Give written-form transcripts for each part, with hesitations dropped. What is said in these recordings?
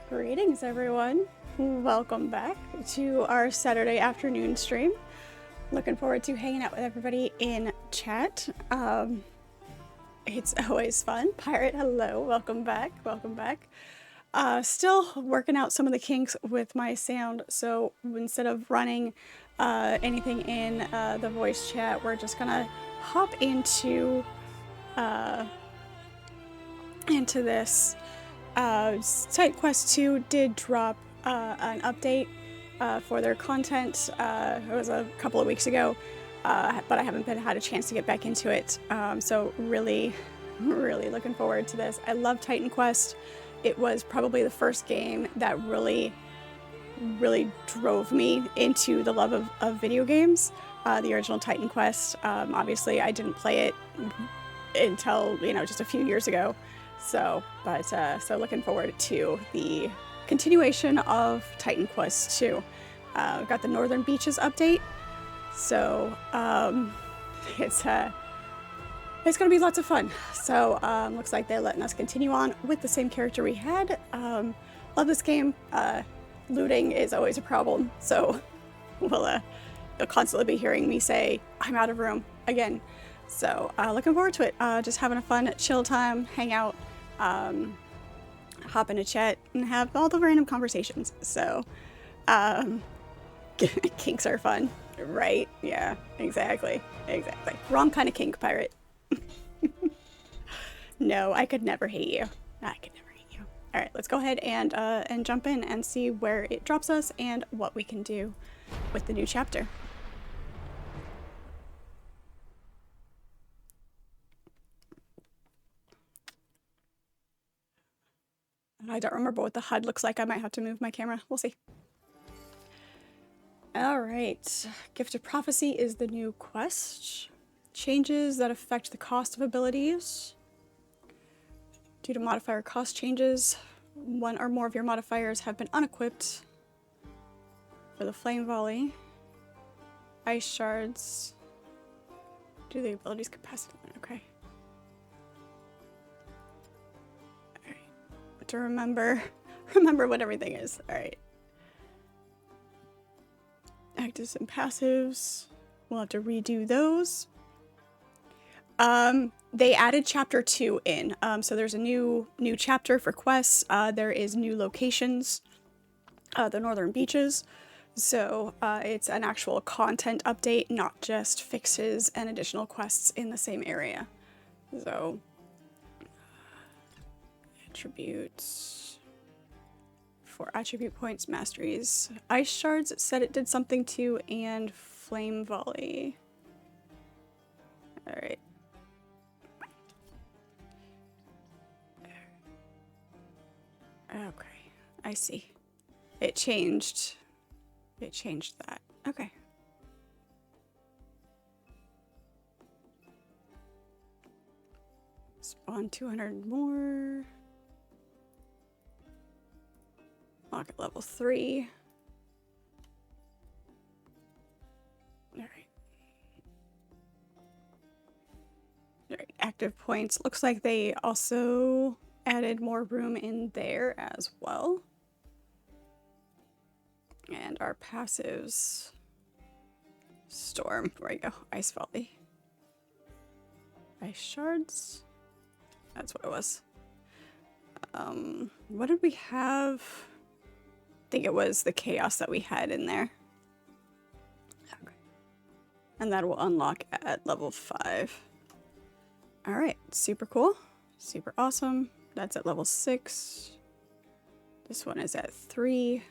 Greetings, everyone. Welcome back to our Saturday afternoon stream. Looking forward to hanging out with everybody in chat. It's always fun. Pirate, hello. Welcome back. Welcome back. Still working out some of the kinks with my sound, so instead of running anything in the voice chat, we're just gonna hop into this. Titan Quest 2 did drop an update for their content. It was a couple of weeks ago, but I haven't had a chance to get back into it. So really looking forward to this. I love Titan Quest. It was probably the first game that really drove me into the love of video games. The original Titan Quest. Obviously, I didn't play it until, just a few years ago. So looking forward to the continuation of Titan Quest 2. Got the Northern Beaches update, so it's gonna be lots of fun. So looks like they're letting us continue on with the same character we had. Love this game. Looting is always a problem, so you'll constantly be hearing me say I'm out of room again. So looking forward to it. Just having a fun chill time, hang out, hop in a chat, and have all the random conversations. So kinks are fun, right? Yeah, exactly. Wrong kind of kink, pirate. No, I could never hate you. I could never hate you. All right, let's go ahead and jump in and see where it drops us and what we can do with the new chapter. I don't remember what the HUD looks like. I might have to move my camera. We'll see. All right. Gift of Prophecy is the new quest. Changes that affect the cost of abilities. Due to modifier cost changes, one or more of your modifiers have been unequipped. For the Flame Volley, Ice Shards. Do the abilities capacity? Okay. To remember what everything is. All right. Actives and passives. We'll have to redo those. They added chapter 2 in. So there's a new chapter for quests. There is new locations. The Northern Beaches. So it's an actual content update, not just fixes and additional quests in the same area. So attributes for attribute points, masteries. Ice Shards said it did something too, and Flame Volley. Alright. Okay, I see. It changed that. Okay. Spawn 200 more. Lock at level 3. Alright. Alright, active points. Looks like they also added more room in there as well. And our passives. Storm. There we go. Ice Volley. Ice Shards. That's what it was. What did we have? I think it was the chaos that we had in there. Okay. And that will unlock at level 5. Alright, super cool. Super awesome. That's at level 6. This one is at 3.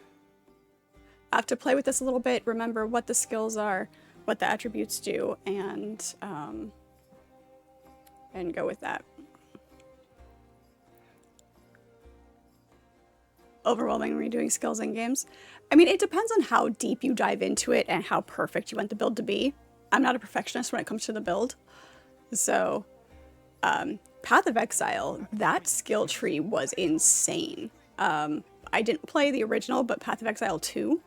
I have to play with this a little bit, remember what the skills are, what the attributes do, and go with that. Overwhelming redoing skills in games. I mean, it depends on how deep you dive into it and how perfect you want the build to be. I'm not a perfectionist when it comes to the build. So, Path of Exile, that skill tree was insane. I didn't play the original, but Path of Exile 2,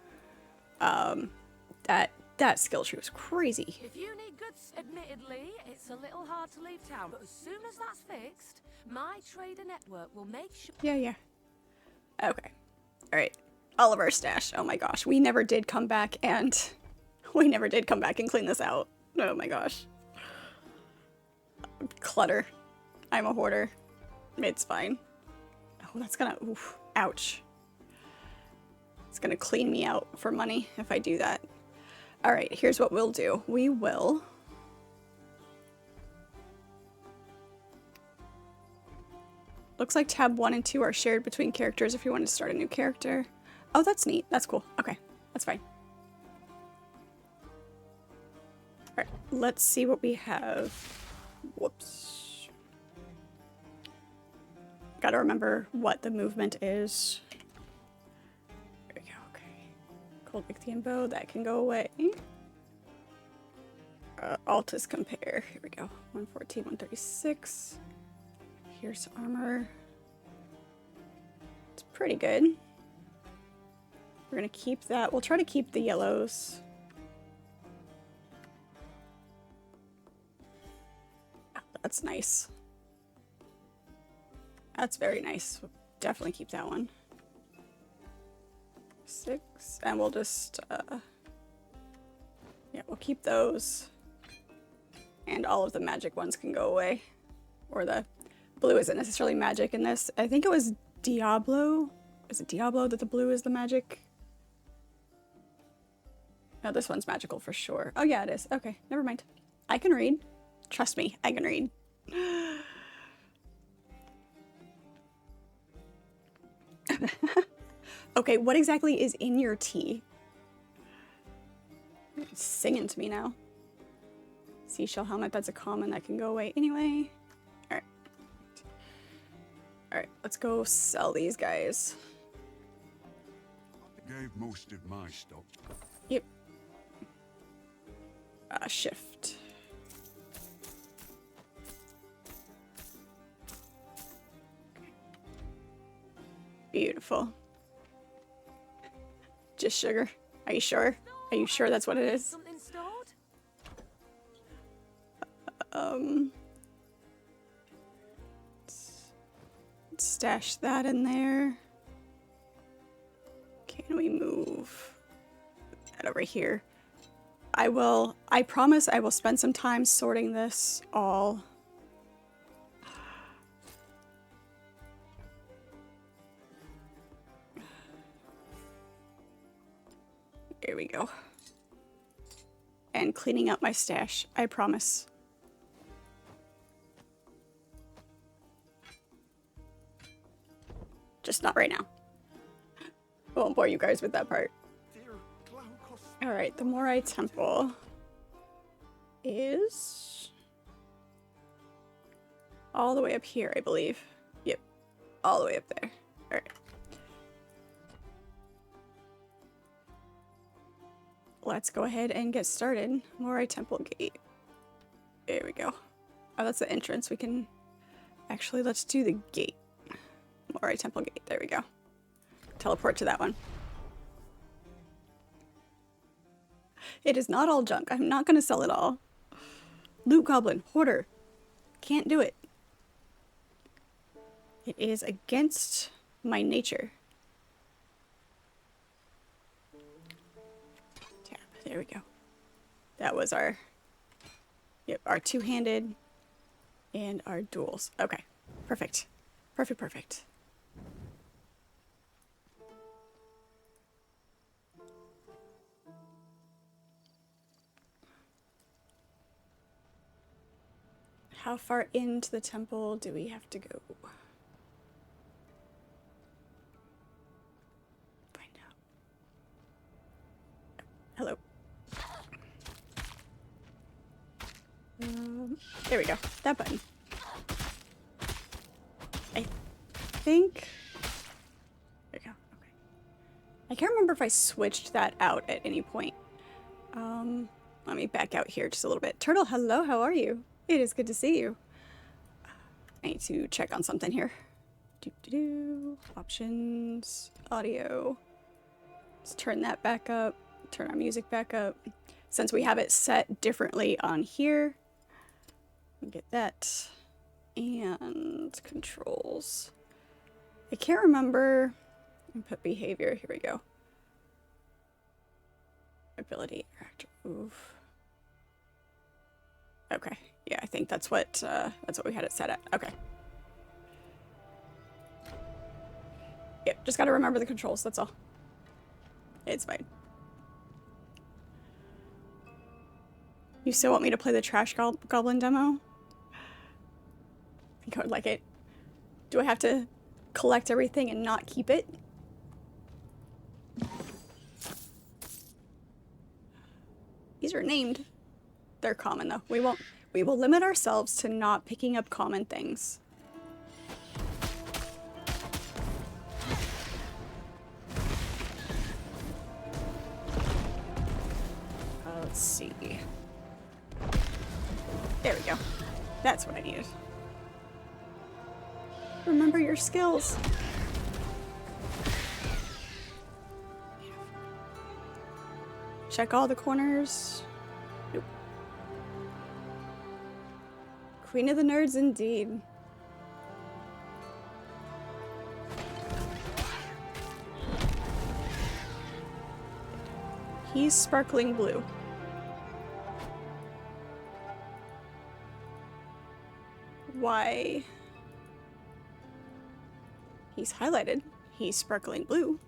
that skill tree was crazy. If you need goods, admittedly, it's a little hard to leave town, but as soon as that's fixed, my trader network will make sure... Yeah. Okay. All right, all of our stash. Oh my gosh, we never did come back and clean this out. Oh my gosh. Clutter. I'm a hoarder. It's fine. Oh, that's gonna, oof, ouch. It's gonna clean me out for money if I do that. All right, here's what we'll do. We will looks like tab 1 and 2 are shared between characters if you want to start a new character. Oh, that's neat. That's cool. Okay, that's fine. All right, let's see what we have. Whoops. Gotta remember what the movement is. There we go, okay. Cold Ichthian bow, that can go away. Altus compare. Here we go. 114, 136. Here's armor. It's pretty good. We're gonna keep that. We'll try to keep the yellows. Oh, that's nice. That's very nice. We'll definitely keep that one. 6. And we'll just, yeah, we'll keep those. And all of the magic ones can go away. Or the blue isn't necessarily magic in this. I think it was Diablo. Is it Diablo that the blue is the magic? No, this one's magical for sure. Oh yeah, it is. Okay, never mind. I can read. Trust me, I can read. Okay, what exactly is in your tea? It's singing to me now. Seashell helmet, that's a common that can go away anyway. Alright. Alright, let's go sell these guys. I gave most of my stock. Yep. Shift. Beautiful. Just sugar. Are you sure? Are you sure that's what it is? Something stored? Let's stash that in there. Can we move that over here? I promise I will spend some time sorting this all. There we go. And cleaning up my stash, I promise. Just not right now. I won't bore you guys with that part. Alright, the Morai Temple is all the way up here, I believe. Yep, all the way up there. Alright. Let's go ahead and get started. Morai Temple Gate. There we go. Oh, that's the entrance. We can... Actually, let's do the gate. Morai Temple Gate. There we go. Teleport to that one. It is not all junk. I'm not going to sell it all. Loot Goblin. Hoarder. Can't do it. It is against my nature. Tab. There we go. That was our... Yep, our two-handed and our duels. Okay. Perfect. Perfect, perfect. How far into the temple do we have to go? Find out. Hello. There we go. That button. I think... There we go. Okay. I can't remember if I switched that out at any point. Let me back out here just a little bit. Turtle, hello, how are you? It is good to see you. I need to check on something here. Options, audio. Let's turn that back up. Turn our music back up. Since we have it set differently on here, get that. And controls. I can't remember Input behavior. Here we go. Ability actor move. Okay. Yeah, I think that's what we had it set at. Okay. Yep, just gotta remember the controls, that's all. It's fine. You still want me to play the Trash Goblin demo? I think I would like it. Do I have to collect everything and not keep it? These are named. They're common though. We will limit ourselves to not picking up common things. Let's see. There we go. That's what I needed. Remember your skills. Check all the corners. Nope. Queen of the Nerds indeed. He's sparkling blue. Why? He's highlighted. He's sparkling blue.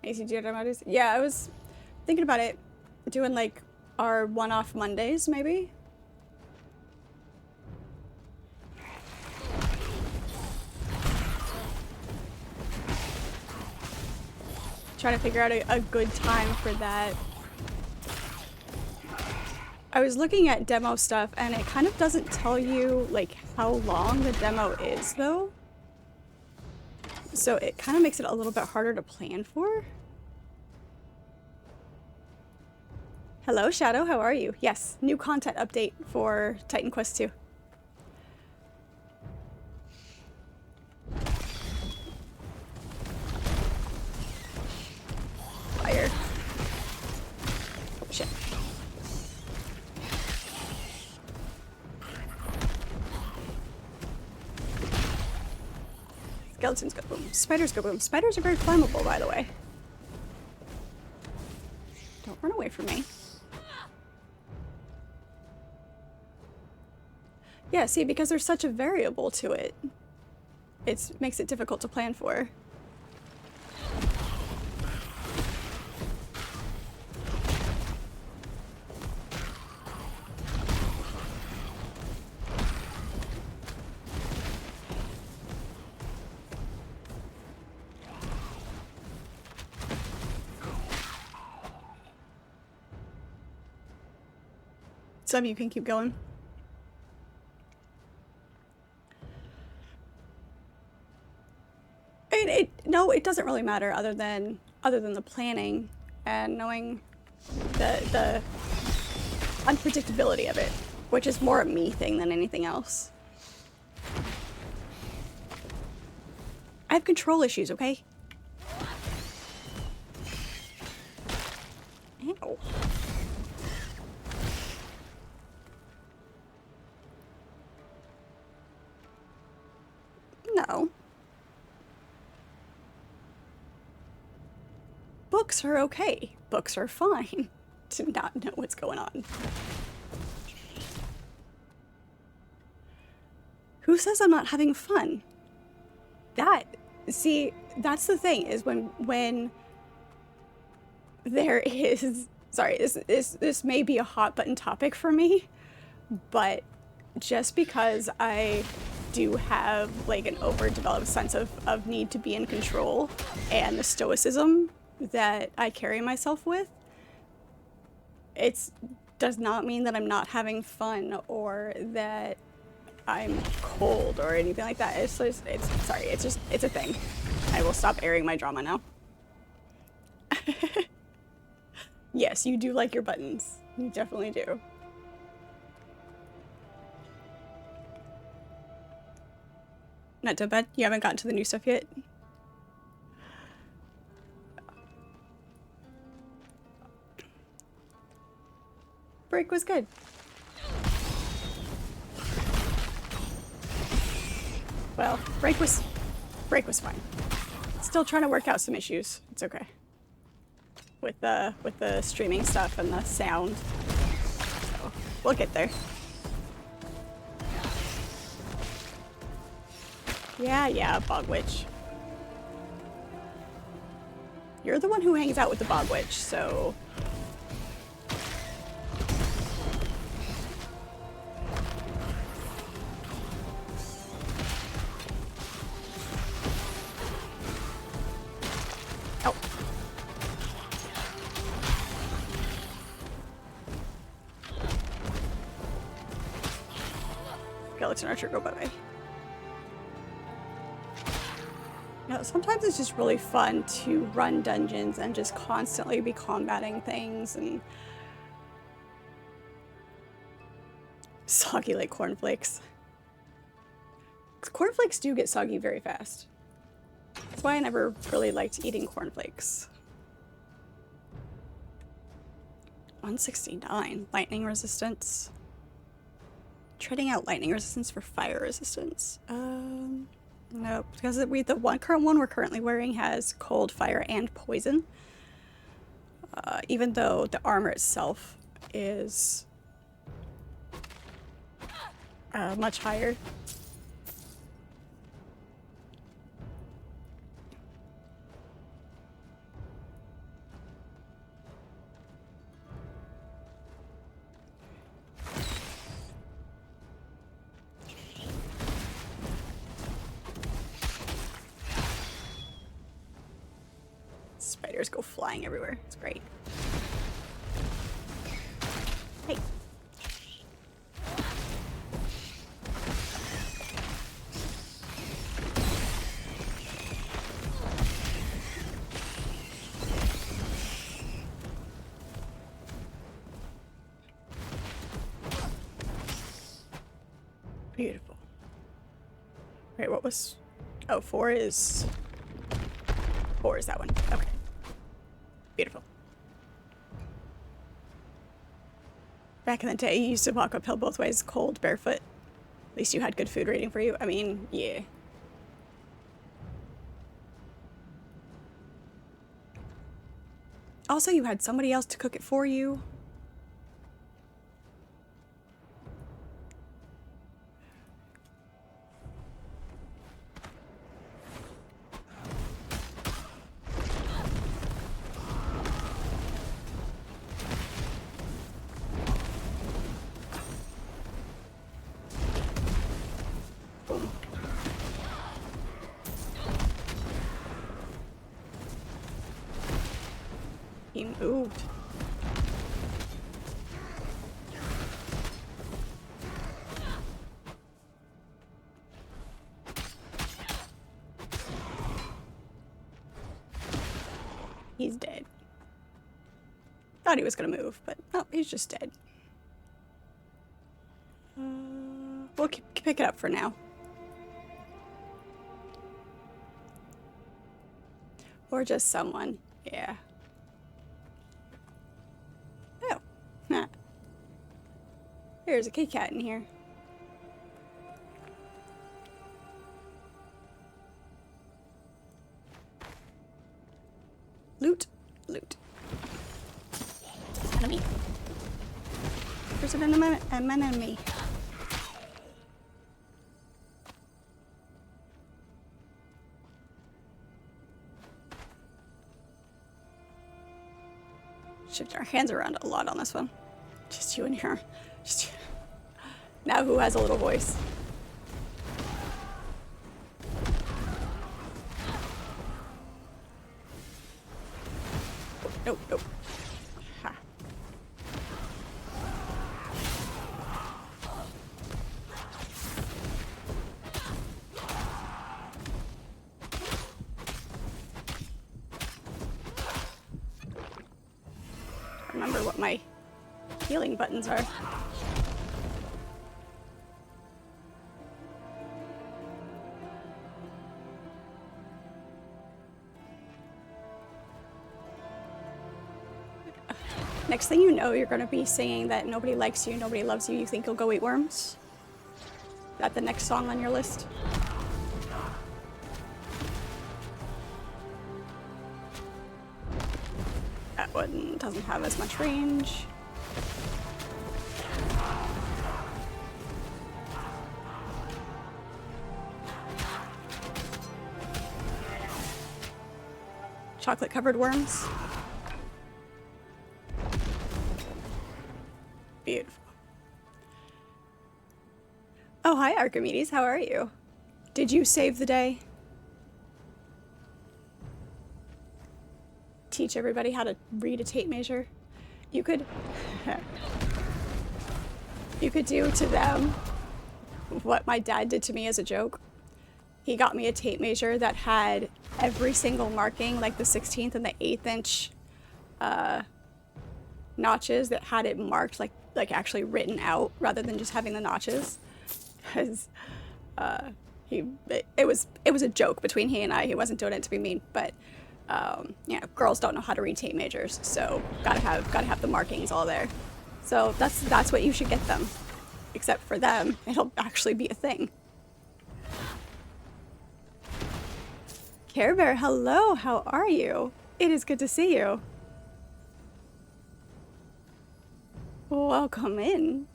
ACG, yeah, I was thinking about it, doing like our one-off Mondays, maybe? Trying to figure out a good time for that. I was looking at demo stuff and it kind of doesn't tell you like how long the demo is though. So it kind of makes it a little bit harder to plan for. Hello, Shadow, how are you? Yes, new content update for Titan Quest 2. Fire. Oh, shit. Skeletons go boom. Spiders go boom. Spiders are very flammable, by the way. Don't run away from me. Yeah, see, because there's such a variable to it, it makes it difficult to plan for. Some you can keep going. No, it doesn't really matter other than the planning and knowing the unpredictability of it, which is more a me thing than anything else. I have control issues, okay? Ow. No. Books are okay. Books are fine. To not know what's going on. Who says I'm not having fun? See, that's the thing, is when there is, sorry, this may be a hot button topic for me, but just because I do have like an overdeveloped sense of need to be in control and the stoicism that I carry myself with, it does not mean that I'm not having fun or that I'm cold or anything like that. It's a thing. I will stop airing my drama now. Yes, you do like your buttons. You definitely do. Not too bad. You haven't gotten to the new stuff yet? Break was good. Well, break was fine. Still trying to work out some issues. It's okay. With the streaming stuff and the sound. So we'll get there. Yeah, Bog Witch. You're the one who hangs out with the Bog Witch, so... Oh. Skeleton Archer, go bye-bye. You know, sometimes it's just really fun to run dungeons and just constantly be combating things and... Soggy like cornflakes. Cornflakes do get soggy very fast. That's why I never really liked eating cornflakes. 169. Lightning resistance. Treading out lightning resistance for fire resistance. Nope. Because the current one we're currently wearing has cold, fire, and poison. Even though the armor itself is much higher. Spiders go flying everywhere. It's great. Hey. Beautiful. Wait, what was... Oh, 4 is that one. Okay. Beautiful. Back in the day, you used to walk uphill both ways, cold, barefoot. At least you had good food waiting for you. I mean, yeah. Also, you had somebody else to cook it for you. He moved. He's dead. Thought he was gonna move, but no, he's just dead. We'll pick it up for now. Or just someone. Yeah. Oh. Nah. There's a kitty cat in here. Loot. Loot. Enemy. There's an enemy. Shift our hands around a lot on this one. Just you and her. Just you. Now who has a little voice? Nope, nope. Ha. Remember what my healing buttons are. Next thing you know, you're going to be singing that nobody likes you, nobody loves you, you think you'll go eat worms? Is that the next song on your list? it doesn't have as much range. Chocolate-covered worms. Beautiful. Oh, hi, Archimedes. How are you? Did you save the day? Teach everybody how to read a tape measure? You could... you could do to them what my dad did to me as a joke. He got me a tape measure that had every single marking, like the 16th and the 8th inch notches, that had it marked, like actually written out rather than just having the notches. Because it was a joke between he and I. He wasn't doing it to be mean, but you know, girls don't know how to read tape measures, so gotta have the markings all there. So that's what you should get them. Except for them, it'll actually be a thing. Care Bear, hello, how are you? It is good to see you. Welcome in.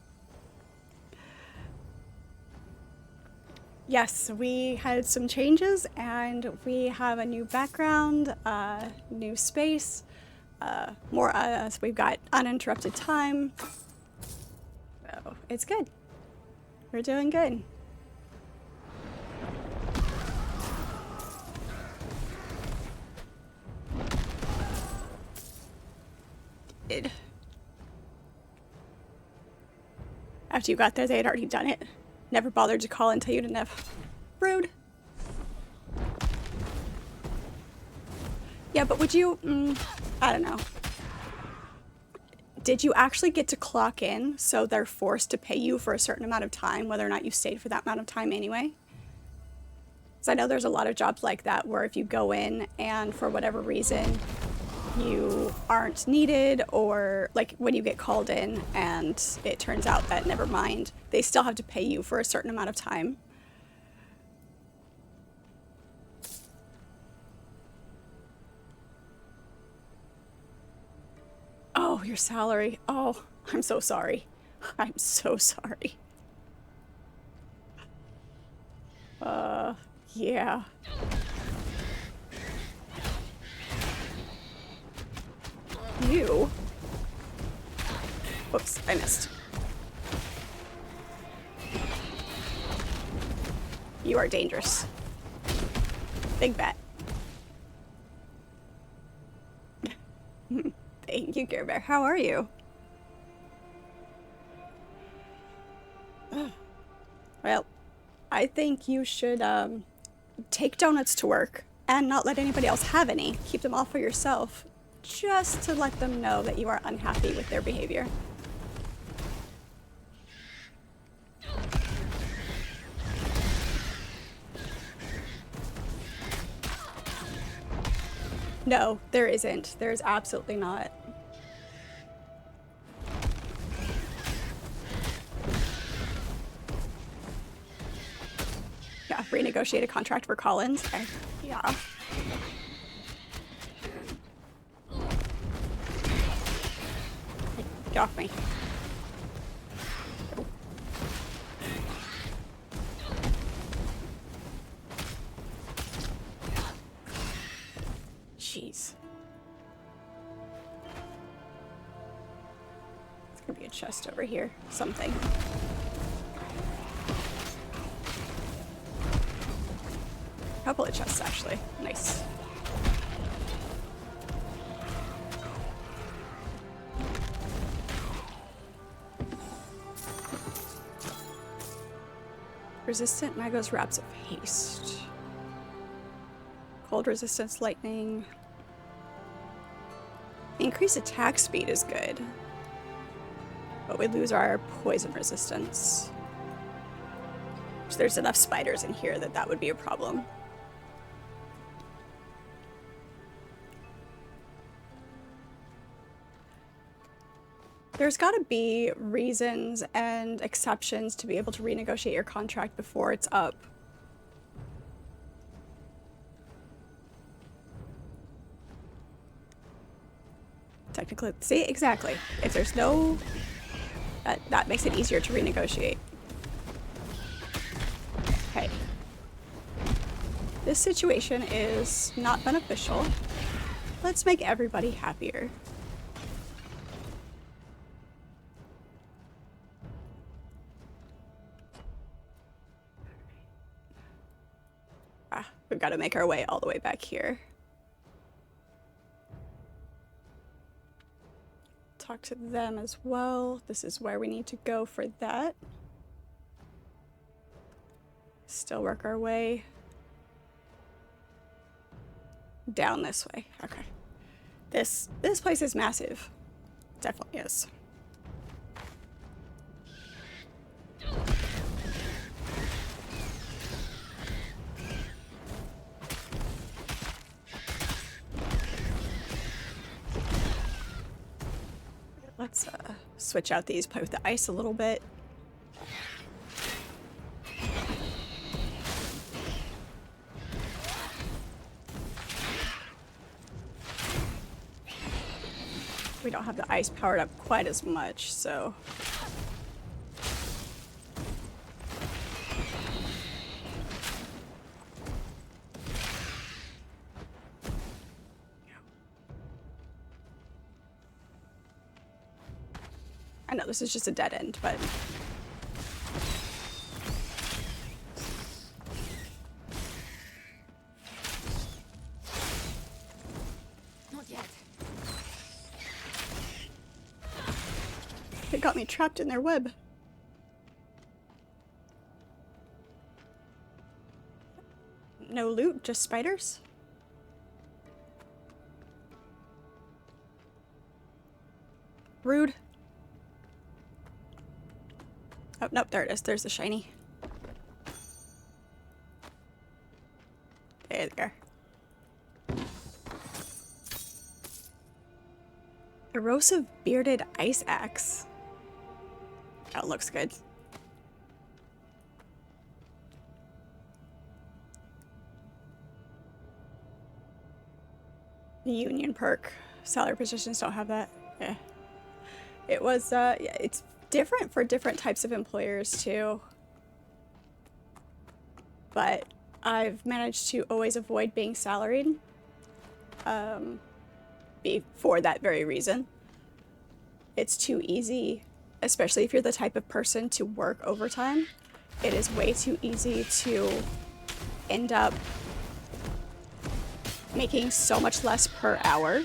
Yes, we had some changes and we have a new background, new space, more us. We've got uninterrupted time. So it's good. We're doing good. After you got there, they had already done it. Never bothered to call and tell you to never. Rude. Yeah, but would you... I don't know. Did you actually get to clock in so they're forced to pay you for a certain amount of time, whether or not you stayed for that amount of time anyway? Because I know there's a lot of jobs like that where if you go in and for whatever reason you aren't needed, or like when you get called in and it turns out that never mind, they still have to pay you for a certain amount of time. Oh, your salary. Oh, I'm so sorry. I'm so sorry. Yeah. You? Oops, I missed. You are dangerous. Big bet. Thank you, Care Bear. How are you? Well, I think you should take donuts to work and not let anybody else have any. Keep them all for yourself, just to let them know that you are unhappy with their behavior. No, there isn't. There's absolutely not. Yeah, renegotiate a contract for Collins. Okay. Yeah. Get off me. Jeez. It's gonna be a chest over here. Something. A couple of chests, actually. Nice. Resistant Magos Wraps of Haste. Cold resistance, lightning. Increased attack speed is good. But we lose our poison resistance. So there's enough spiders in here that would be a problem. There's gotta be reasons and exceptions to be able to renegotiate your contract before it's up. Technically, see, exactly. If there's no... That makes it easier to renegotiate. Okay. This situation is not beneficial. Let's make everybody happier. We've got to make our way all the way back here. Talk to them as well. This is where we need to go for that. Still work our way down this way. Okay. This place is massive. Definitely is. Let's switch out these, play with the ice a little bit. We don't have the ice powered up quite as much, so... I know this is just a dead end, but... Not yet. They got me trapped in their web. No loot, just spiders? Rude. Oh, nope, there it is. There's the shiny. There they are. Erosive bearded ice axe. That looks good. The union perk. Salary positions don't have that. Yeah. It was, yeah, it's different for different types of employers too. But I've managed to always avoid being salaried. For that very reason. It's too easy, especially if you're the type of person to work overtime. It is way too easy to end up making so much less per hour.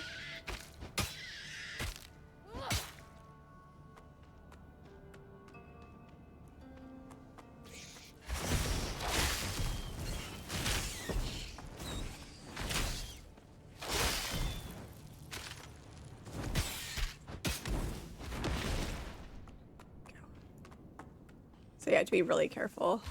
So you have to be really careful.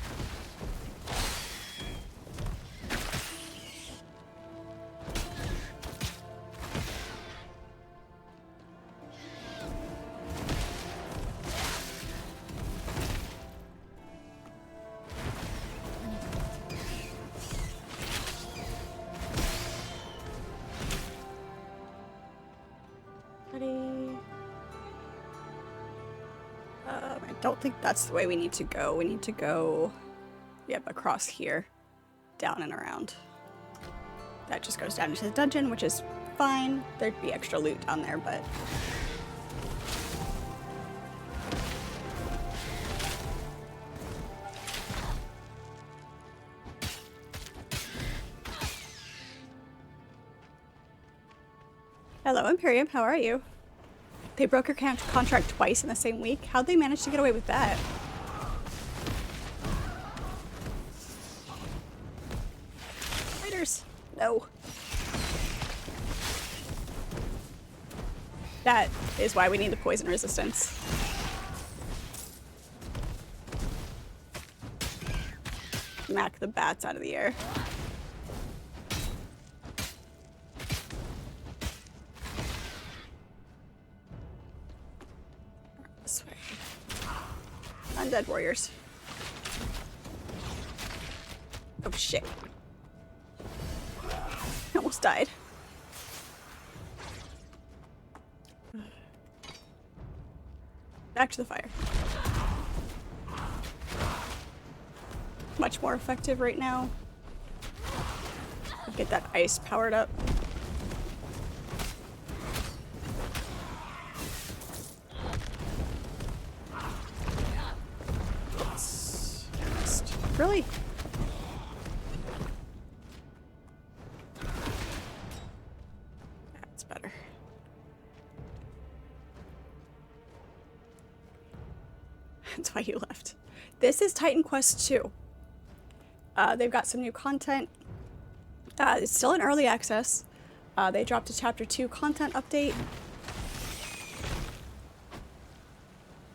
I don't think that's the way we need to go. We need to go, yep, across here, down and around. That just goes down into the dungeon, which is fine. There'd be extra loot down there, but... Hello, Imperium. How are you? They broke her contract twice in the same week. How'd they manage to get away with that? Raiders! No. That is why we need the poison resistance. Smack the bats out of the air. This way. Undead warriors. Oh shit. I almost died. Back to the fire. Much more effective right now. Get that ice powered up. Really? That's better. That's why you left. This is Titan Quest 2. They've got some new content. It's still in early access. They dropped a Chapter 2 content update.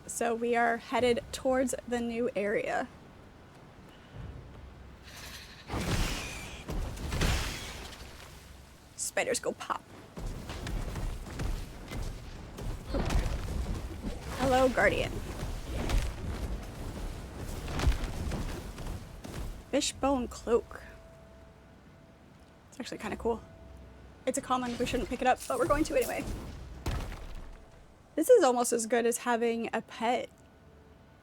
So we are headed towards the new area. Spiders go pop. Hello, Guardian. Fishbone cloak. It's actually kind of cool. It's a common, we shouldn't pick it up, but we're going to anyway. This is almost as good as having a pet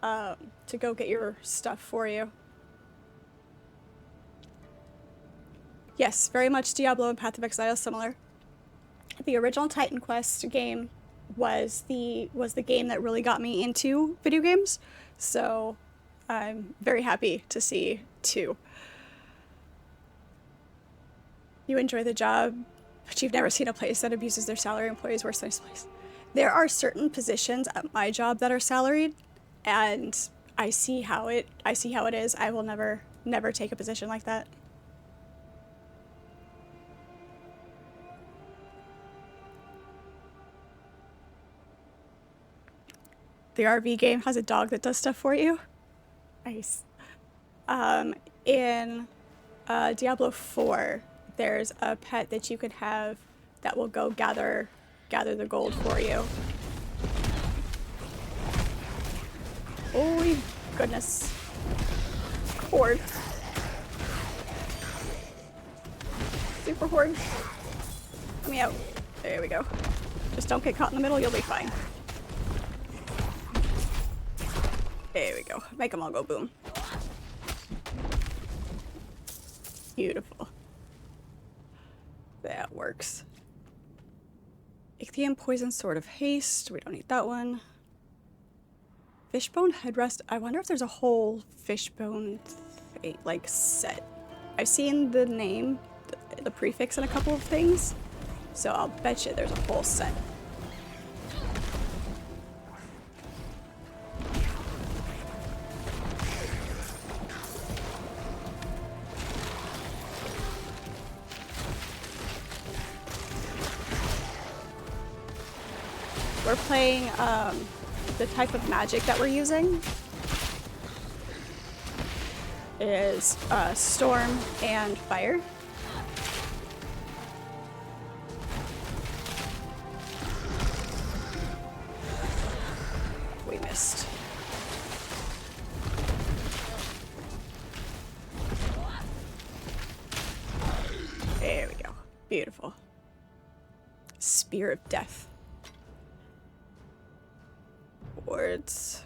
to go get your stuff for you. Yes, very much Diablo and Path of Exile similar. The original Titan Quest game was the game that really got me into video games, so I'm very happy to see 2. You enjoy the job, but you've never seen a place that abuses their salary employees worse than this place. There are certain positions at my job that are salaried, and I see how it is. I will never take a position like that. The RV game has a dog that does stuff for you. Nice. In Diablo 4, there's a pet that you can have that will go gather the gold for you. Holy goodness. Horde. Super horde. Let me out. There we go. Just don't get caught in the middle, you'll be fine. There we go. Make them all go boom. Beautiful. That works. Ichthian Poison Sword of Haste. We don't need that one. Fishbone Headrest. I wonder if there's a whole fishbone like set. I've seen the name, the prefix in a couple of things, so I'll bet you there's a whole set. We're playing the type of magic that we're using is storm and fire. We missed. There we go. Beautiful. Spear of Death. Words.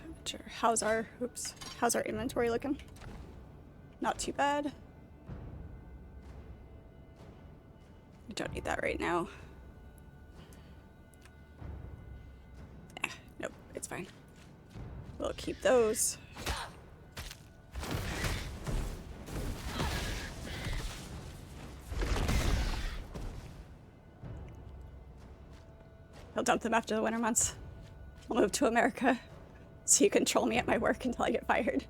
How's our inventory looking? Not too bad. I don't need that right now. Nope, it's fine. We'll keep those. He'll dump them after the winter months. I'll move to America so you can troll me at my work until I get fired.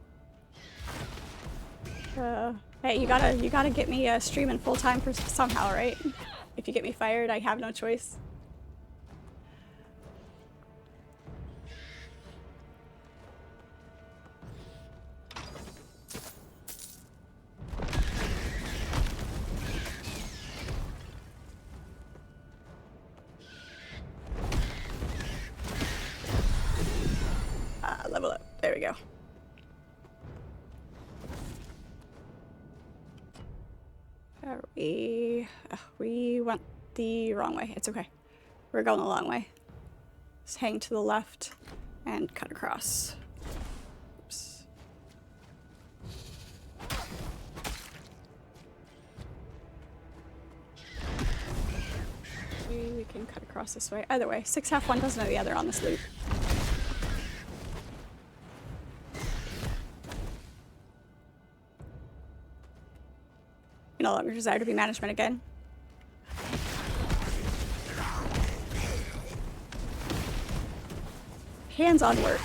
Hey, you gotta get me streaming full time for somehow, right? If you get me fired, I have no choice. Level up. There we go. We went the wrong way. It's okay. We're going the long way. Just hang to the left And cut across. Oops. We can cut across this way. Either way, 6 half one doesn't know the other on this loop. You no longer desire to be management again. Hands-on work.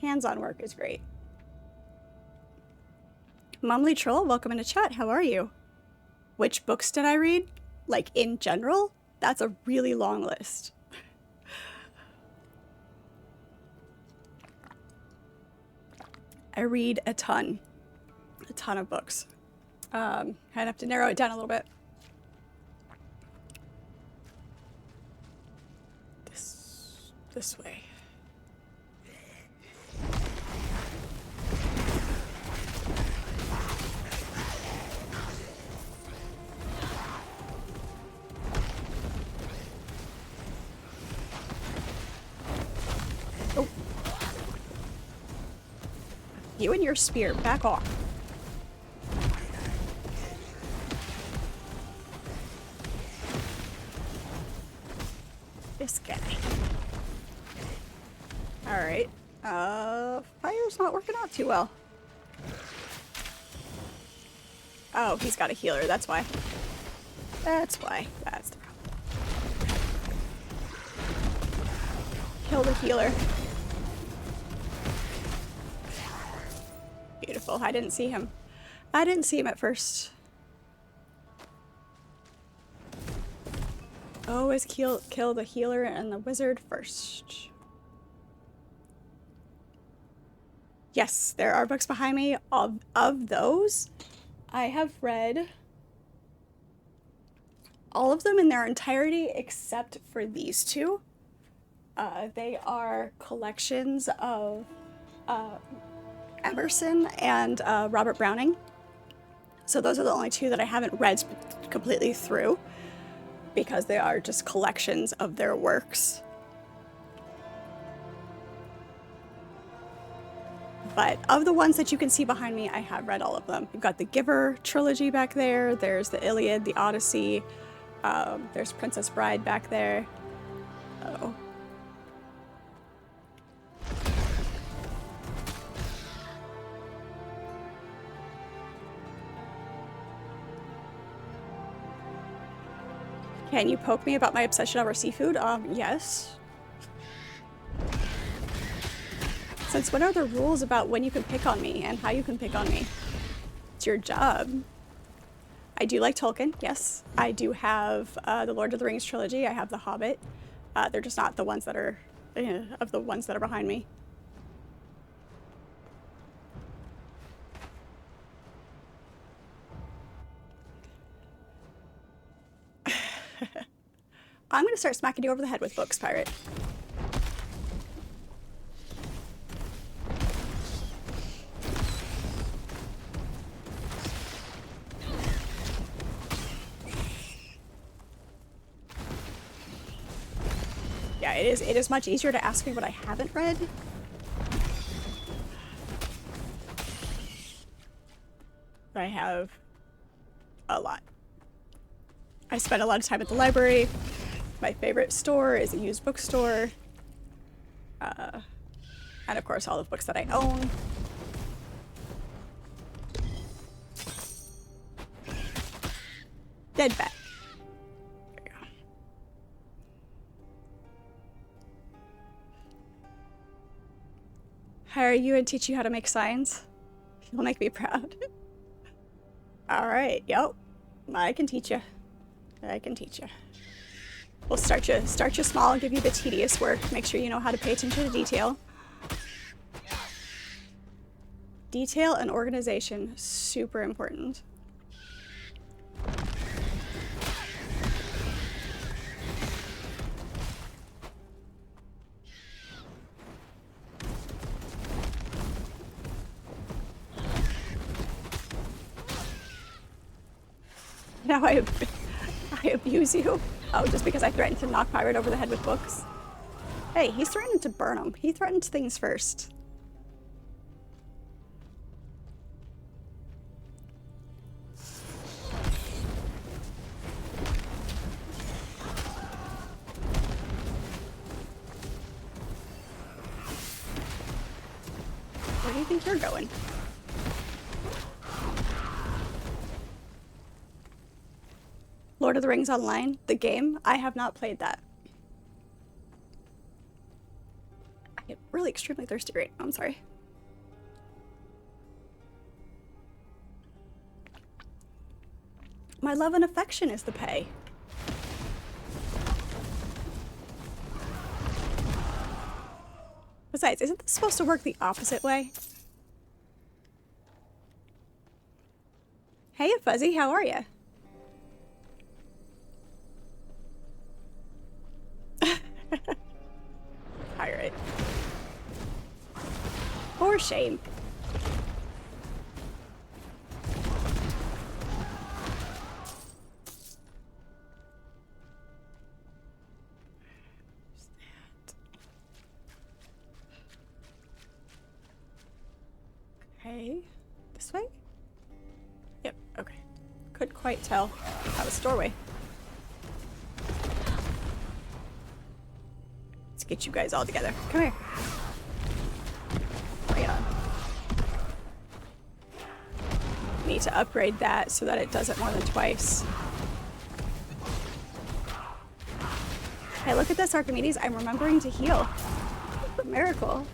Hands-on work is great. Mumly Troll, welcome into chat. How are you? Which books did I read? Like, in general? That's a really long list. I read a ton of books. I'd have to narrow it down a little bit. This way. Oh. You and your spear, back off. This guy. Alright. Fire's not working out too well. Oh, he's got a healer, that's why. That's why. That's the problem. Kill the healer. Beautiful. I didn't see him. I didn't see him at first. Always kill the healer and the wizard first. Yes, there are books behind me. Of those, I have read all of them in their entirety except for these two. They are collections of Emerson and Robert Browning. So those are the only two that I haven't read completely through because they are just collections of their works. But of the ones that you can see behind me, I have read all of them. You've got the Giver trilogy back there. There's the Iliad, the Odyssey. There's Princess Bride back there. Uh-oh. Can you poke me about my obsession over seafood? Yes. Since when are the rules about when you can pick on me and how you can pick on me? It's your job. I do like Tolkien, yes. I do have the Lord of the Rings trilogy. I have The Hobbit. They're just not the ones that are, of the ones that are behind me. I'm gonna start smacking you over the head with books, pirate. Yeah, it is much easier to ask me what I haven't read. I have a lot. I spend a lot of time at the library. My favorite store is a used bookstore. And of course all the books that I own. Dead bat. There we go. Hire you and teach you how to make signs. You'll make me proud. Alright, yep. I can teach you. I can teach you. We'll start you small and give you the tedious work. Make sure you know how to pay attention to detail. Detail and organization, super important. Now I abuse you. Oh, just because I threatened to knock Pirate over the head with books. Hey, he's threatened to burn them. He threatened things first. Where do you think you're going? Lord of the Rings Online, the game? I have not played that. I get really extremely thirsty right now, I'm sorry. My love and affection is the pay. Besides, isn't this supposed to work the opposite way? Hey, Fuzzy, how are you? Pirate. For shame. Okay. This way? Yep, okay. Couldn't quite tell. That was the doorway. Let's get you guys all together. Come here. Bring it on. Need to upgrade that so that it does it more than twice. Hey, look at this, Archimedes. I'm remembering to heal. A miracle.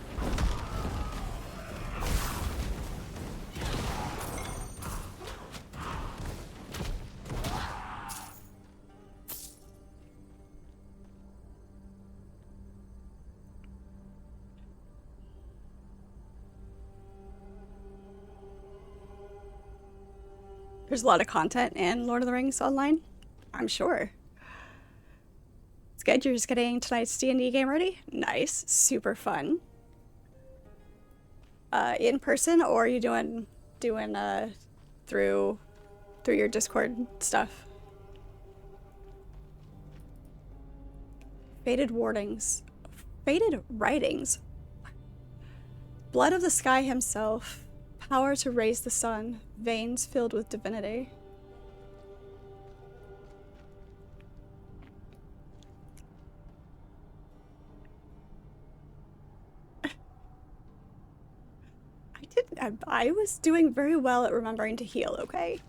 There's a lot of content in Lord of the Rings Online, I'm sure. It's good. You're just getting tonight's D&D game ready? Nice. Super fun. In person, or are you doing through your Discord stuff? Faded wardings. Faded writings. Blood of the sky himself. Power to raise the sun. Veins filled with divinity. I was doing very well at remembering to heal, okay?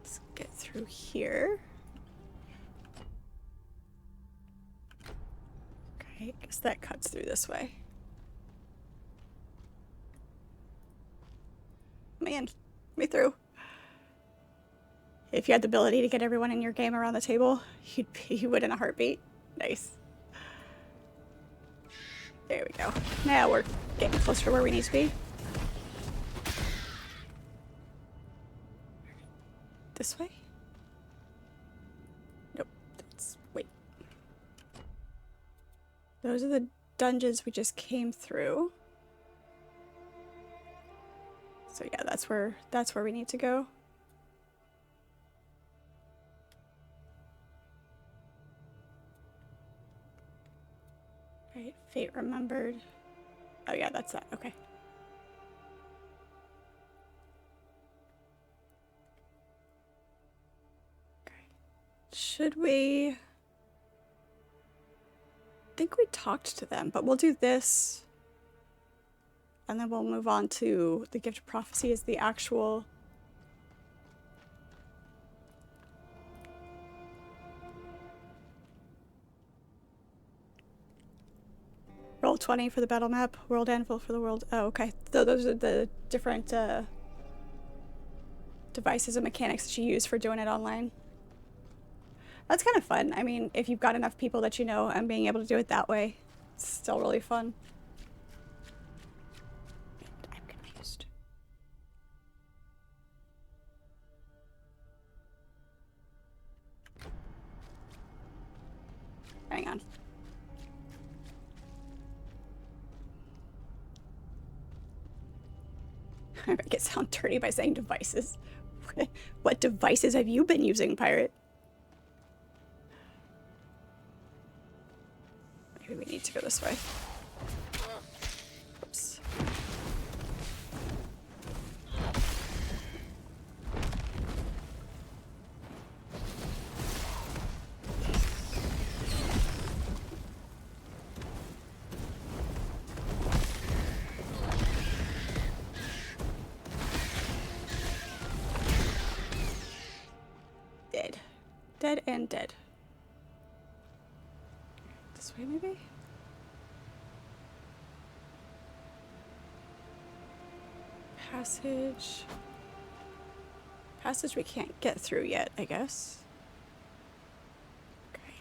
Let's get through here. Okay, I guess that cuts through this way. Man, let me through. If you had the ability to get everyone in your game around the table, you would in a heartbeat. Nice. There we go. Now we're getting closer to where we need to be. This way? Nope. Wait. Those are the dungeons we just came through. So yeah, that's where we need to go. Right, fate remembered. Oh yeah, that's that. Okay. Okay. Should we? I think we talked to them, but we'll do this. And then we'll move on to the Gift of Prophecy as the actual... Roll 20 for the battle map, World Anvil for the world... Oh, okay. So those are the different devices and mechanics that you use for doing it online. That's kind of fun. I mean, if you've got enough people that you know and being able to do it that way, it's still really fun. I'm confused. Hang on. I make it sound dirty by saying devices. What devices have you been using, pirate? Maybe we need to go this way. Oops. Dead. Dead and dead. This way, maybe? Passage. Passage we can't get through yet, I guess. Okay.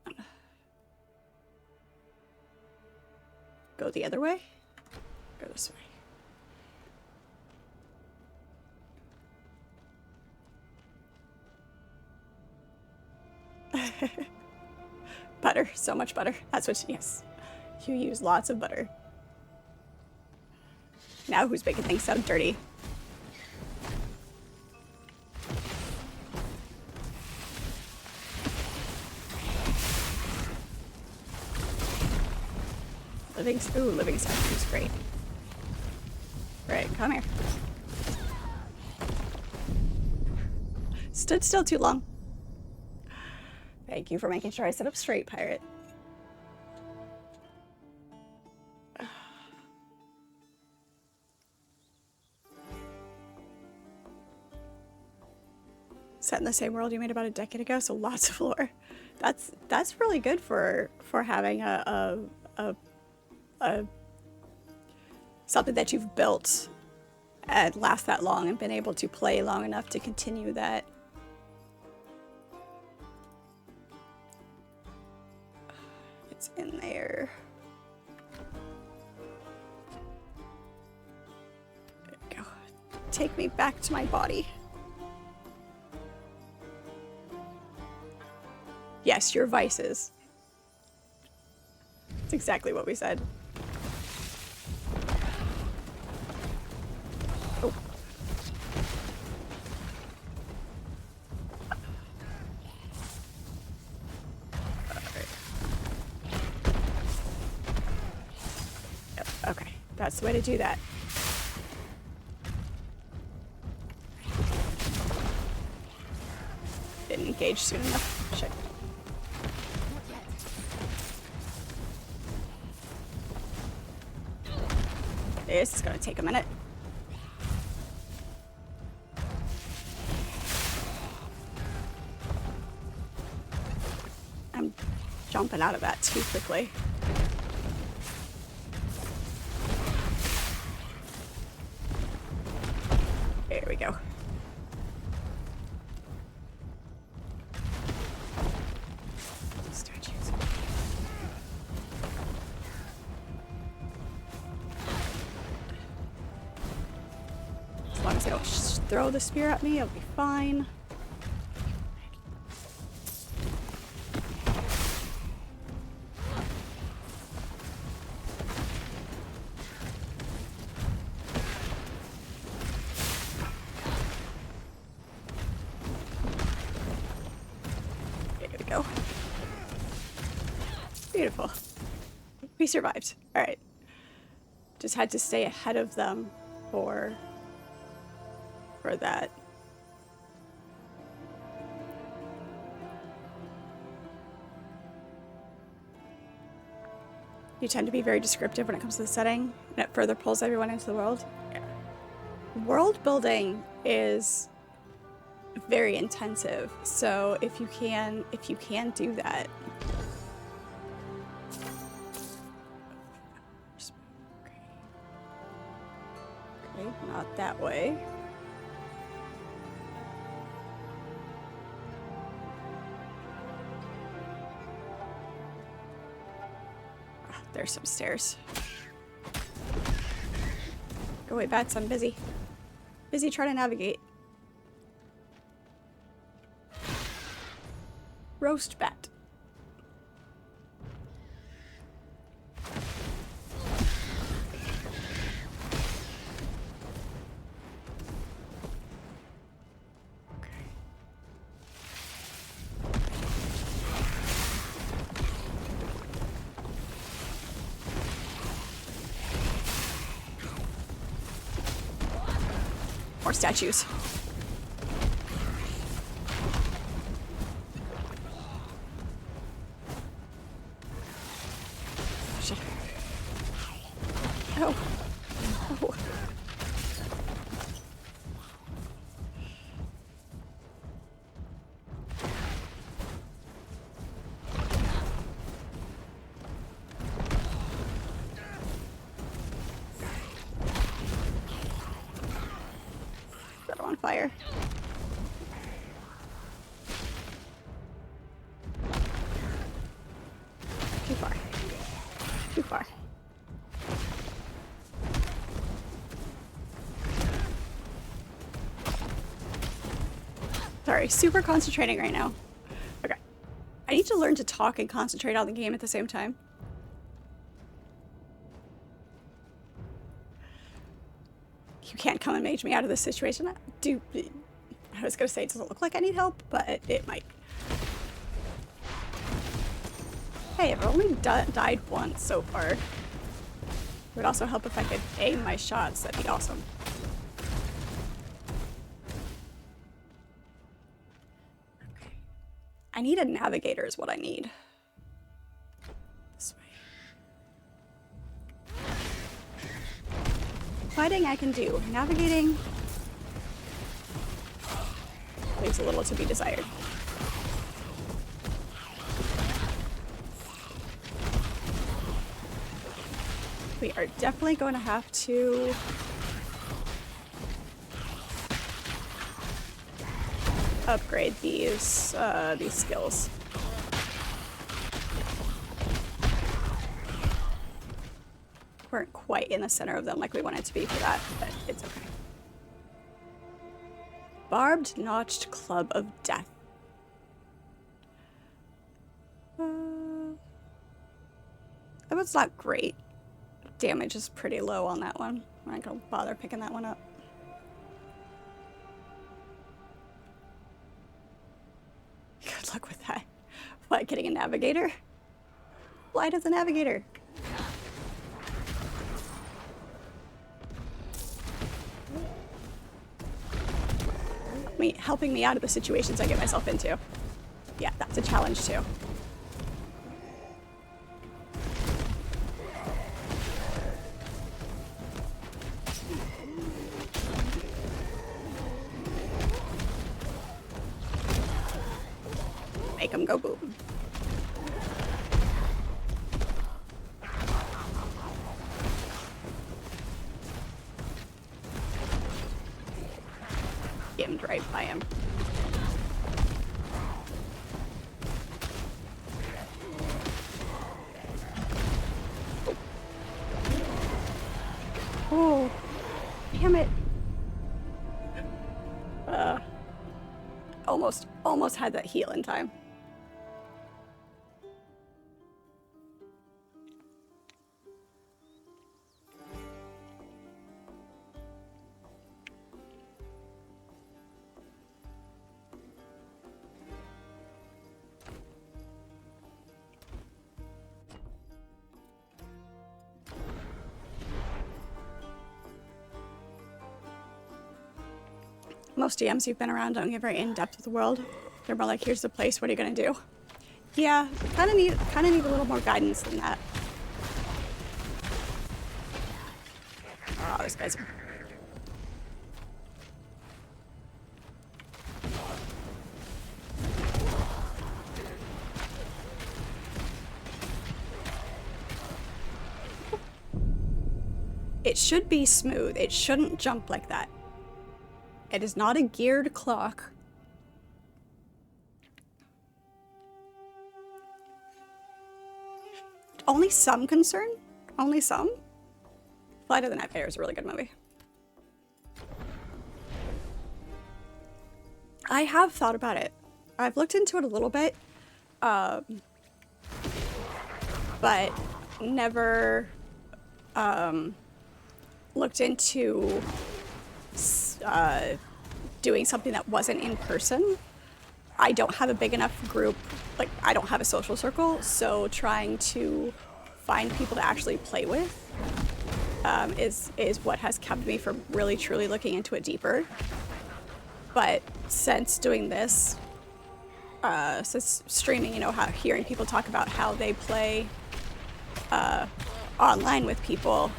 Hang on. Go the other way? Go this way. Butter. So much butter. That's what she is. You use lots of butter. Now who's making things sound dirty? Living statue is great. Right, come here. Stood still too long. Thank you for making sure I sit up straight, pirate. Set in the same world you made about a decade ago, so lots of lore. That's really good for having a something that you've built and last that long and been able to play long enough to continue that. It's in there. There we go. Take me back to my body. Yes, your vices. That's exactly what we said. Oh. Yep, okay. That's the way to do that. Didn't engage soon enough. Shit. This is gonna take a minute. I'm jumping out of that too quickly. There we go. Statues. As long as they don't throw the spear at me, I'll be fine. There we go. Beautiful. We survived. All right. Just had to stay ahead of them for that. You tend to be very descriptive when it comes to the setting, and it further pulls everyone into the world. Yeah. World building is very intensive, so if you can do that. Okay, not that way. There's some stairs. Go away, bats. I'm busy. Busy trying to navigate. Roast bat. more statues. Shit. Oh. Oh. Set on fire. Too far. Too far. Sorry, super concentrating right now. Okay. I need to learn to talk and concentrate on the game at the same time. You can't come and mage me out of this situation. I was gonna say it doesn't look like I need help, but it might. Hey, I've only died once so far. It would also help if I could aim my shots. That'd be awesome. Okay. I need a navigator is what I need. This way. Fighting I can do. Navigating leaves a little to be desired. We are definitely going to have to upgrade these skills. Weren't quite in the center of them like we wanted to be for that, but it's okay. Barbed Notched Club of Death. That was not great. Damage is pretty low on that one. I'm not gonna bother picking that one up. Good luck with that. What, getting a navigator? Fly as a navigator. Helping me out of the situations I get myself into. Yeah, that's a challenge too. Make them go boom. Skimmed right by him. Oh, damn it. Almost had that heal in time. Most DMs you've been around don't get very in-depth with the world. They're more like, here's the place, what are you gonna do? Yeah, kinda need a little more guidance than that. Oh, this guy's... It should be smooth. It shouldn't jump like that. It is not a geared clock. Only some concern. Only some. Flight of the Night Fair is a really good movie. I have thought about it. I've looked into it a little bit, but never looked into doing something that wasn't in person. I don't have a big enough group, like I don't have a social circle, so trying to find people to actually play with is what has kept me from really truly looking into it deeper. But since doing this, since streaming, you know, hearing people talk about how they play online with people,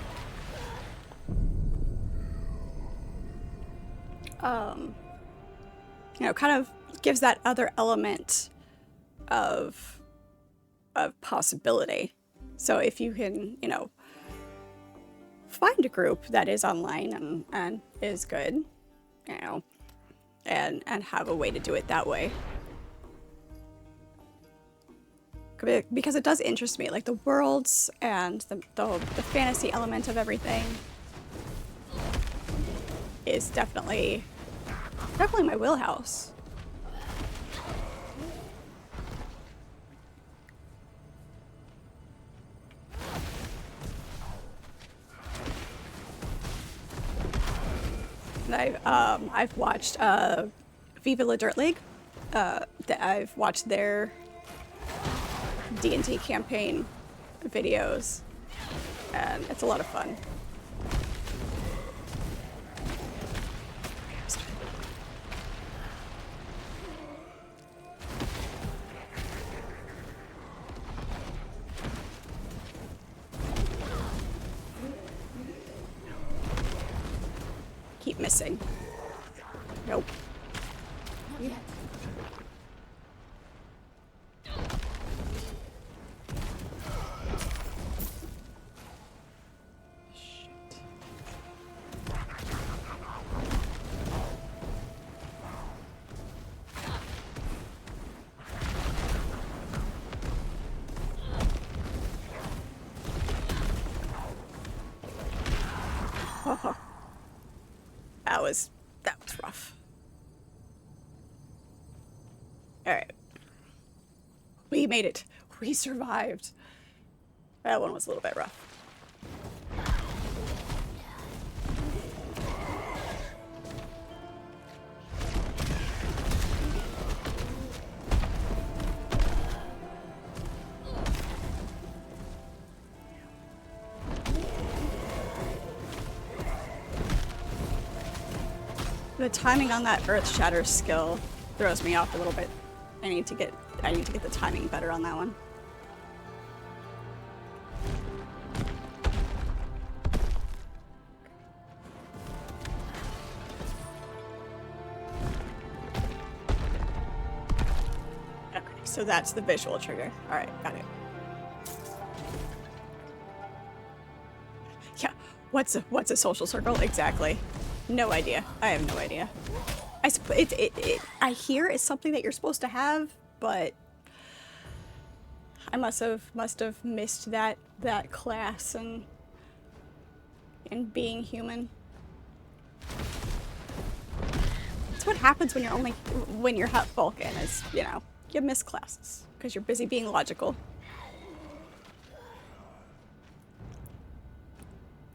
you know, kind of gives that other element of possibility. So if you can, you know, find a group that is online and is good, you know, and have a way to do it that way. Because it does interest me, like the worlds and the fantasy element of everything is definitely my wheelhouse. And I've watched Viva La Dirt League. I've watched their D&D campaign videos, and it's a lot of fun. Keep missing. Nope. Yeah. Oh, that was rough. All right, we made it. We survived. That one was a little bit rough. The timing on that Earth Shatter skill throws me off a little bit. I need to get the timing better on that one. Okay, so that's the visual trigger. All right, got it. Yeah, what's a social circle exactly? No idea. I have no idea. I hear it's something that you're supposed to have, but I must have missed that class and being human. That's what happens when you're half Vulcan, is, you know, you miss classes because you're busy being logical.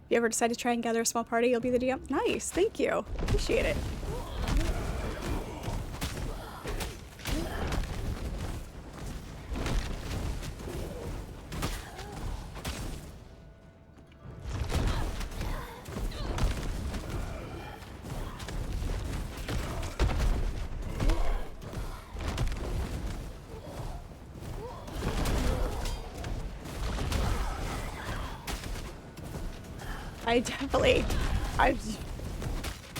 If you ever decide to try and gather a small party, you'll be the DM. Nice, thank you. Appreciate it.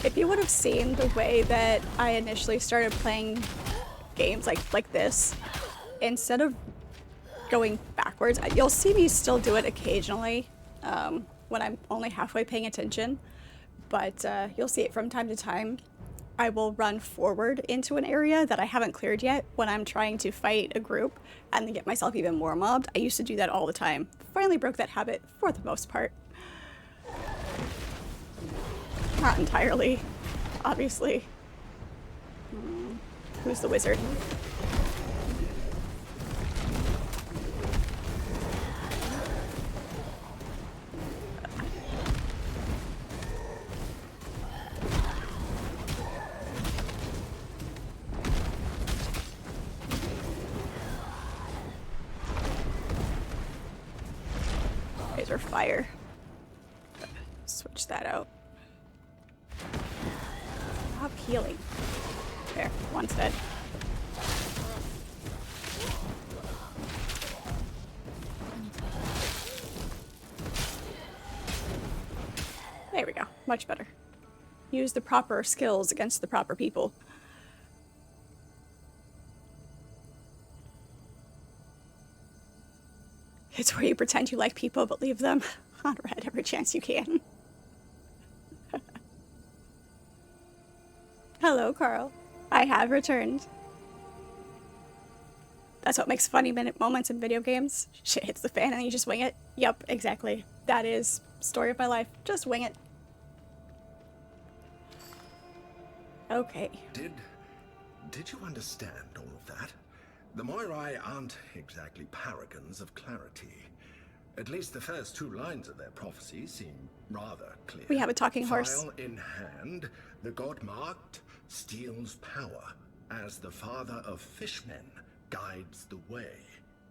If you would have seen the way that I initially started playing games like this, instead of going backwards, you'll see me still do it occasionally when I'm only halfway paying attention, but you'll see it from time to time. I will run forward into an area that I haven't cleared yet when I'm trying to fight a group and then get myself even more mobbed. I used to do that all the time. Finally broke that habit for the most part. Not entirely, obviously. Who's the wizard? Laser fire. Switch that out. Stop healing. There, one's dead. There we go. Much better. Use the proper skills against the proper people. It's where you pretend you like people but leave them on red every chance you can. Hello, Carl. I have returned. That's what makes funny moments in video games. Shit hits the fan and you just wing it. Yup, exactly. That is story of my life. Just wing it. Okay. Did you understand all of that? The Moirai aren't exactly paragons of clarity. At least the first two lines of their prophecy seem rather clear. We have a talking horse. File in hand, the god marked steals power, as the father of fishmen guides the way.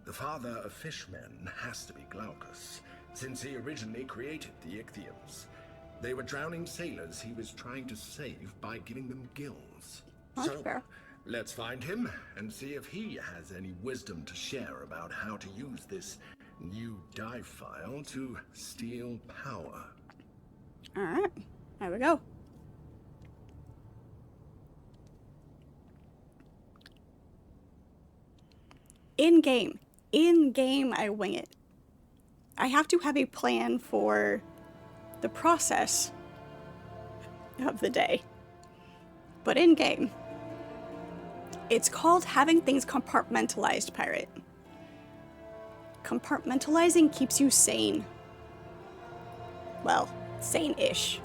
The father of fishmen has to be Glaucus, since he originally created the Ichthyans. They were drowning sailors he was trying to save by giving them gills. That's So, fair. let's find him and see if he has any wisdom to share about how to use this new dive file to steal power. Alright. There we go. In-game. In-game, I wing it. I have to have a plan for the process of the day. But in-game, it's called having things compartmentalized, Pirate. Compartmentalizing keeps you sane. Well, sane-ish.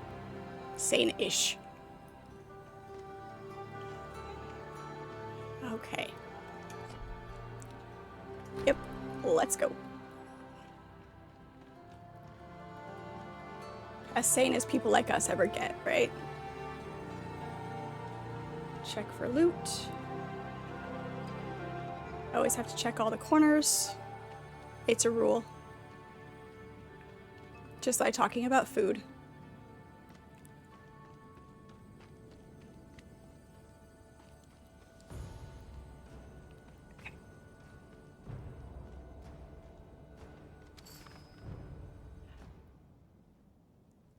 Sane-ish. Okay. Yep, let's go. As sane as people like us ever get, right? Check for loot. Always have to check all the corners. It's a rule. Just like talking about food. Okay.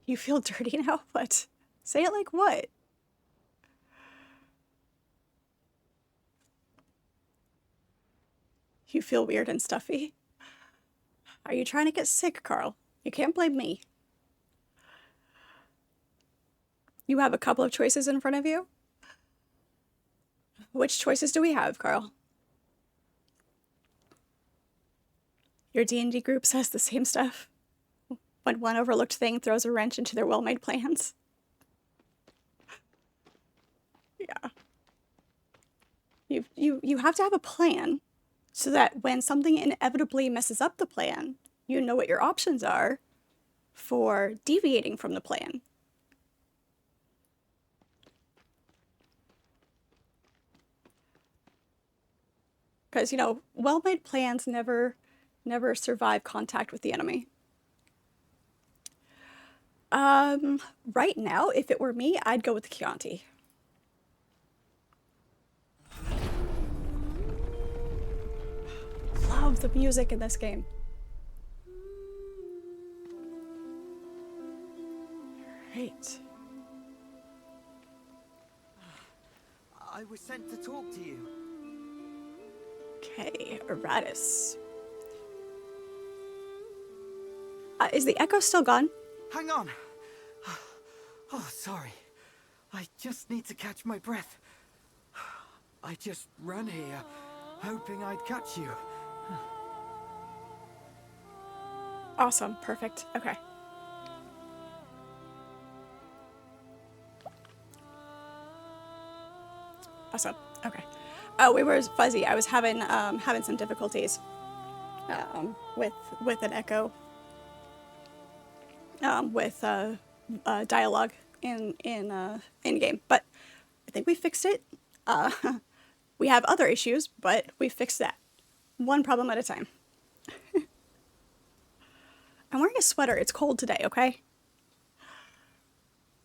You feel dirty now? What? Say it like what? You feel weird and stuffy? Are you trying to get sick, Carl? You can't blame me. You have a couple of choices in front of you. Which choices do we have, Carl? Your D&D group says the same stuff. When one overlooked thing throws a wrench into their well-made plans. Yeah. You have to have a plan so that when something inevitably messes up the plan, you know what your options are for deviating from the plan. Because, you know, well-made plans never survive contact with the enemy. Right now, if it were me, I'd go with the Chianti. Love the music in this game. Right. I was sent to talk to you. Okay, Eratus. Is the echo still gone? Hang on. Oh, sorry. I just need to catch my breath. I just ran here, hoping I'd catch you. Awesome, perfect. Okay. Awesome. Okay. Oh, we were fuzzy. I was having some difficulties with an echo. With dialogue in game, but I think we fixed it. We have other issues, but we fixed that. One problem at a time. I'm wearing a sweater. It's cold today, okay?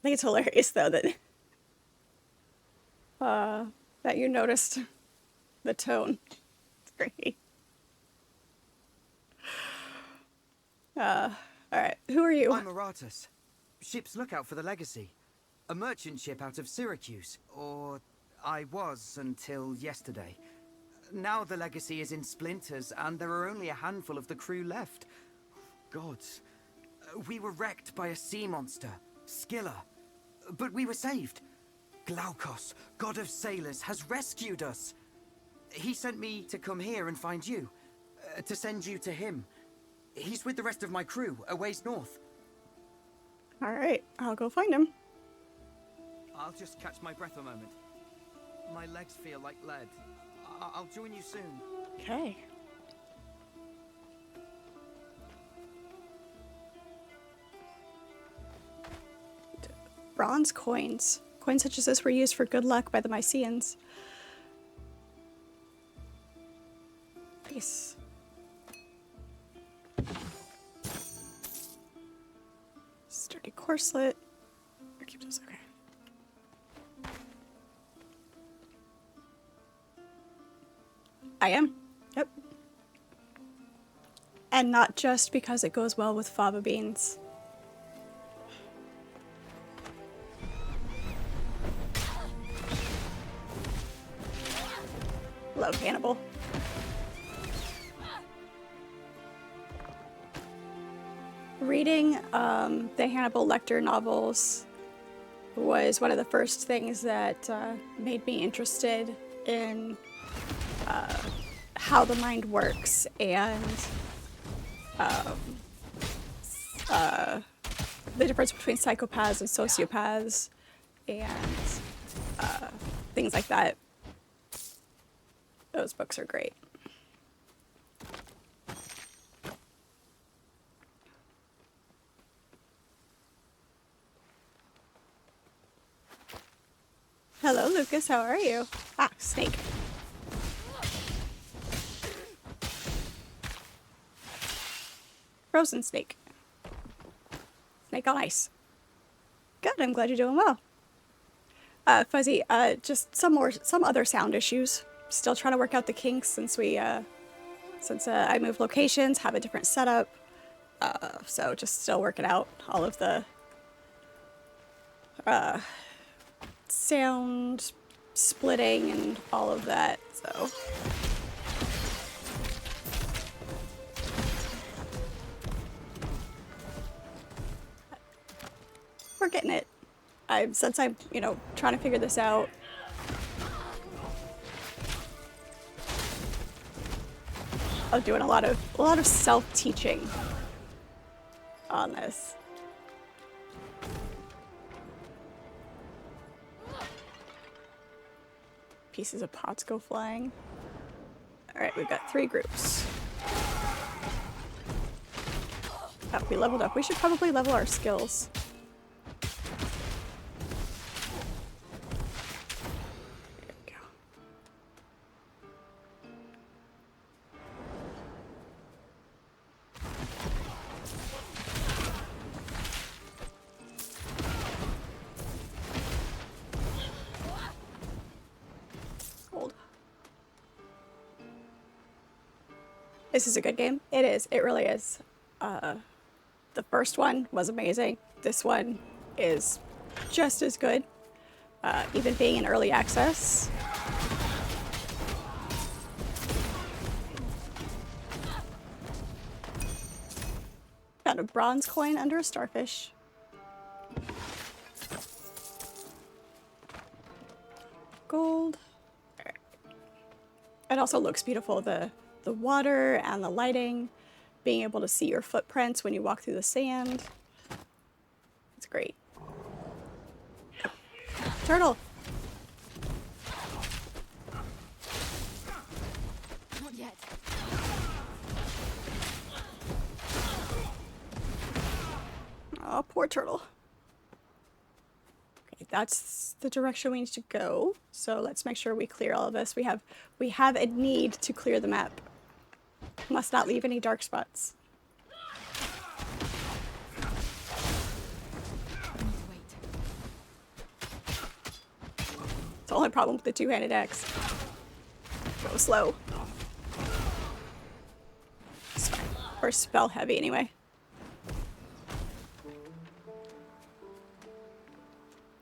think it's hilarious though that that you noticed the tone. It's great. Alright, who are you? I'm Aratus, ship's lookout for the Legacy. A merchant ship out of Syracuse. Or I was until yesterday. Now the Legacy is in splinters, and there are only a handful of the crew left. Gods. We were wrecked by a sea monster, Skilla. But we were saved. Glaukos, god of sailors, has rescued us. He sent me to come here and find you. To send you to him. He's with the rest of my crew, a ways north. Alright, I'll go find him. I'll just catch my breath a moment. My legs feel like lead. I'll join you soon. Okay. Bronze coins. Coins such as this were used for good luck by the Mycenaeans. Nice. Sturdy corselet. Keep this, okay. I am. Yep. And not just because it goes well with fava beans. Love Hannibal. Reading the Hannibal Lecter novels was one of the first things that made me interested in how the mind works and the difference between psychopaths and sociopaths and things like that. Those books are great. Hello, Lucas. How are you? Ah, snake. Frozen snake. Snake on ice. Good. I'm glad you're doing well. Fuzzy. Just some other sound issues. Still trying to work out the kinks since I moved locations, have a different setup. So just still working out all of the sound splitting and all of that, so. We're getting it. Since I'm, trying to figure this out. I'm doing a lot of self-teaching on this. Pieces of pots go flying. Alright, we've got 3 groups. Oh, we leveled up. We should probably level our skills. There we go. This is a good game. It is. It really is. The first one was amazing. This one is just as good, even being in early access. Found a bronze coin under a starfish. Gold. It also looks beautiful. The water and the lighting, being able to see your footprints when you walk through the sand. It's great. Turtle! Not yet. Oh, poor turtle. Okay, that's the direction we need to go. So let's make sure we clear all of this. We have a need to clear the map. Must not leave any dark spots. I need to wait. It's the only problem with the two-handed axe. Go slow. It's fine. Or spell heavy anyway.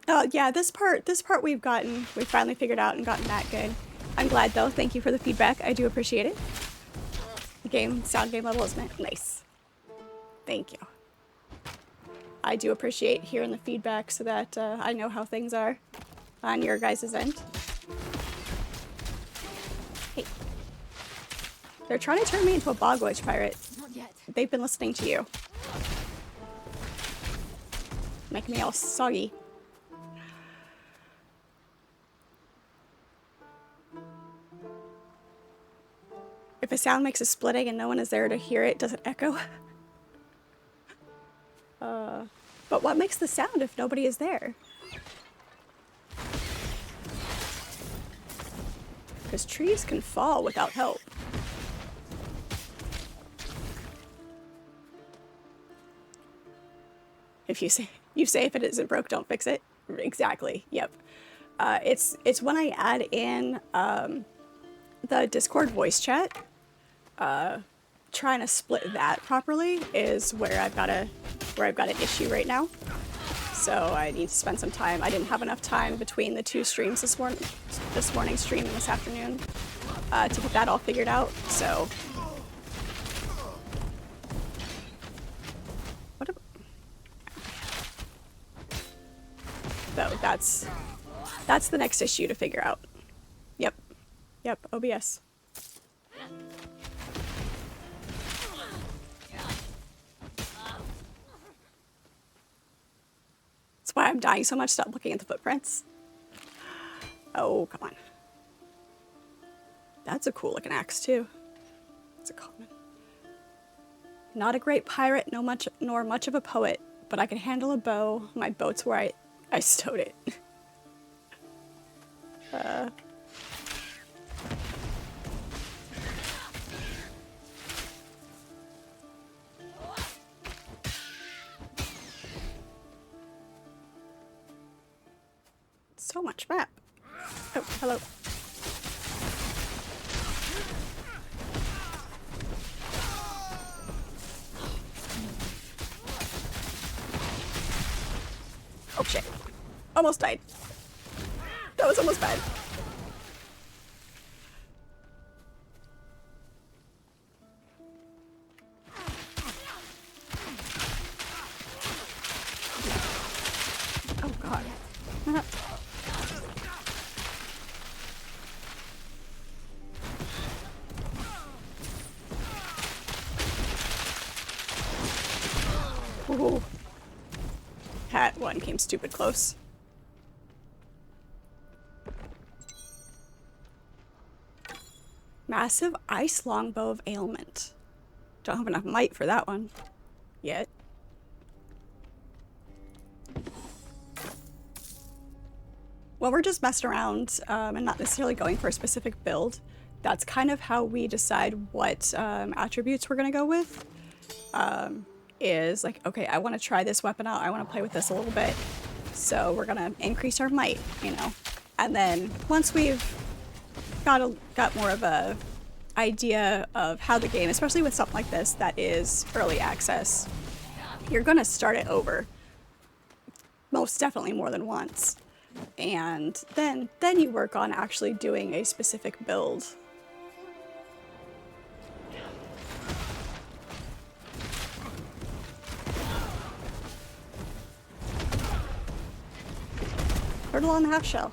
Oh yeah, this part we finally figured out and gotten that good. I'm glad though. Thank you for the feedback. I do appreciate it. Sound game level is nice. Thank you. I do appreciate hearing the feedback so that I know how things are on your guys' end. Hey. They're trying to turn me into a bog witch pirate. Not yet. They've been listening to you. Make me all soggy. If a sound makes a splitting and no one is there to hear it, does it echo? But what makes the sound if nobody is there? Because trees can fall without help. If you say if it isn't broke, don't fix it. Exactly. Yep. It's when I add in the Discord voice chat. Trying to split that properly is where I've got an issue right now. So I need to spend some time. I didn't have enough time between the two streams this morning's stream and this afternoon to get that all figured out. So that's the next issue to figure out. Yep, OBS. That's why I'm dying so much. Stop looking at the footprints. Oh, come on. That's a cool looking axe too. It's a common. Not a great pirate, nor much of a poet, but I can handle a bow. My boat's where I stowed it. So much map. Oh, hello. Oh shit. Almost died. That was almost bad. Oh god. Ooh. That one came stupid close. Massive ice longbow of ailment. Don't have enough might for that one yet. When we're just messing around and not necessarily going for a specific build, that's kind of how we decide what attributes we're going to go with. Is like, okay, I want to try this weapon out. I want to play with this a little bit. So we're going to increase our might, you know. And then once we've got more of a idea of how the game, especially with something like this that is early access, you're going to start it over. Most definitely more than once. And then you work on actually doing a specific build. Turtle on the half shell.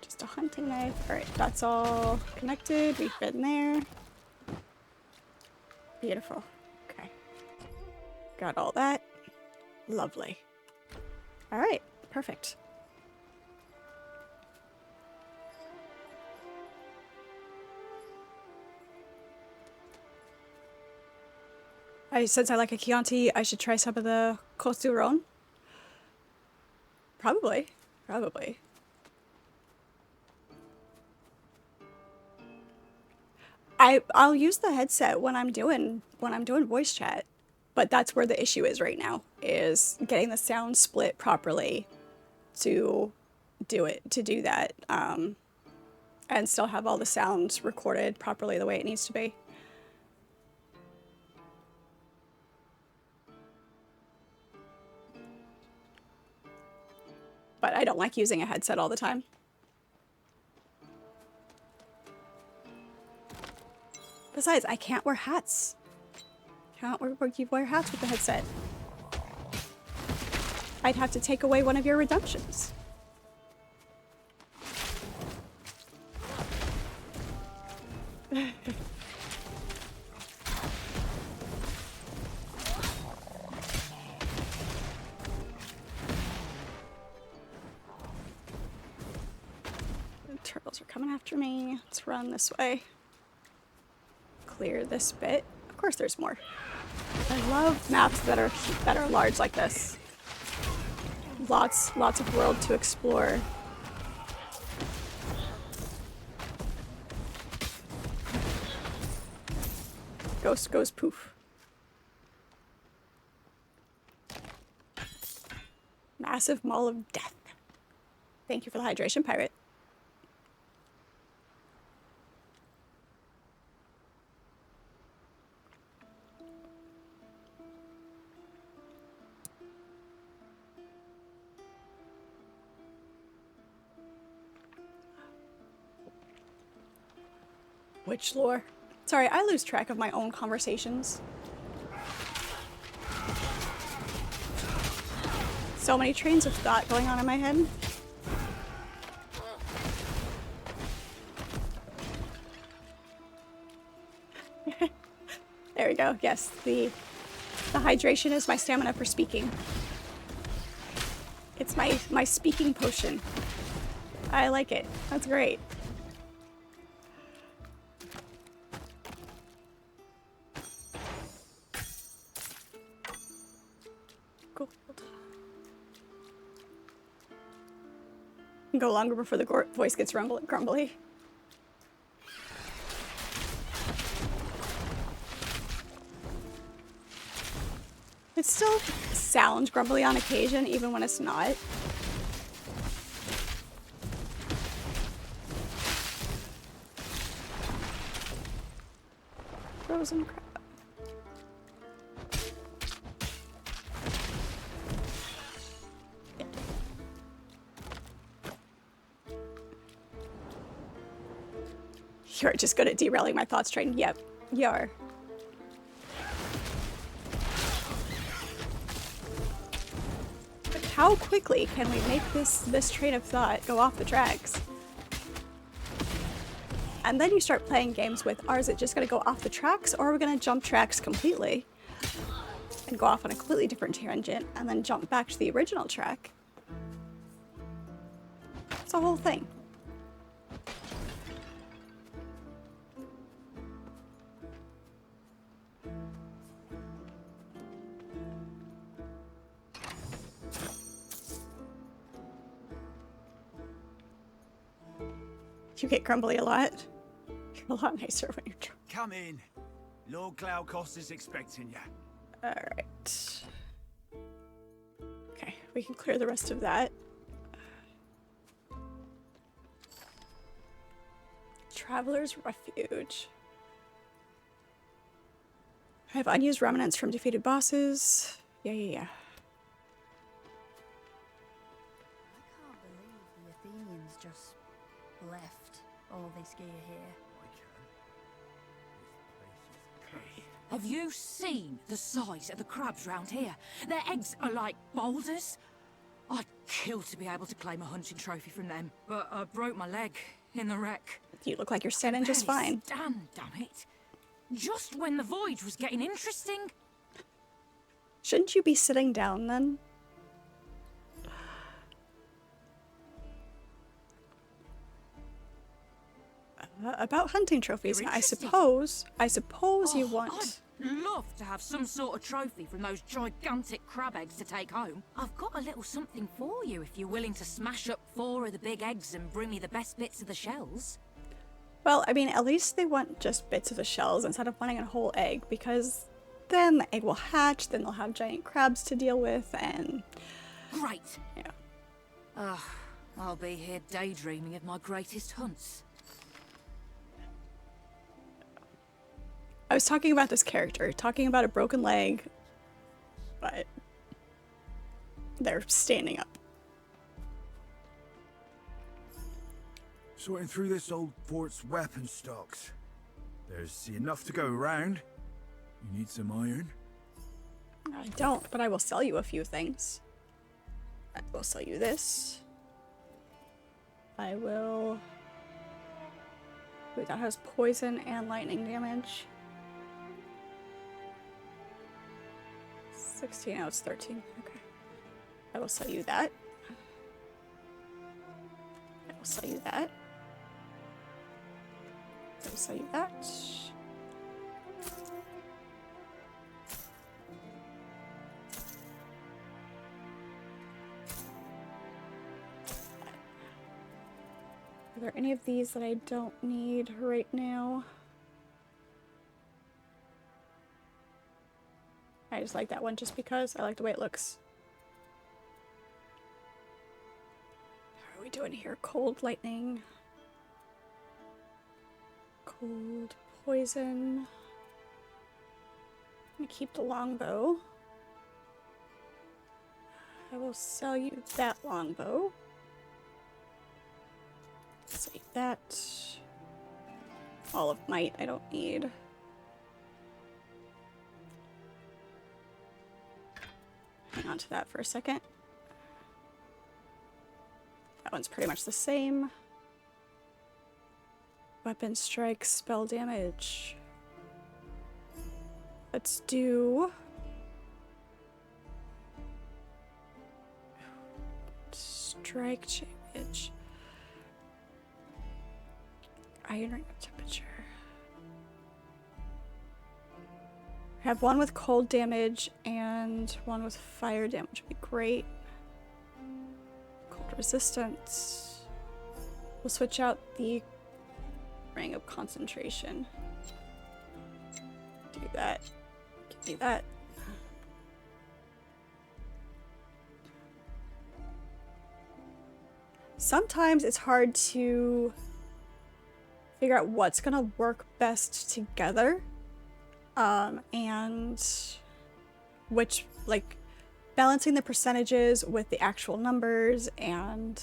Just a hunting knife. Alright, that's all connected. We've been there. Beautiful. Okay. Got all that. Lovely. Alright, perfect. Since I like a Chianti, I should try some of the Costuron. Probably. I'll use the headset when I'm doing voice chat. But that's where the issue is right now, is getting the sound split properly to do that, and still have all the sounds recorded properly the way it needs to be. But I don't like using a headset all the time. Besides, I can't wear hats. Can't wear hats with the headset. I'd have to take away one of your redemptions. The turtles are coming after me. Let's run this way. Clear this bit. Of course there's more. I love maps that are large like this. Lots of world to explore. Ghost goes poof. Massive Mall of Death. Thank you for the hydration, pirate. Which lore? Sorry, I lose track of my own conversations. So many trains of thought going on in my head. There we go. Yes, the hydration is my stamina for speaking. It's my speaking potion. I like it. That's great. Go longer before the voice gets grumbly. It still sounds grumbly on occasion, even when it's not. Frozen crab. You're just good at derailing my thoughts train. Yep, you are. But how quickly can we make this train of thought go off the tracks? And then you start playing games with, is it just gonna go off the tracks, or are we gonna jump tracks completely and go off on a completely different tangent and then jump back to the original track? It's a whole thing. You get grumbly a lot. You're a lot nicer when you're drunk. Come in. Lord Glaucos is expecting you. Alright. Okay, we can clear the rest of that. Traveler's Refuge. I have unused remnants from defeated bosses. Yeah. I can't believe the Athenians just left all this gear here. Have you seen the size of the crabs round here? Their eggs are like boulders. I'd kill to be able to claim a hunting trophy from them, but I broke my leg in the wreck. You look like you're standing just fine. Stand, damn it. Just when the voyage was getting interesting. Shouldn't you be sitting down then? About hunting trophies, I suppose you want... I'd love to have some sort of trophy from those gigantic crab eggs to take home. I've got a little something for you if you're willing to smash up 4 of the big eggs and bring me the best bits of the shells. Well, I mean, at least they want just bits of the shells instead of wanting a whole egg, because then the egg will hatch, then they'll have giant crabs to deal with, and Great. yeah. I'll be here daydreaming of my greatest hunts. I was talking about this character, talking about a broken leg, but they're standing up. Sorting through this old fort's weapon stocks. There's enough to go around. You need some iron? I don't, but I will sell you a few things. I will sell you this. I will... Wait, that has poison and lightning damage. 16, oh, it's 13. Okay. I will sell you that. I will sell you that. I will sell you that. Are there any of these that I don't need right now? I just like that one just because I like the way it looks. How are we doing here? Cold lightning. Cold poison. I'm gonna keep the longbow. I will sell you that longbow. Save that. All of might I don't need. Hang on to that for a second. That one's pretty much the same. Weapon strike, spell damage. Let's do... strike damage. Iron ring of temperature. I have one with cold damage and one with fire damage would be great. Cold resistance. We'll switch out the ring of concentration. Do that. Give me that. Sometimes it's hard to figure out what's gonna work best together. And which, like, balancing the percentages with the actual numbers and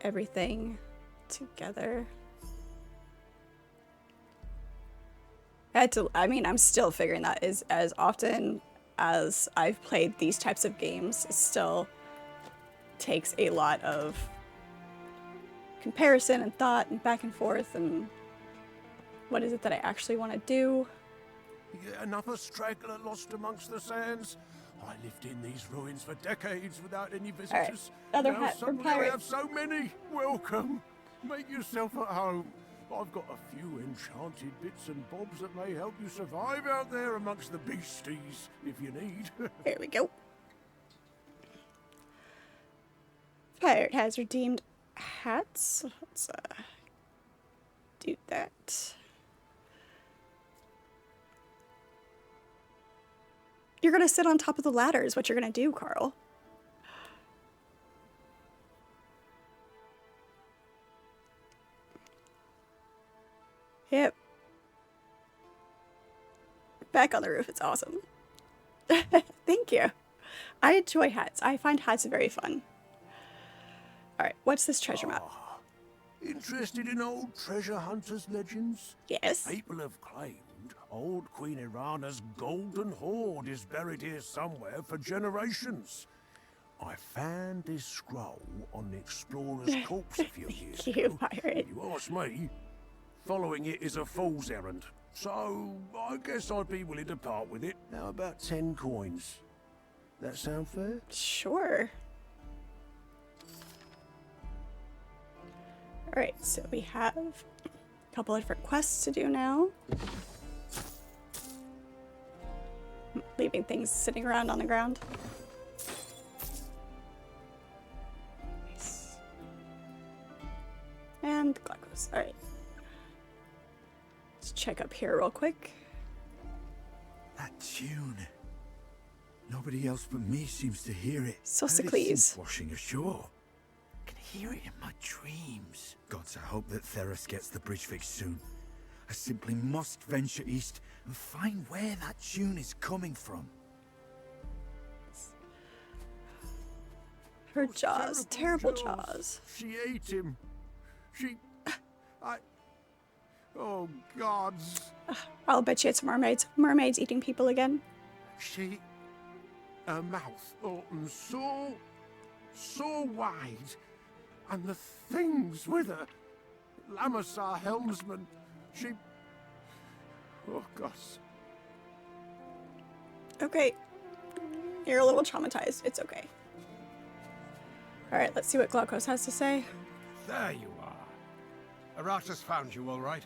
everything together. I mean, I'm still figuring that as often as I've played these types of games, it still takes a lot of comparison and thought and back and forth and what is it that I actually want to do. Yet another straggler lost amongst the sands. I lived in these ruins for decades without any visitors. Another now hat from suddenly I pirate. have so many. Welcome. Make yourself at home. I've got a few enchanted bits and bobs that may help you survive out there amongst the beasties, if you need. There we go. Pirate has redeemed hats. Let's do that. You're gonna sit on top of the ladder is what you're gonna do, Carl. Yep. Back on the roof, it's awesome. Thank you. I enjoy hats. I find hats very fun. Alright, what's this treasure map? Interested in old treasure hunters' legends? Yes. People have claimed old Queen Irana's golden hoard is buried here somewhere for generations. I found this scroll on the explorer's corpse a few years Thank you, ago. pirate. If you ask me, following it is a fool's errand. So, I guess I'd be willing to part with it. Now about 10 coins. That sound fair? Sure. Alright, so we have a couple of different quests to do now. Leaving things sitting around on the ground. Nice. And Glacos. Alright. Let's check up here real quick. That tune. Nobody else but me seems to hear it. Sophocles. Heard it since washing ashore. Can hear it in my dreams. Gods, I hope that Theros gets the bridge fixed soon. I simply must venture east and find where that tune is coming from. Her jaws, terrible jaws. She ate him. Oh, gods. I'll bet you it's mermaids. Mermaids eating people again. Her mouth opened so wide, and the things with her. Lamasar helmsman, oh, gosh. Okay. You're a little traumatized. It's okay. Alright, let's see what Glaucos has to say. There you are. Aratus found you, all right?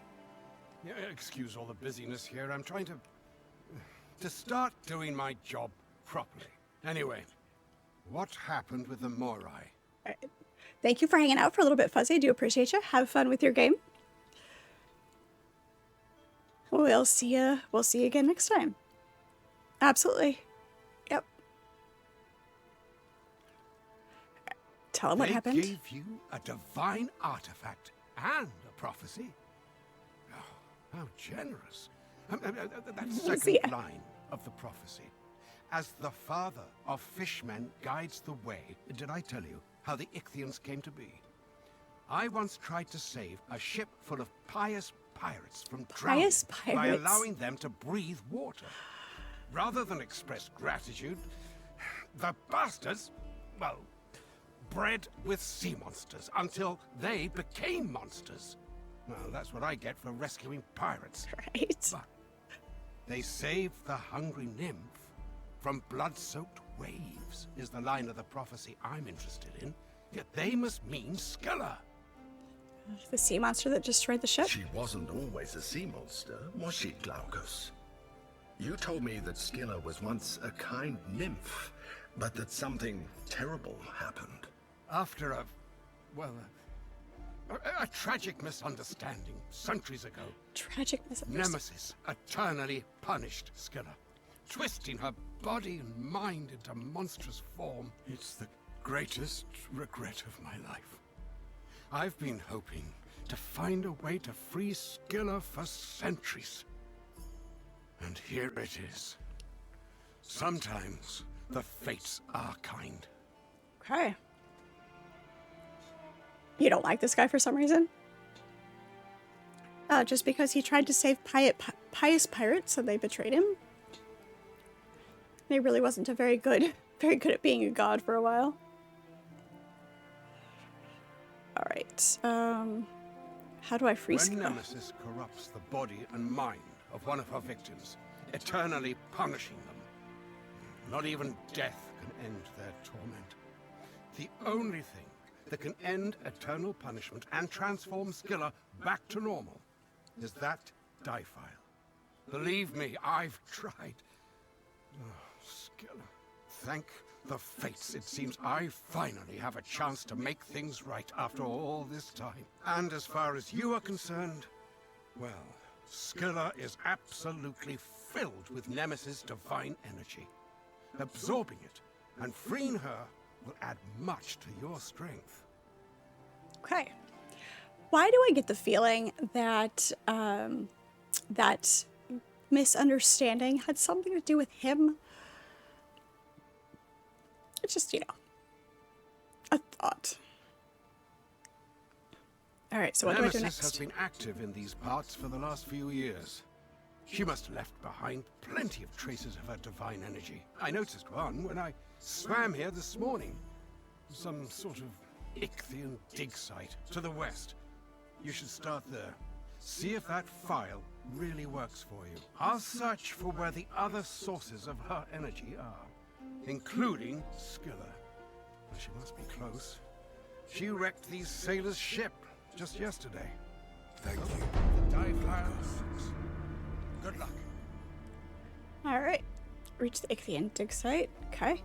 Yeah, excuse all the busyness here. I'm trying to start doing my job properly. Anyway, what happened with the Morai? Alright. Thank you for hanging out for a little bit, Fuzzy. I do appreciate you. Have fun with your game. We'll see you again next time. Absolutely. Yep. Tell him what happened. They gave you a divine artifact and a prophecy. Oh, how generous. That second line of the prophecy. As the father of fishmen guides the way, did I tell you how the Ichthians came to be? I once tried to save a ship full of pious pirates from drowning by allowing them to breathe water. Rather than express gratitude, the bastards, well, bred with sea monsters until they became monsters. Well, that's what I get for rescuing pirates. Right. But they saved the hungry nymph from blood-soaked waves, is the line of the prophecy I'm interested in. Yet they must mean Scylla. The sea monster that destroyed the ship? She wasn't always a sea monster, was she, Glaucus? You told me that Scylla was once a kind nymph, but that something terrible happened. After a tragic misunderstanding centuries ago. Tragic misunderstanding. Nemesis eternally punished Scylla, twisting her body and mind into monstrous form. It's the greatest regret of my life. I've been hoping to find a way to free Scylla for centuries. And here it is. Sometimes the fates are kind. Okay. You don't like this guy for some reason? Just because he tried to save pious pirates and they betrayed him? He really wasn't very good at being a god for a while. Alright, how do I free Scylla? When Nemesis corrupts the body and mind of one of her victims, eternally punishing them, not even death can end their torment. The only thing that can end eternal punishment and transform Scylla back to normal is that die file. Believe me, I've tried. Oh, Scylla. Thank the fates, it seems I finally have a chance to make things right after all this time. And as far as you are concerned, well, Scylla is absolutely filled with Nemesis' divine energy. Absorbing it and freeing her will add much to your strength. Okay. Why do I get the feeling that that misunderstanding had something to do with him? It's just, a thought. Alright, so what do I do Nemesis next? has been active in these parts for the last few years. She must have left behind plenty of traces of her divine energy. I noticed one when I swam here this morning. Some sort of Ichthian dig site to the west. You should start there. See if that file really works for you. I'll search for where the other sources of her energy are, including Scylla. Well, she must be close. She wrecked these sailors' ship just yesterday. Thank you. The dive files. Good luck. Alright. Reach the Ichthian dig site. Okay.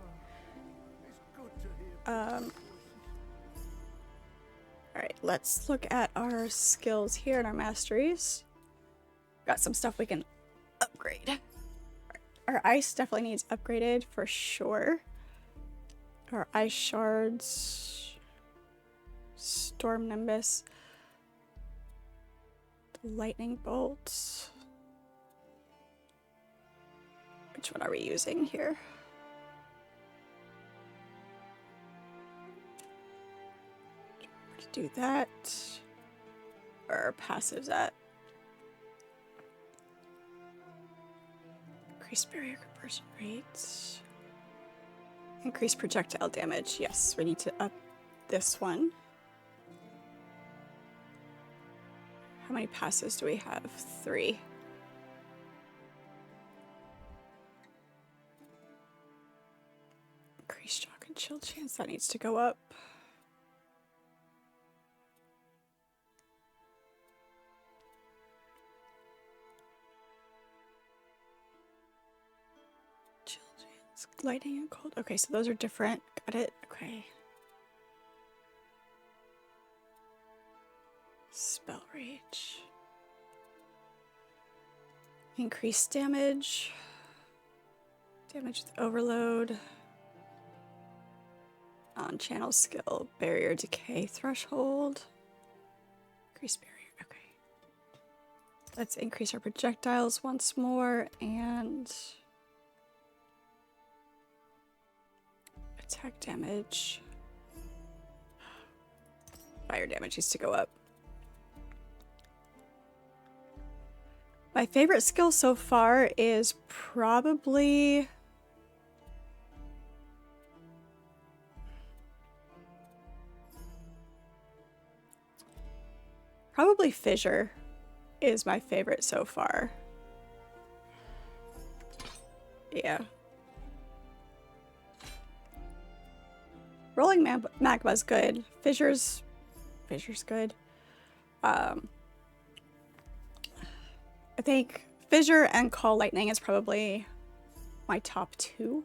Alright, let's look at our skills here and our masteries. Got some stuff we can upgrade. Alright, our ice definitely needs upgraded for sure. Our ice shards, storm nimbus, lightning bolts. Which one are we using here? Do that. Where are passives at? Increase barrier conversion rates. Increase projectile damage. Yes, we need to up this one. How many passes do we have? 3. Increase shock and chill chance. That needs to go up. Lightning and cold. Okay, so those are different. Got it. Okay. Spell rage. Increase damage. Damage with overload. On channel skill. Barrier decay threshold. Increase barrier. Okay. Let's increase our projectiles once more and attack damage. Fire damage needs to go up. My favorite skill so far is probably Fissure is my favorite so far. Yeah. Rolling magma's good. Fissure's good. I think Fissure and Call Lightning is probably my top 2.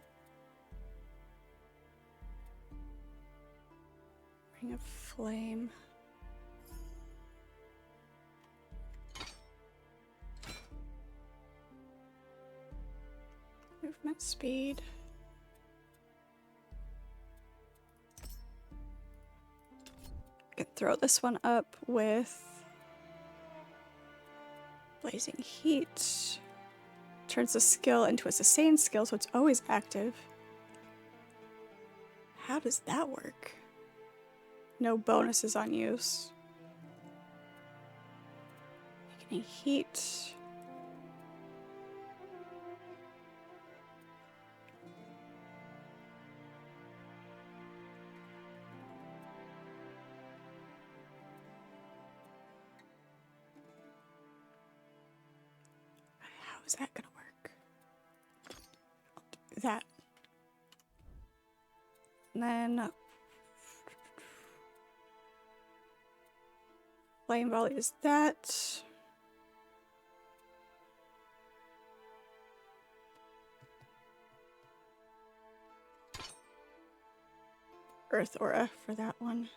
Ring of Flame. Movement speed. I can throw this one up with Blazing Heat. Turns the skill into a sustained skill, so it's always active. How does that work? No bonuses on use. Weakening Heat. How is that gonna work? I'll do that. And then Flame Volley is that. Earth Aura for that one.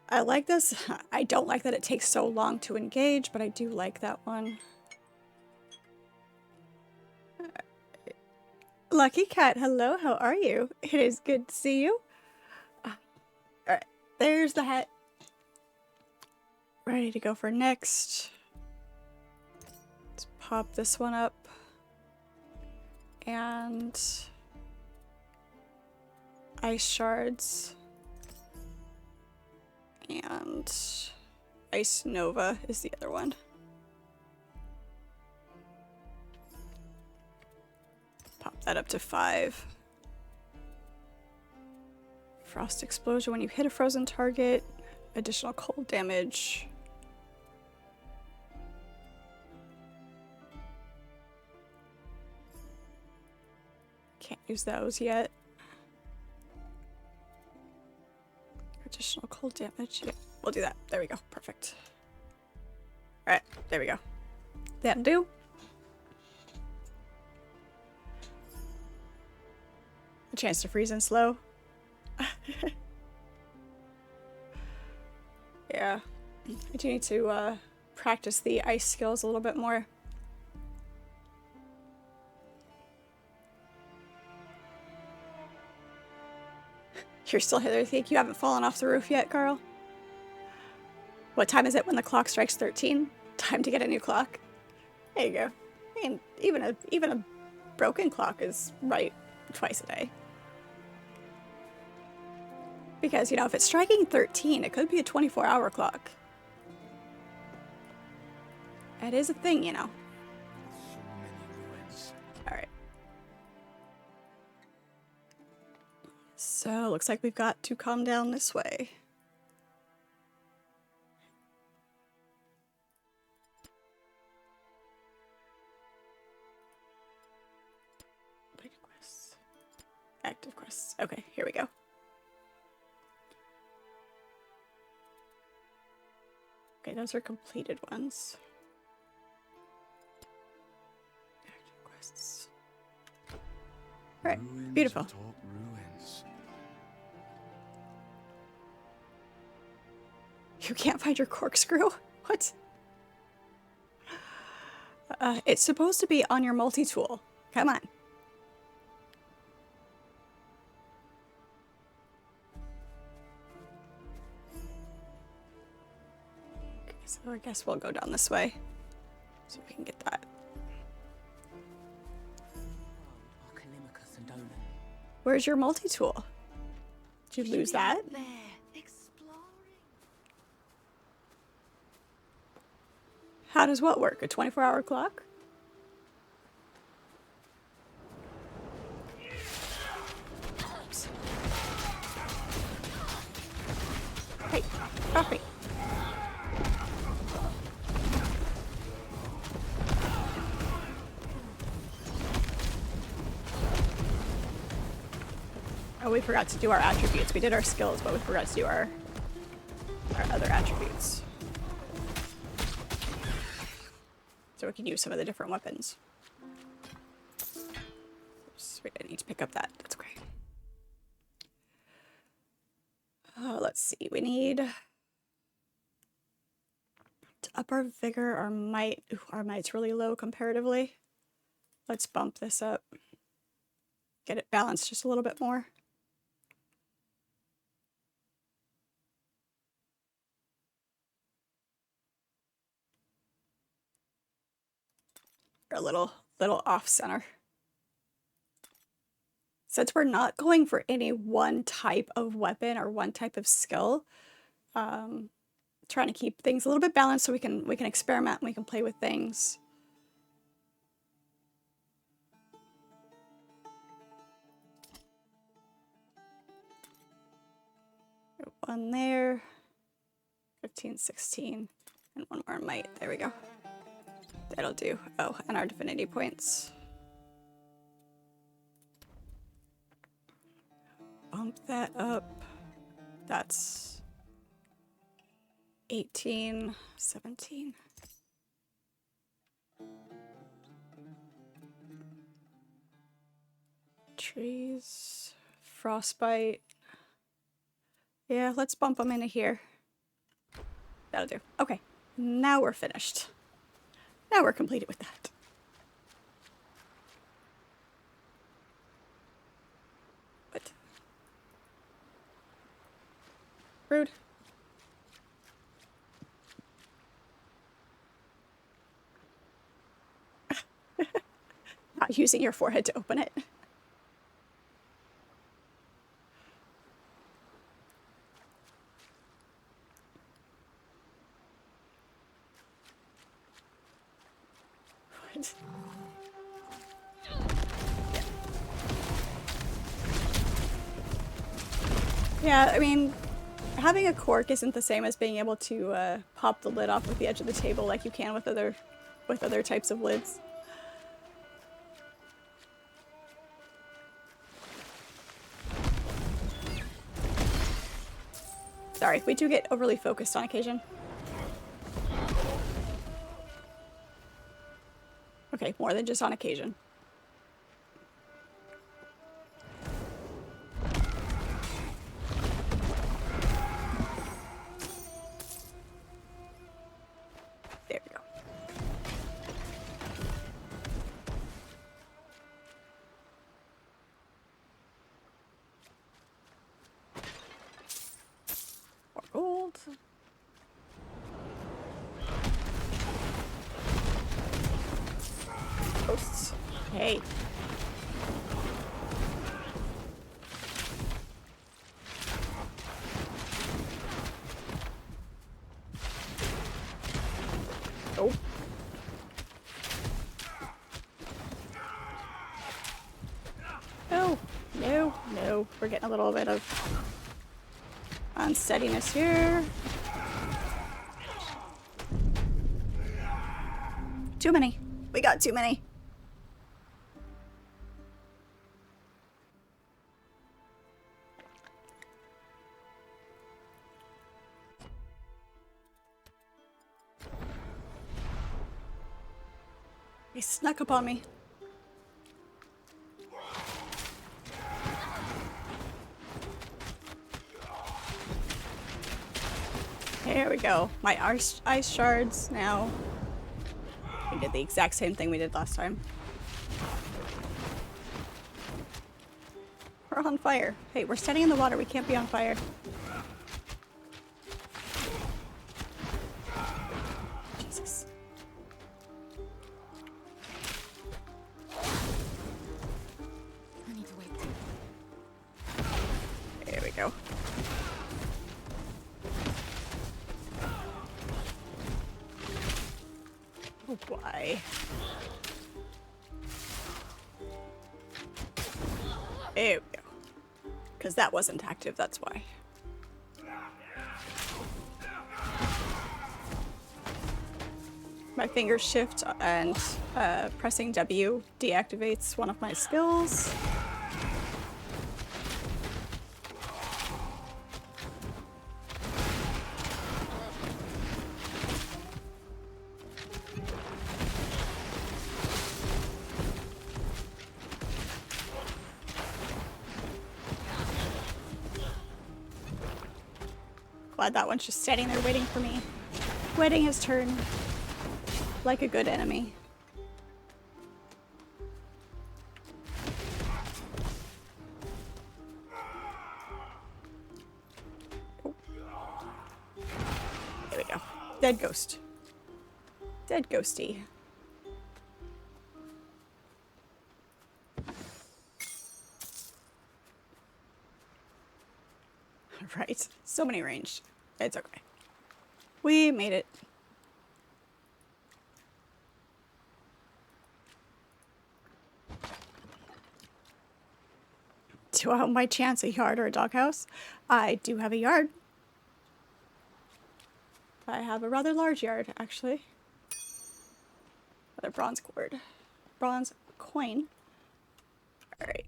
I like this. I don't like that it takes so long to engage, but I do like that one. Lucky Cat, hello, how are you? It is good to see you. Alright, there's the hat. Ready to go for next. Let's pop this one up. And Ice Shards. And Ice Nova is the other one. Pop that up to 5. Frost Explosion when you hit a frozen target. Additional cold damage. Can't use those yet. Additional cold damage. Yeah, we'll do that. There we go. Perfect. Alright, there we go. That'll do. A chance to freeze and slow. Yeah. I do need to practice the ice skills a little bit more. You're still here, think you haven't fallen off the roof yet, Carl? What time is it when the clock strikes 13? Time to get a new clock. There you go. I mean, even a broken clock is right twice a day. Because, you know, if it's striking 13, it could be a 24-hour clock. It is a thing, you know. So many ruins. Alright. So, looks like we've got to come down this way. Quests. Active quests. Okay, here we go. Okay, those are completed ones. Active quests. Alright, beautiful. Talk ruins. You can't find your corkscrew? What? It's supposed to be on your multi-tool. Come on. Okay, so I guess we'll go down this way. So we can get that. Where's your multi-tool? Did you lose that? There, exploring. How does what work? A 24-hour clock? Oops. Hey, stop me. Oh, we forgot to do our attributes. We did our skills, but we forgot to do our other attributes. So we can use some of the different weapons. Sweet, I need to pick up that. That's great. Let's see. We need to up our vigor, our might. Ooh, our might's really low comparatively. Let's bump this up. Get it balanced just a little bit more. A little off center. Since we're not going for any one type of weapon or one type of skill, trying to keep things a little bit balanced so we can experiment and we can play with things. One there, 15, 16, and one more might. There we go. That'll do. Oh, and our divinity points. Bump that up. That's 18, 17. Trees, frostbite. Yeah, let's bump them into here. That'll do. Okay, now we're finished. Now we're completed with that. What? Rude. Not using your forehead to open it. What? Yeah, I mean, having a cork isn't the same as being able to pop the lid off with the edge of the table like you can with other types of lids. Sorry, we do get overly focused on occasion. Okay, more than just on occasion. There we go. Ghosts. Hey. Oh. No, no, no. We're getting a little bit of unsteadiness here. Too many. We got too many. He snuck up on me. There we go. My ice shards now. We did the exact same thing we did last time. We're on fire. Hey, we're standing in the water. We can't be on fire. Jesus. I need to wait. There we go. Oh, why? There we go. Because that wasn't active, that's why. My fingers shift and pressing W deactivates one of my skills. Glad that one's just standing there waiting for me. Waiting his turn. Like a good enemy. Oh. There we go. Dead ghost. Dead ghosty. Right. So many ranged. It's okay. We made it. Do I by chance a yard or a doghouse? I do have a yard. I have a rather large yard, actually. Another bronze cord. Bronze coin. Alright.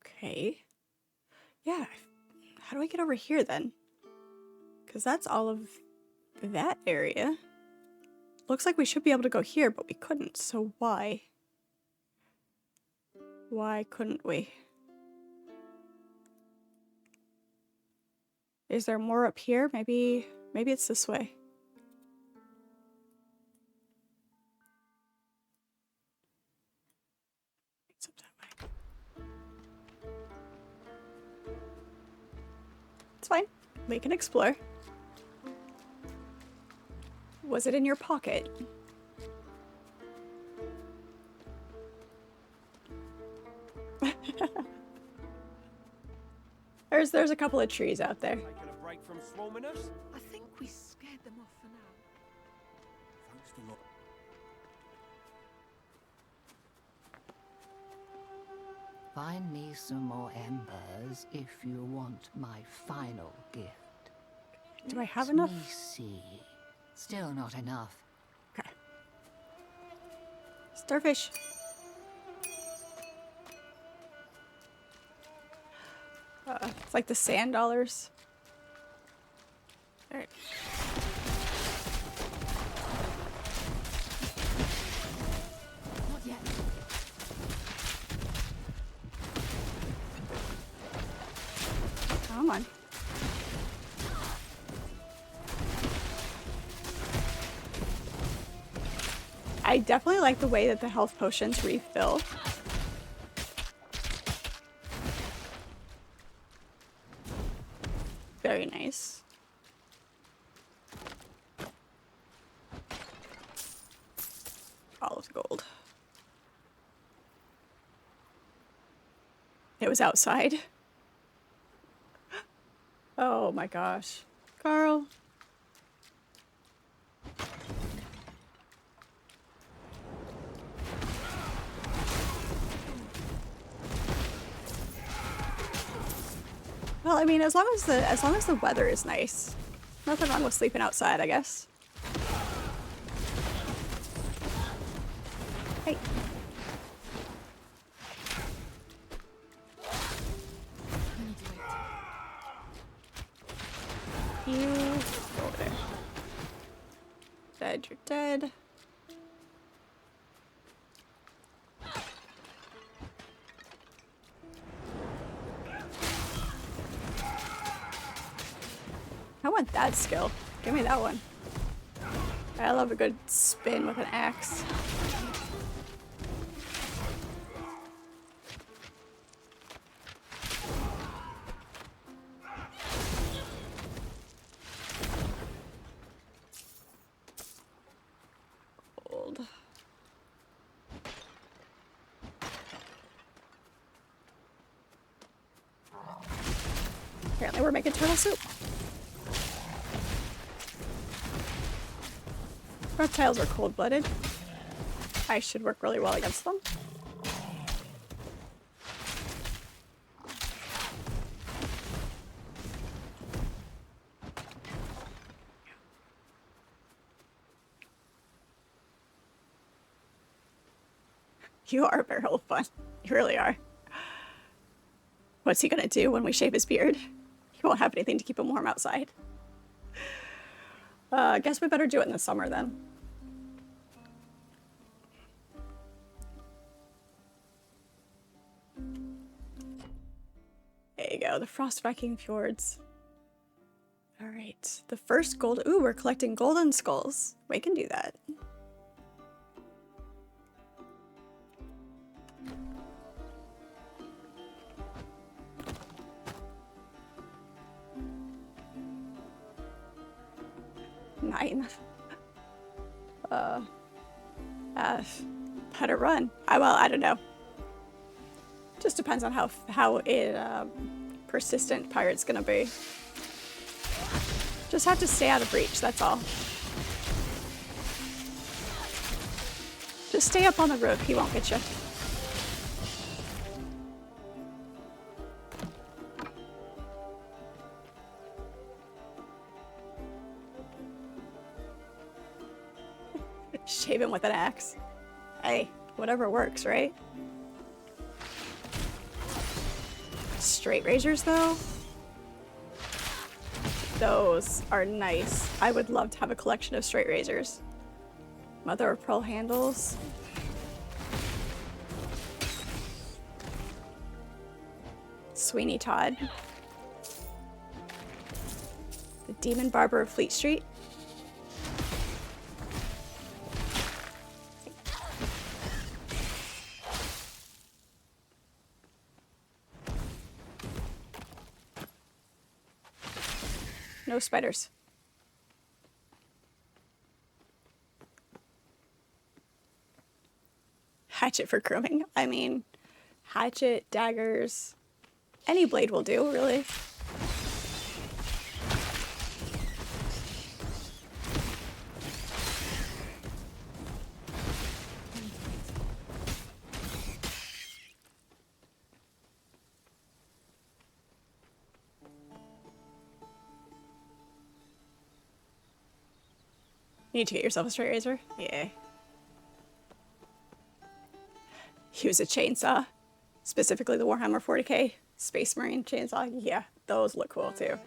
Okay. Yeah. How do I get over here then? Because that's all of that area. Looks like we should be able to go here, but we couldn't. So why? Why couldn't we? Is there more up here? Maybe it's this way. It's up that way. It's fine. We can explore. Was it in your pocket? There's a couple of trees out there. Taking a break from swarming us? I think we scared them off for now. Thanks a lot. Find me some more embers if you want my final gift. Do I have Let enough? me see. Still not enough. Okay. Starfish. It's like the sand dollars. Alright. Not yet. Come on. I definitely like the way that the health potions refill. Very nice. All of the gold. It was outside. Oh my gosh. Carl. Well, I mean, as long as the weather is nice. Nothing wrong with sleeping outside, I guess. Hey. You go over there. Dead, you're dead. I want that skill. Give me that one. I love a good spin with an axe. Old. Apparently we're making turtle soup. Reptiles are cold-blooded. I should work really well against them. You are a barrel of fun. You really are. What's he gonna do when we shave his beard? He won't have anything to keep him warm outside. I guess we better do it in the summer then. There you go, the Frost Viking Fjords. Alright, the first gold. Ooh, we're collecting golden skulls. We can do that. Nine. How to run? Well, I don't know. Just depends on how persistent Pirate's gonna be. Just have to stay out of reach, that's all. Just stay up on the roof, he won't get you. Shave him with an axe. Hey, whatever works, right? Straight razors, though? Those are nice. I would love to have a collection of straight razors. Mother of pearl handles. Sweeney Todd. The Demon Barber of Fleet Street. No spiders. Hatchet for grooming. I mean, hatchet, daggers, any blade will do, really. You need to get yourself a straight razor? Yeah. Use a chainsaw. Specifically the Warhammer 40k Space Marine chainsaw. Yeah, those look cool too.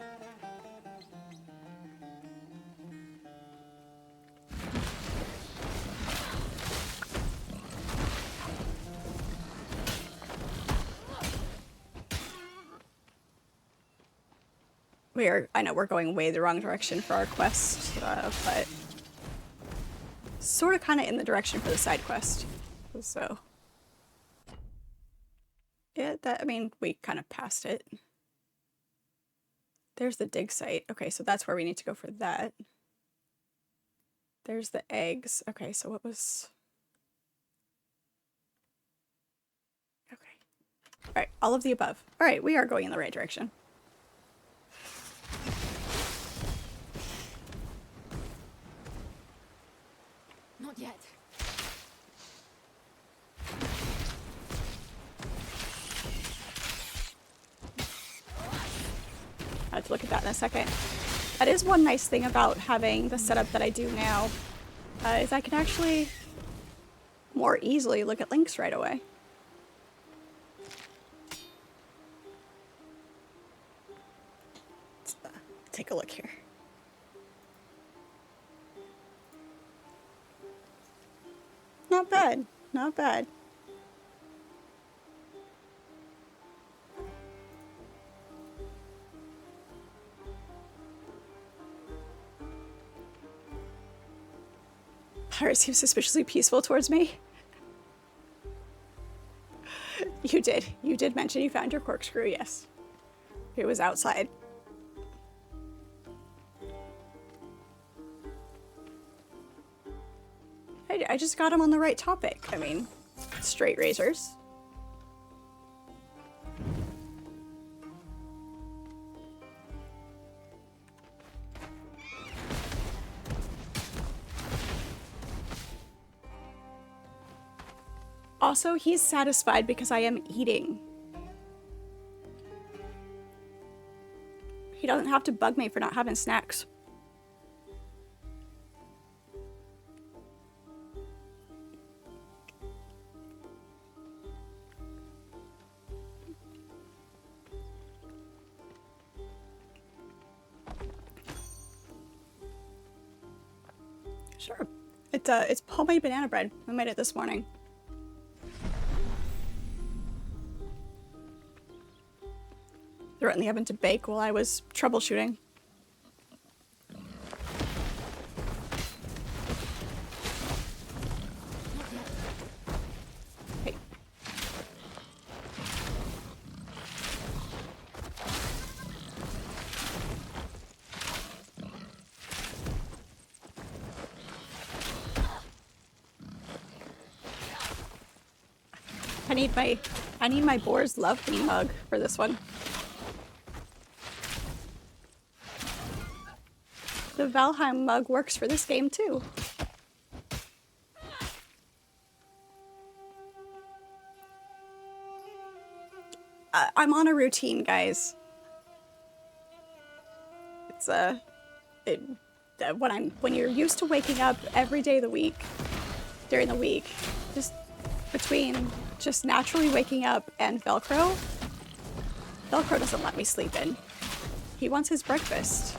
I know we're going way the wrong direction for our quest, but sort of kind of in the direction for the side quest. So, yeah, I mean, we kind of passed it. There's the dig site. Okay, so that's where we need to go for that. There's the eggs. Okay, so what was... Okay. All right, All of the above. All right, we are going in the right direction. Not yet. I have to look at that in a second. That is one nice thing about having the setup that I do now, is I can actually more easily look at links right away. Let's take a look here. Not bad, not bad. Pirate seems suspiciously peaceful towards me. You did mention you found your corkscrew, yes. It was outside. I just got him on the right topic. I mean, straight razors. Also, he's satisfied because I am eating. He doesn't have to bug me for not having snacks. Sure. It's homemade banana bread. I made it this morning. Threw it in the oven to bake while I was troubleshooting. Hey. I need my Boar's Love Me mug for this one. The Valheim mug works for this game too. I'm on a routine, guys. It's when you're used to waking up every day of the week, during the week, just between just naturally waking up and Velcro doesn't let me sleep in. He wants his breakfast.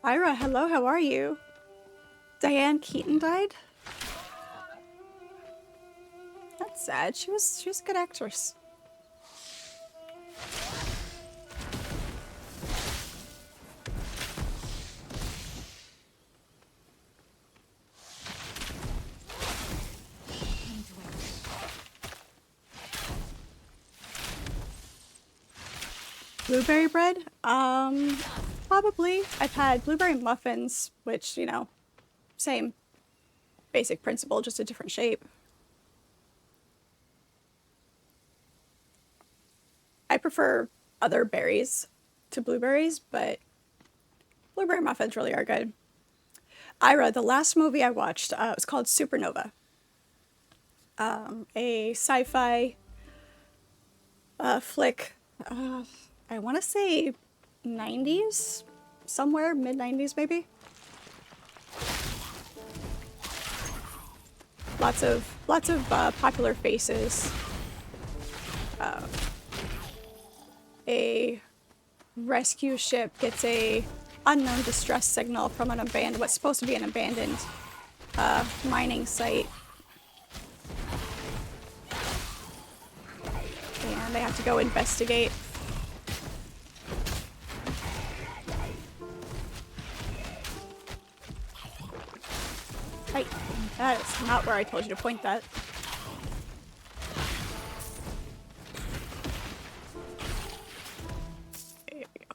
Ira, hello, how are you? Diane Keaton died? That's sad. She was a good actress. Blueberry bread? Probably. I've had blueberry muffins, which, you know, same basic principle, just a different shape. I prefer other berries to blueberries, but blueberry muffins really are good. Ira, the last movie I watched was called Supernova. A sci-fi flick. I want to say 90s, somewhere mid-90s maybe. Lots of popular faces. A rescue ship gets a unknown distress signal from what's supposed to be an abandoned mining site. And they have to go investigate. Right. That is not where I told you to point that. There we go.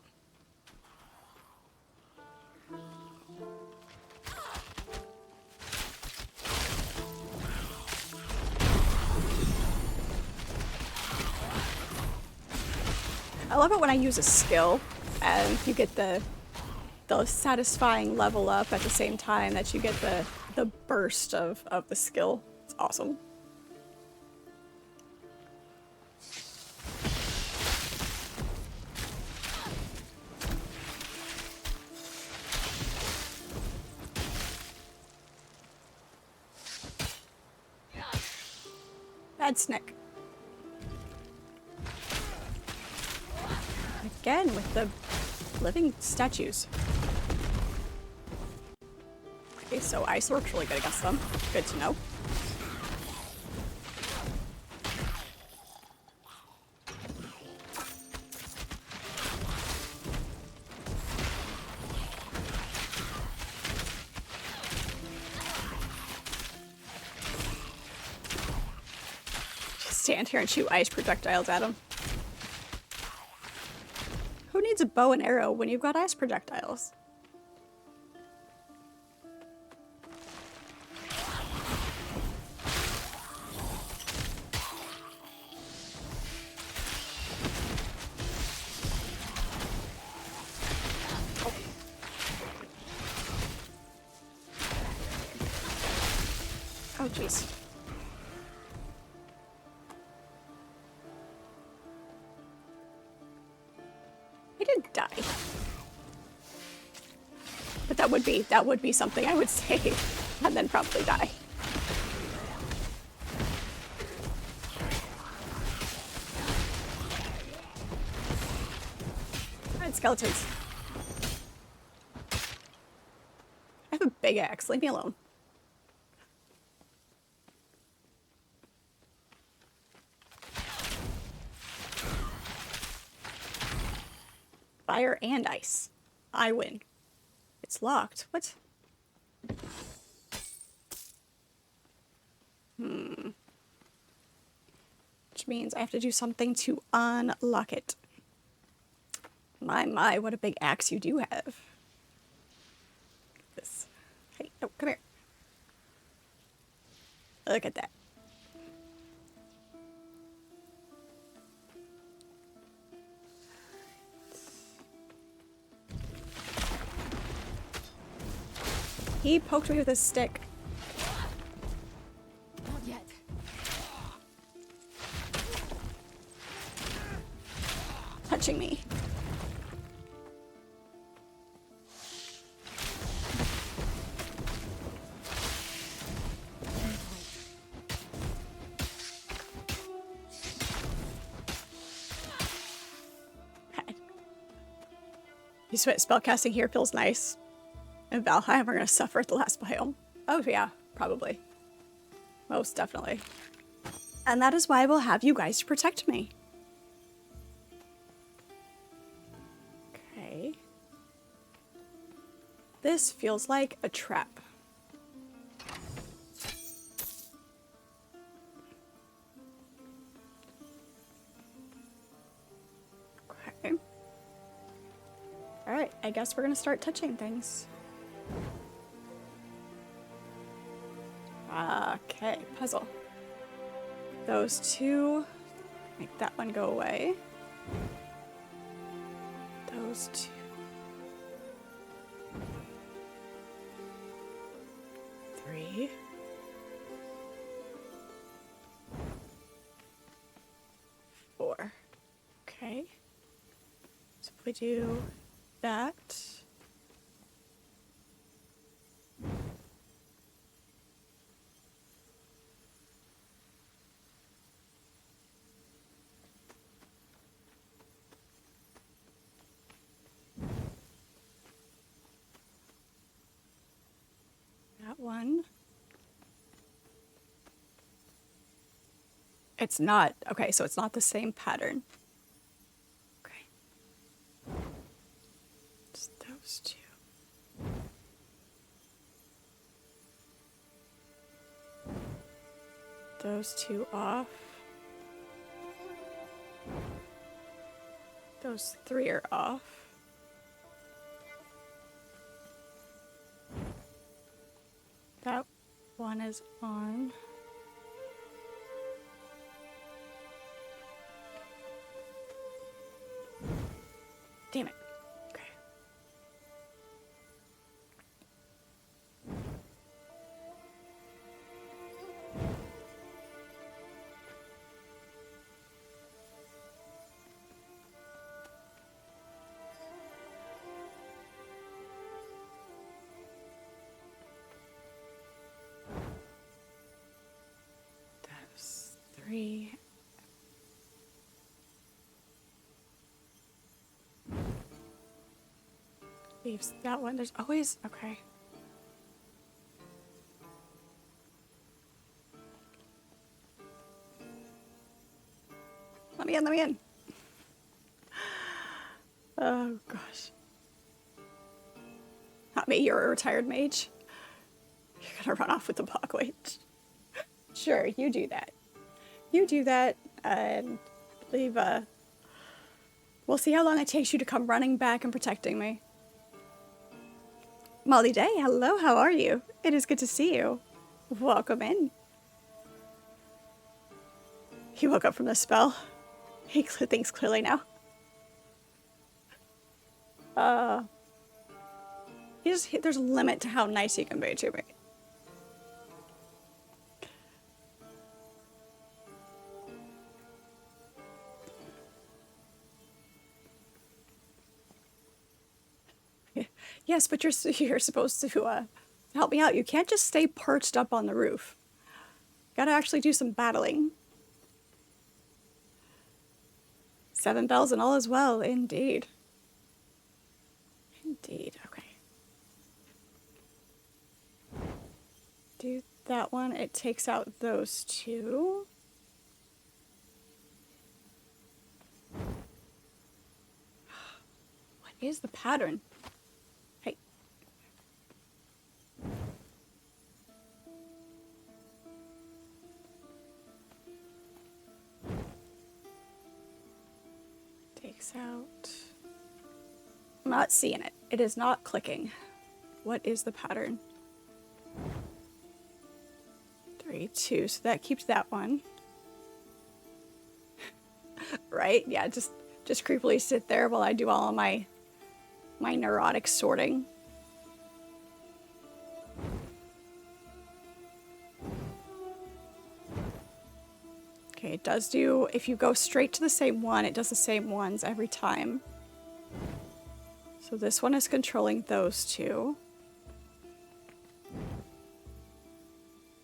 I love it when I use a skill and you get the satisfying level up at the same time that you get the burst of the skill. It's awesome. Bad Snick. Again with the living statues. Okay, so ice works really good against them. Good to know. Just stand here and shoot ice projectiles at them. Who needs a bow and arrow when you've got ice projectiles? Oh, jeez. I didn't die. But that would be something I would say and then probably die. Alright, skeletons. I have a big axe, leave me alone. Fire and ice. I win. It's locked. What? Which means I have to do something to unlock it. My, what a big axe you do have. This. Hey, oh, come here. Look at that. He poked me with his stick. Not yet. Touching me. You sweat spellcasting here feels nice. And Valheim are gonna suffer at the last biome. Oh yeah, probably. Most definitely. And that is why I will have you guys to protect me. Okay. This feels like a trap. Okay. Alright, I guess we're gonna start touching things. Okay, puzzle. Those two, make that one go away. Those two. 3. 4. Okay. So if we do that. That one. It's not. Okay, so it's not the same pattern. Okay. Just those two. Those two off. Those 3 are off. That one is on. Damn it. Okay. That's 3. Leaves that one. There's always... Okay. Let me in, let me in. Oh, gosh. Not me, you're a retired mage. You're gonna run off with the Bogwitch. Sure, you do that. You do that, and leave, we'll see how long it takes you to come running back and protecting me. Molly Day, hello, how are you? It is good to see you. Welcome in. He woke up from the spell. He thinks clearly now. There's a limit to how nice he can be to me. Yes, but you're supposed to help me out. You can't just stay perched up on the roof. Gotta actually do some battling. 7 bells and all is well, indeed. Indeed, okay. Do that one. It takes out those 2. What is the pattern? Hey. Takes out... I'm not seeing it. It is not clicking. What is the pattern? 3, 2, so that keeps that one. Right? Yeah, just creepily sit there while I do all of my neurotic sorting. Okay, it does do, if you go straight to the same one, it does the same ones every time. So this one is controlling those 2.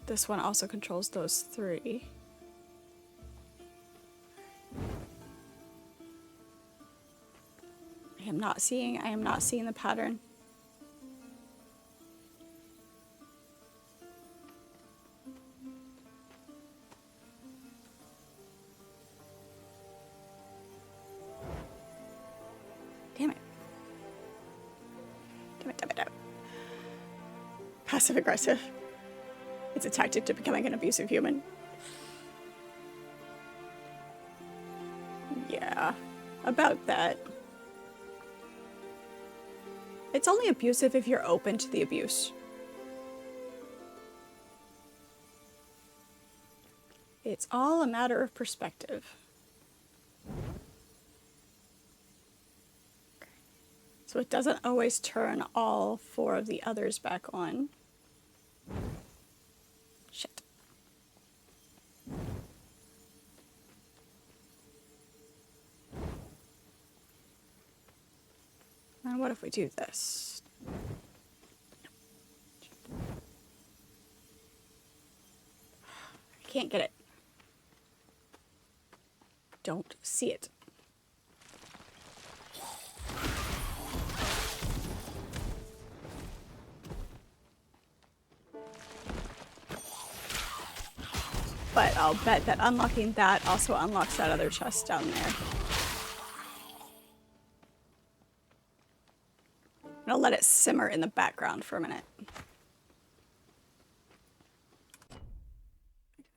This one also controls those 3. I am not seeing the pattern. Damn it. Damn it, damn it, damn it. Passive aggressive. It's a tactic to becoming an abusive human. Yeah, about that. It's only abusive if you're open to the abuse. It's all a matter of perspective. Okay. So it doesn't always turn all 4 of the others back on. Shit. And what if we do this? I can't get it. Don't see it. But I'll bet that unlocking that also unlocks that other chest down there. I'll let it simmer in the background for a minute.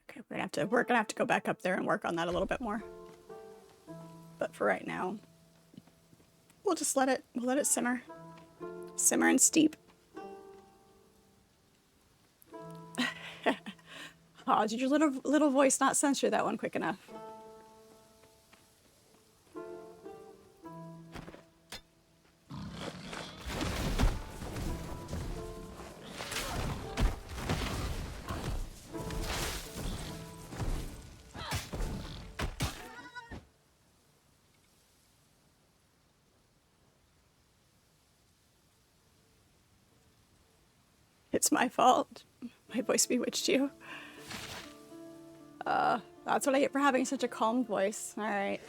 Okay, we're gonna have to go back up there and work on that a little bit more. But for right now, we'll just let it simmer. Simmer and steep. Oh, did your little voice not censor that one quick enough? It's my fault. My voice bewitched you. That's what I get for having such a calm voice. Alright.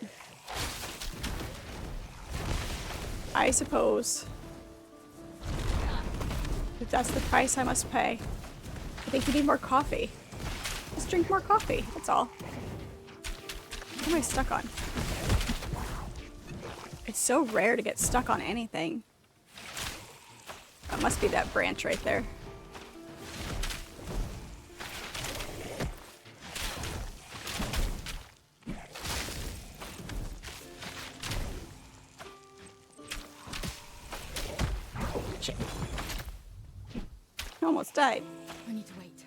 I suppose if that's the price I must pay. I think you need more coffee. Just drink more coffee, that's all. What am I stuck on? It's so rare to get stuck on anything. That must be that branch right there. Shit. I almost died. I need to wait.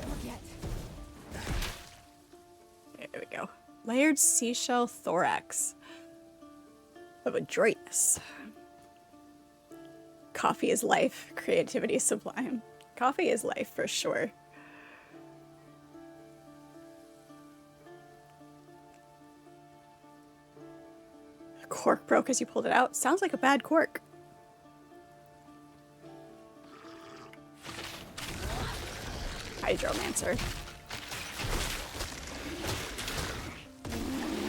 Not yet. There we go. Layered seashell thorax of adroitness. Coffee is life. Creativity is sublime. Coffee is life for sure. The cork broke as you pulled it out. Sounds like a bad cork. Hydromancer.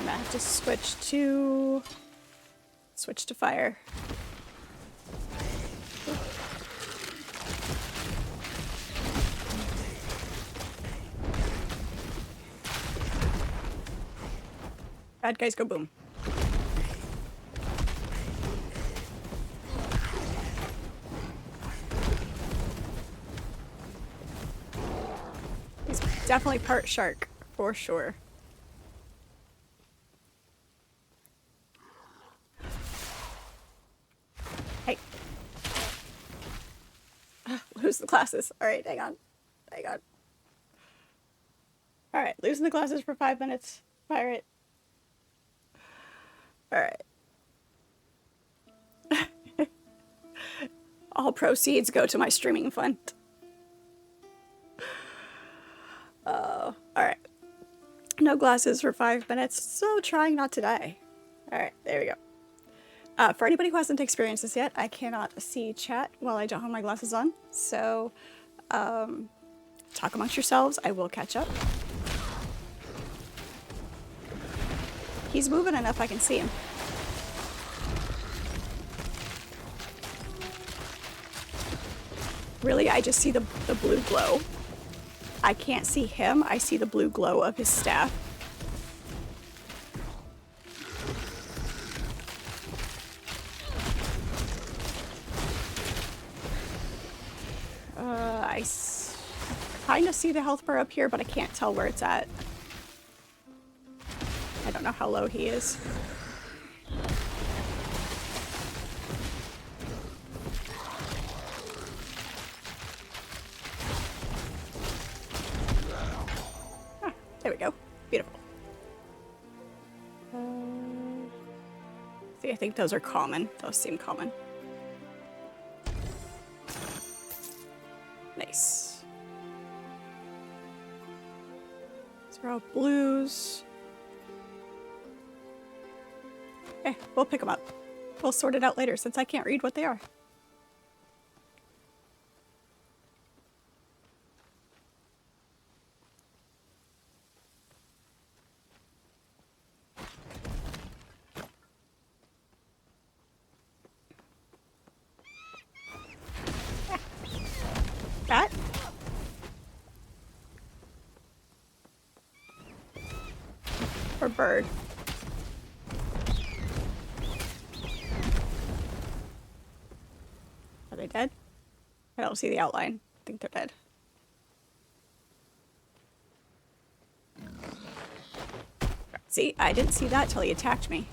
I have to switch to fire. Bad guys go boom. He's definitely part shark, for sure. Hey. Lose the glasses. Alright, hang on. Hang on. Alright, losing the glasses for 5 minutes. Pirate. Alright. All proceeds go to my streaming fund. Alright. No glasses for 5 minutes, so trying not to die. Alright, there we go. For anybody who hasn't experienced this yet, I cannot see chat while I don't have my glasses on. So, talk amongst yourselves. I will catch up. He's moving enough I can see him. Really, I just see the blue glow. I can't see him, I see the blue glow of his staff. I kind of see the health bar up here, but I can't tell where it's at. I don't know how low he is. Ah, there we go. Beautiful. See, I think those are common. Those seem common. Nice. These are all blues. Okay, we'll pick them up. We'll sort it out later since I can't read what they are. That? Or bird? Are they dead? I don't see the outline. I think they're dead. See, I didn't see that till he attacked me.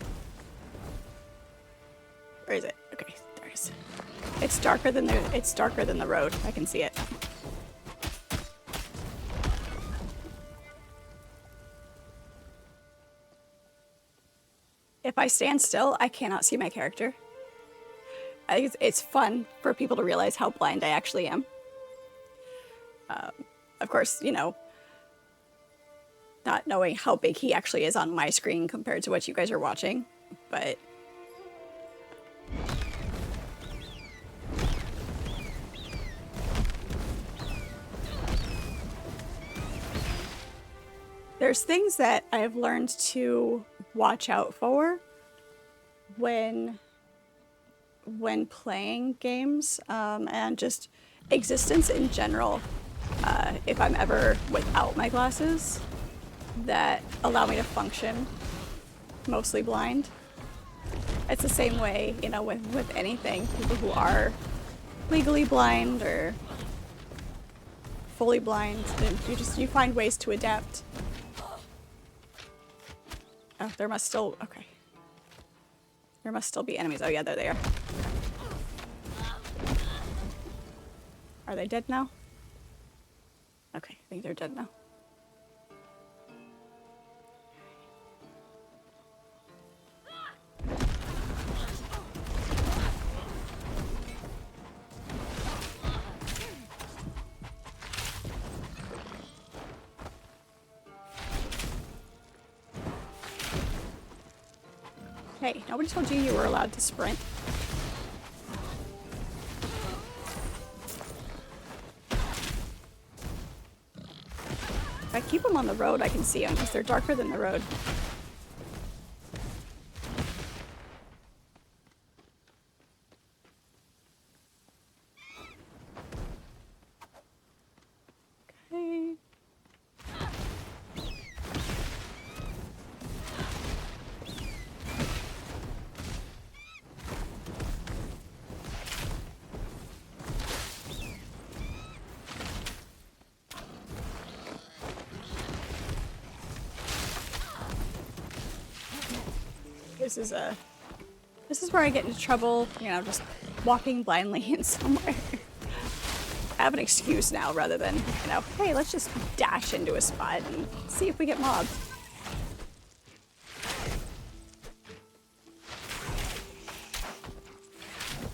Where is it? Okay, there it is. It's darker than the road. I can see it. If I stand still, I cannot see my character. I think it's fun for people to realize how blind I actually am. Of course, you know, not knowing how big he actually is on my screen compared to what you guys are watching, but there's things that I have learned to watch out for when playing games, and just existence in general, if I'm ever without my glasses, that allow me to function mostly blind. It's the same way, you know, with anything. People who are legally blind or fully blind, you find ways to adapt. Oh, there must still, okay. There must still be enemies. Oh yeah, there they are. Are they dead now? Okay, I think they're dead now. Hey, nobody told you you were allowed to sprint. If I keep them on the road, I can see them because they're darker than the road. Okay. This is where I get into trouble, you know, just walking blindly in somewhere. I have an excuse now rather than, you know, hey, let's just dash into a spot and see if we get mobbed.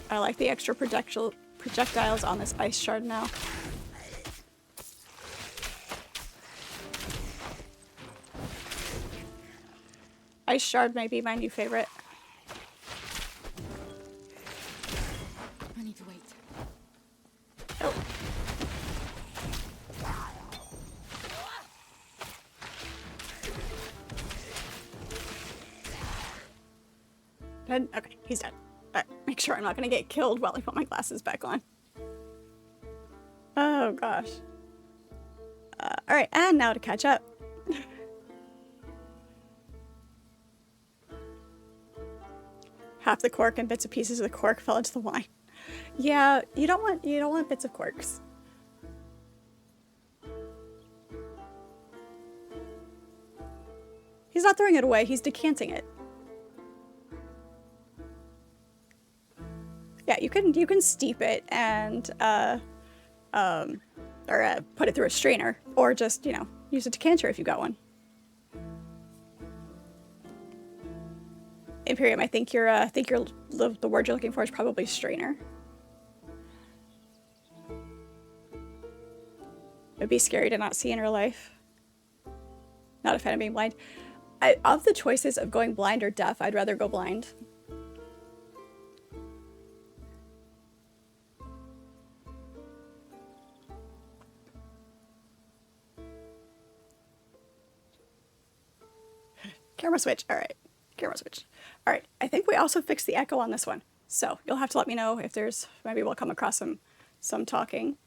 I like the extra projectiles on this ice shard now. Ice shard may be my new favorite. I need to wait. Oh. Dead? Okay, he's dead. Alright, make sure I'm not gonna get killed while I put my glasses back on. Oh gosh. Alright, and now to catch up. Half the cork and bits and pieces of the cork fell into the wine. Yeah, you don't want bits of corks. He's not throwing it away, he's decanting it. Yeah, you can steep it and put it through a strainer, or just, you know, use a decanter if you got one. Imperium, I think the word you're looking for is probably strainer. It'd be scary to not see in real life. Not a fan of being blind. Of the choices of going blind or deaf, I'd rather go blind. Camera switch. All right. Camera switch. All right. I think we also fixed the echo on this one. So you'll have to let me know if maybe we'll come across some talking.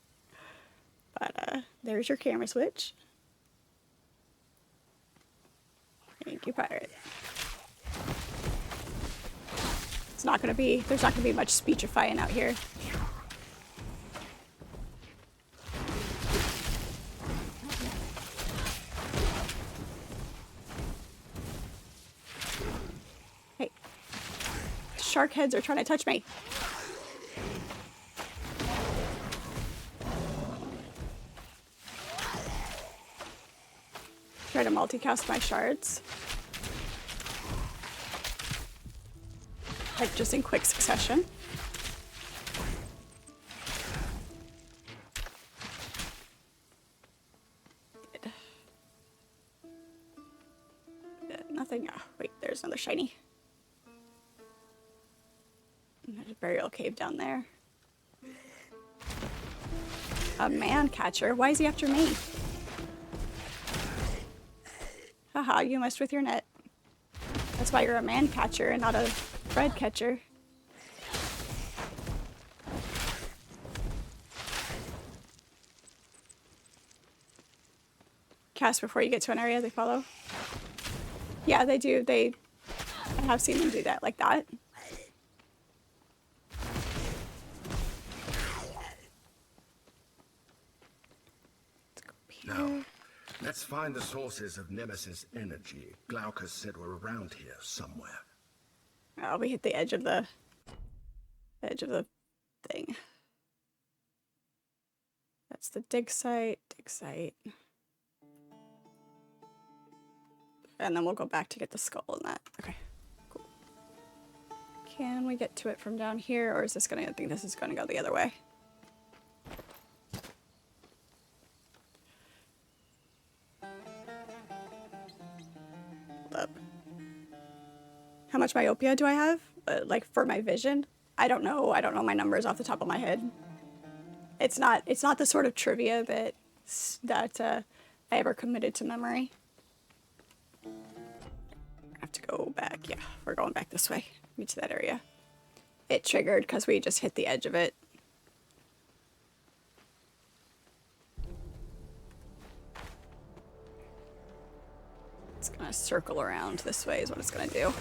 But there's your camera switch. Thank you, pirate. There's not gonna be much speechifying out here. Hey. Shark heads are trying to touch me. Try to multicast my shards. Like just in quick succession. Good. nothing. Oh, wait, there's another shiny. And there's a burial cave down there. A man catcher? Why is he after me? Haha, you messed with your net. That's why you're a man catcher and not a bread catcher. Cast before you get to an area, they follow. Yeah, they do. I have seen them do that like that. Now, let's find the sources of Nemesis energy Glaucus said were around here somewhere. Oh, we hit the edge of the thing. That's the dig site, and then we'll go back to get the skull and that. Okay, cool. Can we get to it from down here, or is this gonna? I think this is gonna go the other way. Hold up. How much myopia do I have? Like for my vision? I don't know. I don't know my numbers off the top of my head. It's not the sort of trivia that I ever committed to memory. I have to go back. Yeah, we're going back this way. Meet to that area. It triggered because we just hit the edge of it. It's gonna circle around this way is what it's gonna do.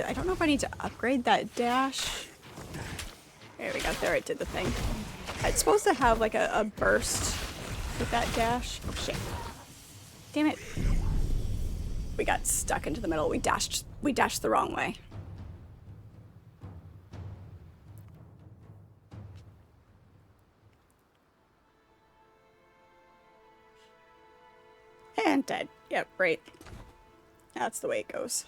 I don't know if I need to upgrade that dash. There we go. There, it did the thing. It's supposed to have like a burst with that dash. Oh shit. Damn it. We got stuck into the middle. We dashed the wrong way. And dead. Yep, right. That's the way it goes.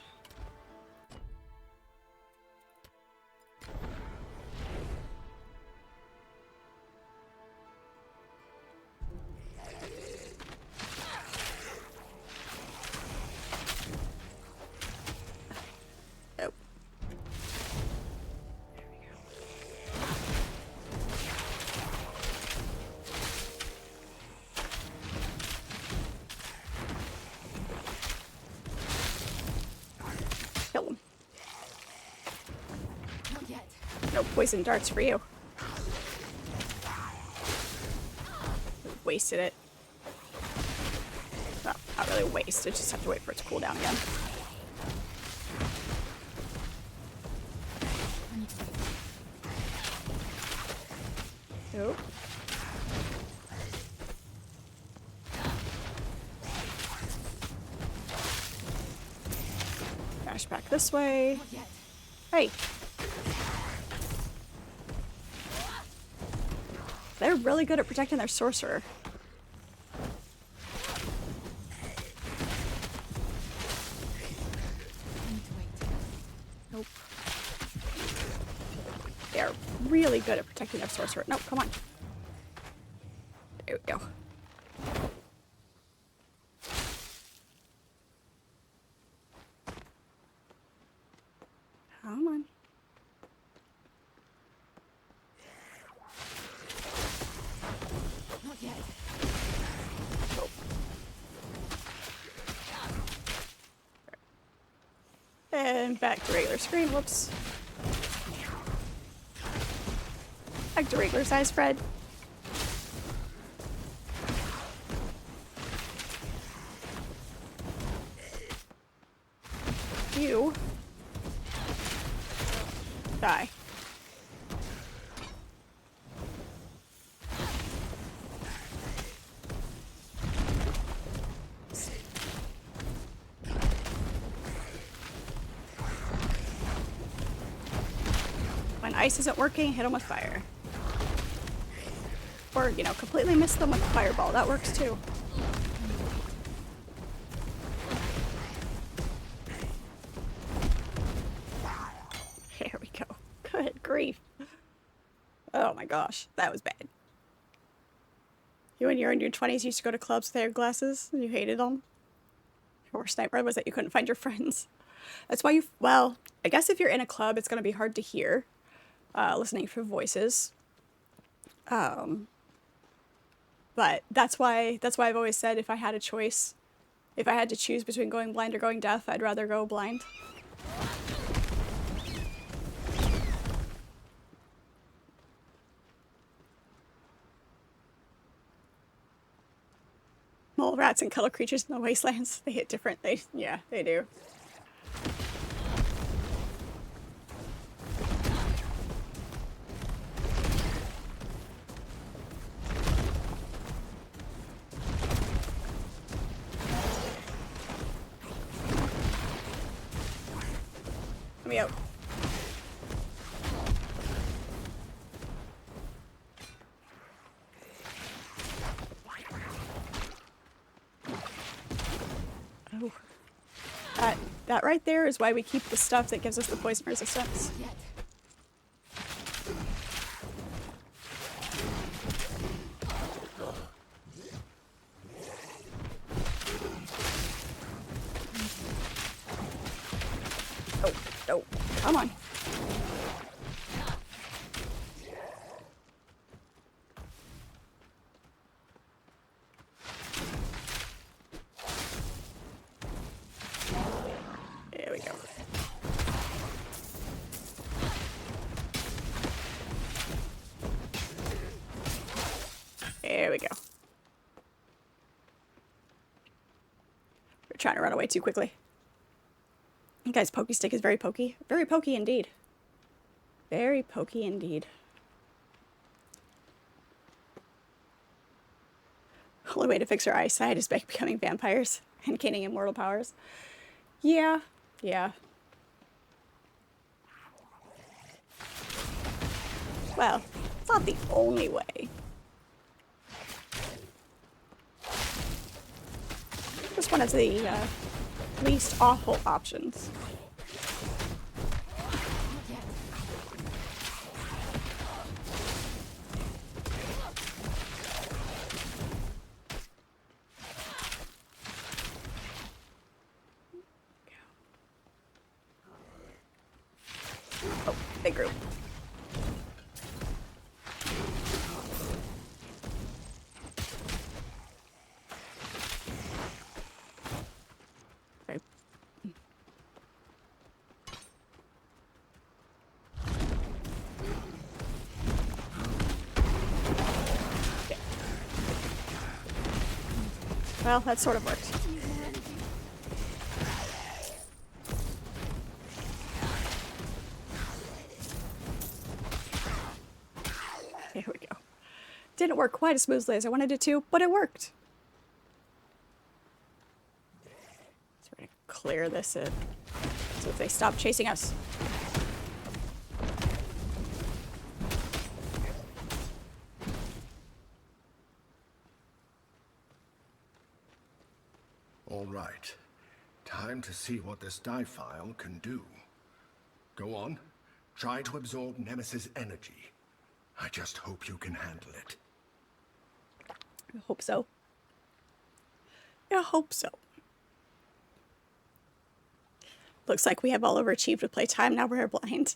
Poison darts for you. Wasted it. Well, not really wasted, just have to wait for it to cool down again. Nope. Dash back this way. Hey. They're really good at protecting their sorcerer. Nope. They're really good at protecting their sorcerer. Nope, come on. There we go. Come on. And back to regular screen. Whoops. Back to regular size Fred. You die. When ice isn't working, hit them with fire. Or, you know, completely miss them with a fireball. That works too. There we go. Good grief. Oh my gosh, that was bad. You, when you were in your 20s, used to go to clubs with AR glasses and you hated them? Your worst nightmare was that you couldn't find your friends. That's why you, well, I guess if you're in a club, it's going to be hard to hear, listening for voices. But that's why I've always said if I had a choice, if I had to choose between going blind or going deaf, I'd rather go blind. Mole rats and cuddle creatures in the wastelands, they hit different. Yeah, they do. Let me out. Oh. That right there is why we keep the stuff that gives us the poison resistance. Oh, no. Come on. There we go. There we go. We're trying to run away too quickly. You guys, pokey stick is very pokey. Very pokey indeed. Very pokey indeed. Only way to fix our eyesight is by becoming vampires and gaining immortal powers. Yeah, yeah. Well, it's not the only way. Just one of the least awful options. Oh, big group. Okay. Well, that sort of worked. Here we go. Didn't work quite as smoothly as I wanted it to, but it worked. So we're gonna clear this so if they stop chasing us. All right. Time to see what this die file can do. Go on. Try to absorb Nemesis' energy. I just hope you can handle it. I hope so. I hope so. Looks like we have all overachieved with playtime. Now we're blind.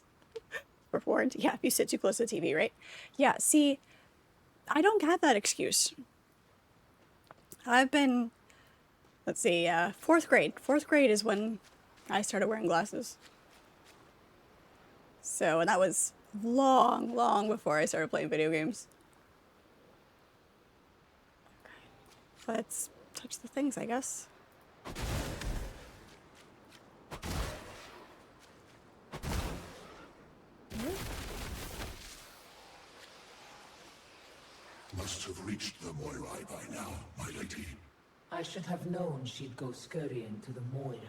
We're warned. Yeah, if you sit too close to the TV, right? Yeah, see, I don't have that excuse. I've been, let's see, fourth grade. Fourth grade is when I started wearing glasses. So, and that was long, long before I started playing video games. Let's touch the things, I guess. Must have reached the Moirai by now, my lady. I should have known she'd go scurrying to the Moirai,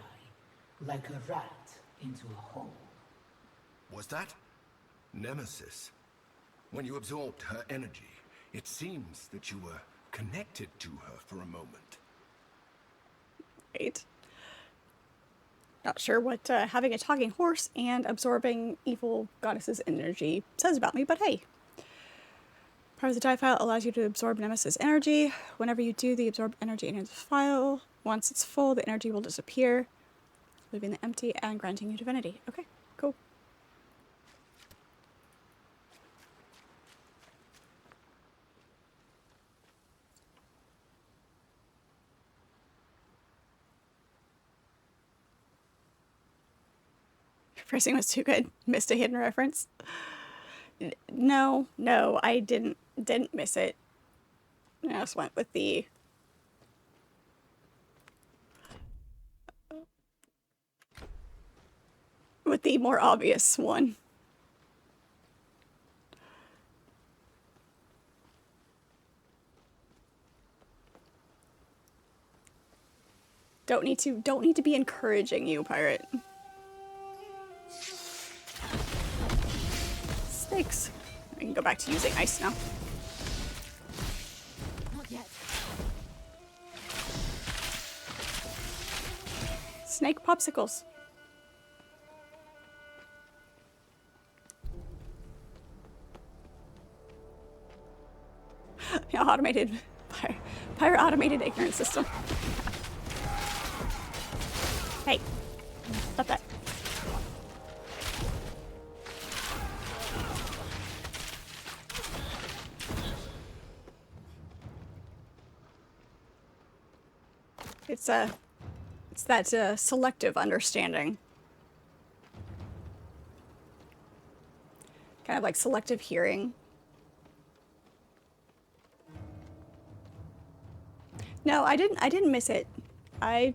like a rat into a hole. Was that Nemesis? When you absorbed her energy, It seems that you were connected to her for a moment. Right. Not sure what having a talking horse and absorbing evil goddess's energy says about me, but hey. Part of the die file allows you to absorb Nemesis energy. Whenever you do, the absorb energy enters the file. Once it's full, the energy will disappear, leaving it empty and granting you divinity. Okay, cool. Phrasing was too good. Missed a hidden reference. No, I didn't miss it. I just went with the more obvious one. Don't need to be encouraging you, pirate. Snakes. I can go back to using ice now. Not yet. Snake popsicles. Yeah, automated pirate automated ignorance system. Hey, stop that. It's that selective understanding. Kind of like selective hearing. No, I didn't miss it. I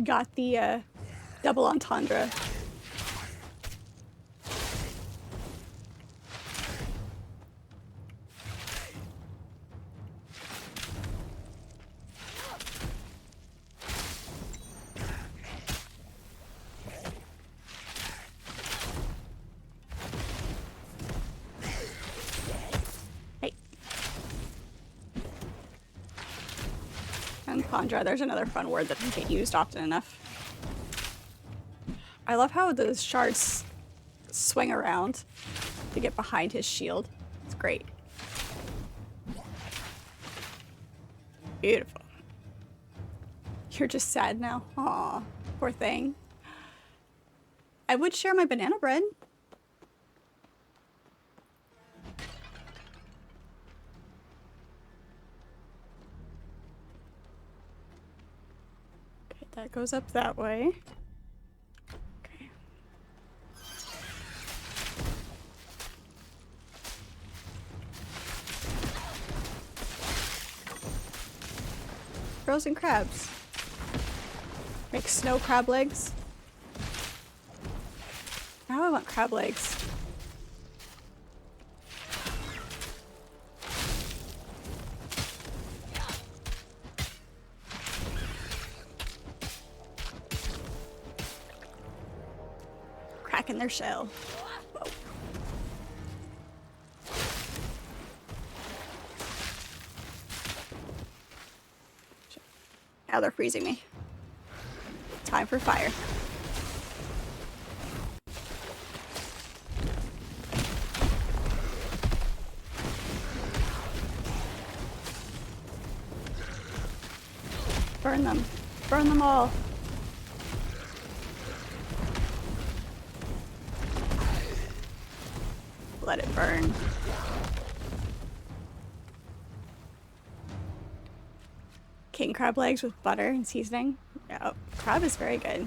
got the double entendre. Entendre, there's another fun word that doesn't get used often enough. I love how the shards swing around to get behind his shield. It's great. Beautiful. You're just sad now. Aw, poor thing. I would share my banana bread. Okay, that goes up that way. Okay. Frozen crabs. Make snow crab legs. Now I want crab legs. Cracking their shell. Whoa. Now they're freezing me. Time for fire. Burn them. Burn them all. Let it burn. King crab legs with butter and seasoning. Yeah, crab is very good.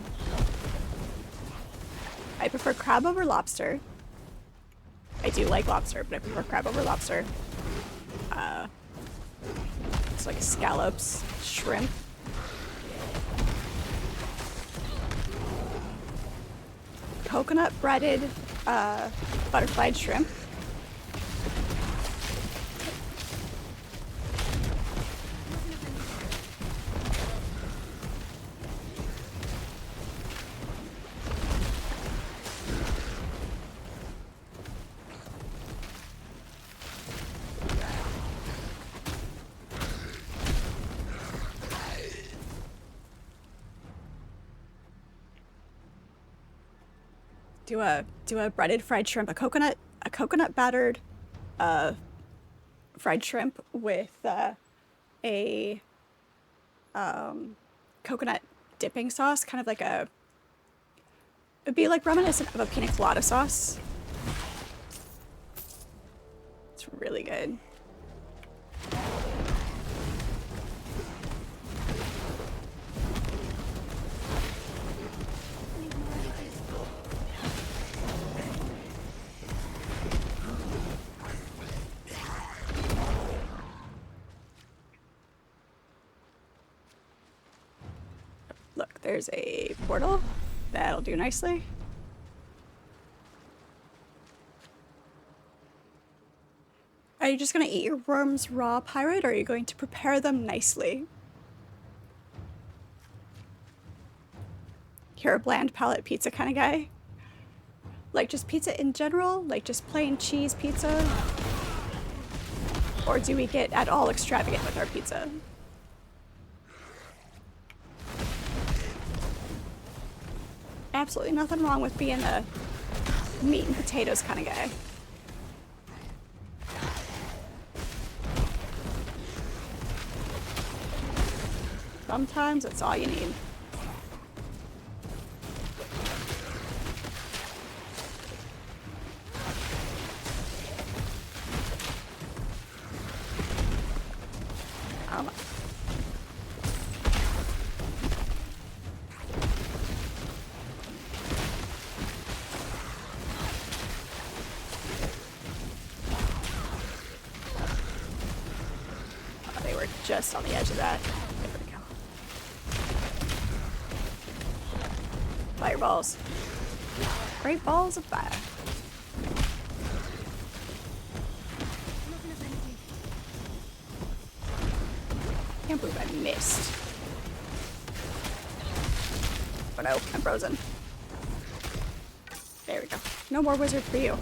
I prefer crab over lobster. I do like lobster, but I prefer crab over lobster. It's like scallops, shrimp. Coconut breaded butterflied shrimp. Do a breaded fried shrimp, a coconut battered fried shrimp with a coconut dipping sauce, kind of like it'd be like reminiscent of a pina colada sauce. It's really good. Look, there's a portal. That'll do nicely. Are you just going to eat your worms raw, pirate, or are you going to prepare them nicely? You're a bland palate pizza kind of guy? Like just pizza in general? Like just plain cheese pizza? Or do we get at all extravagant with our pizza? Absolutely nothing wrong with being a meat and potatoes kind of guy. Sometimes it's all you need. They were just on the edge of that. There we go. Fireballs. Great balls of fire. Can't believe I missed. But no, I'm frozen. There we go. No more wizard for you.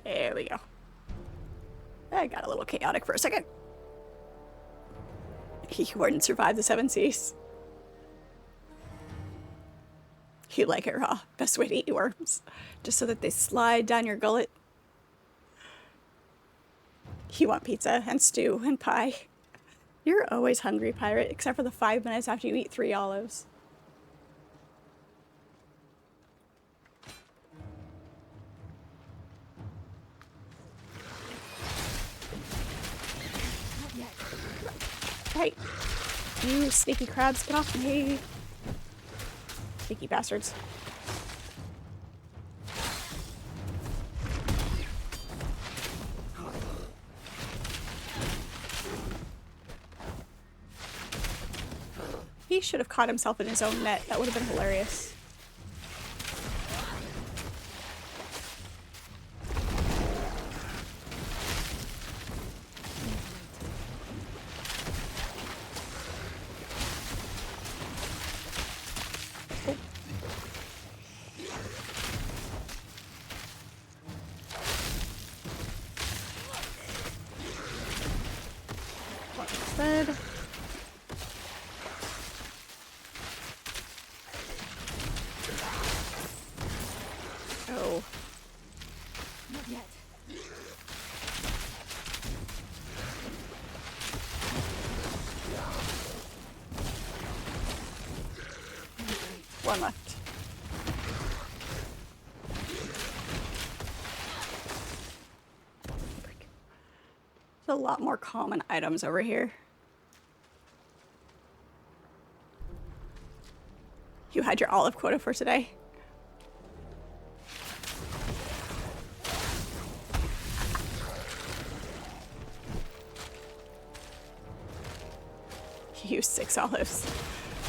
There we go. That got a little chaotic for a second. You wouldn't survive the 7 seas. You like it raw. Best way to eat worms. Just so that they slide down your gullet. You want pizza and stew and pie. You're always hungry, pirate, except for the 5 minutes after you eat 3 olives. Hey, you sneaky crabs, get off me. Sneaky bastards. He should have caught himself in his own net. That would have been hilarious. Dead. Oh. Not yet. One left. There's a lot more common items over here. You had your olive quota for today. You use 6 olives.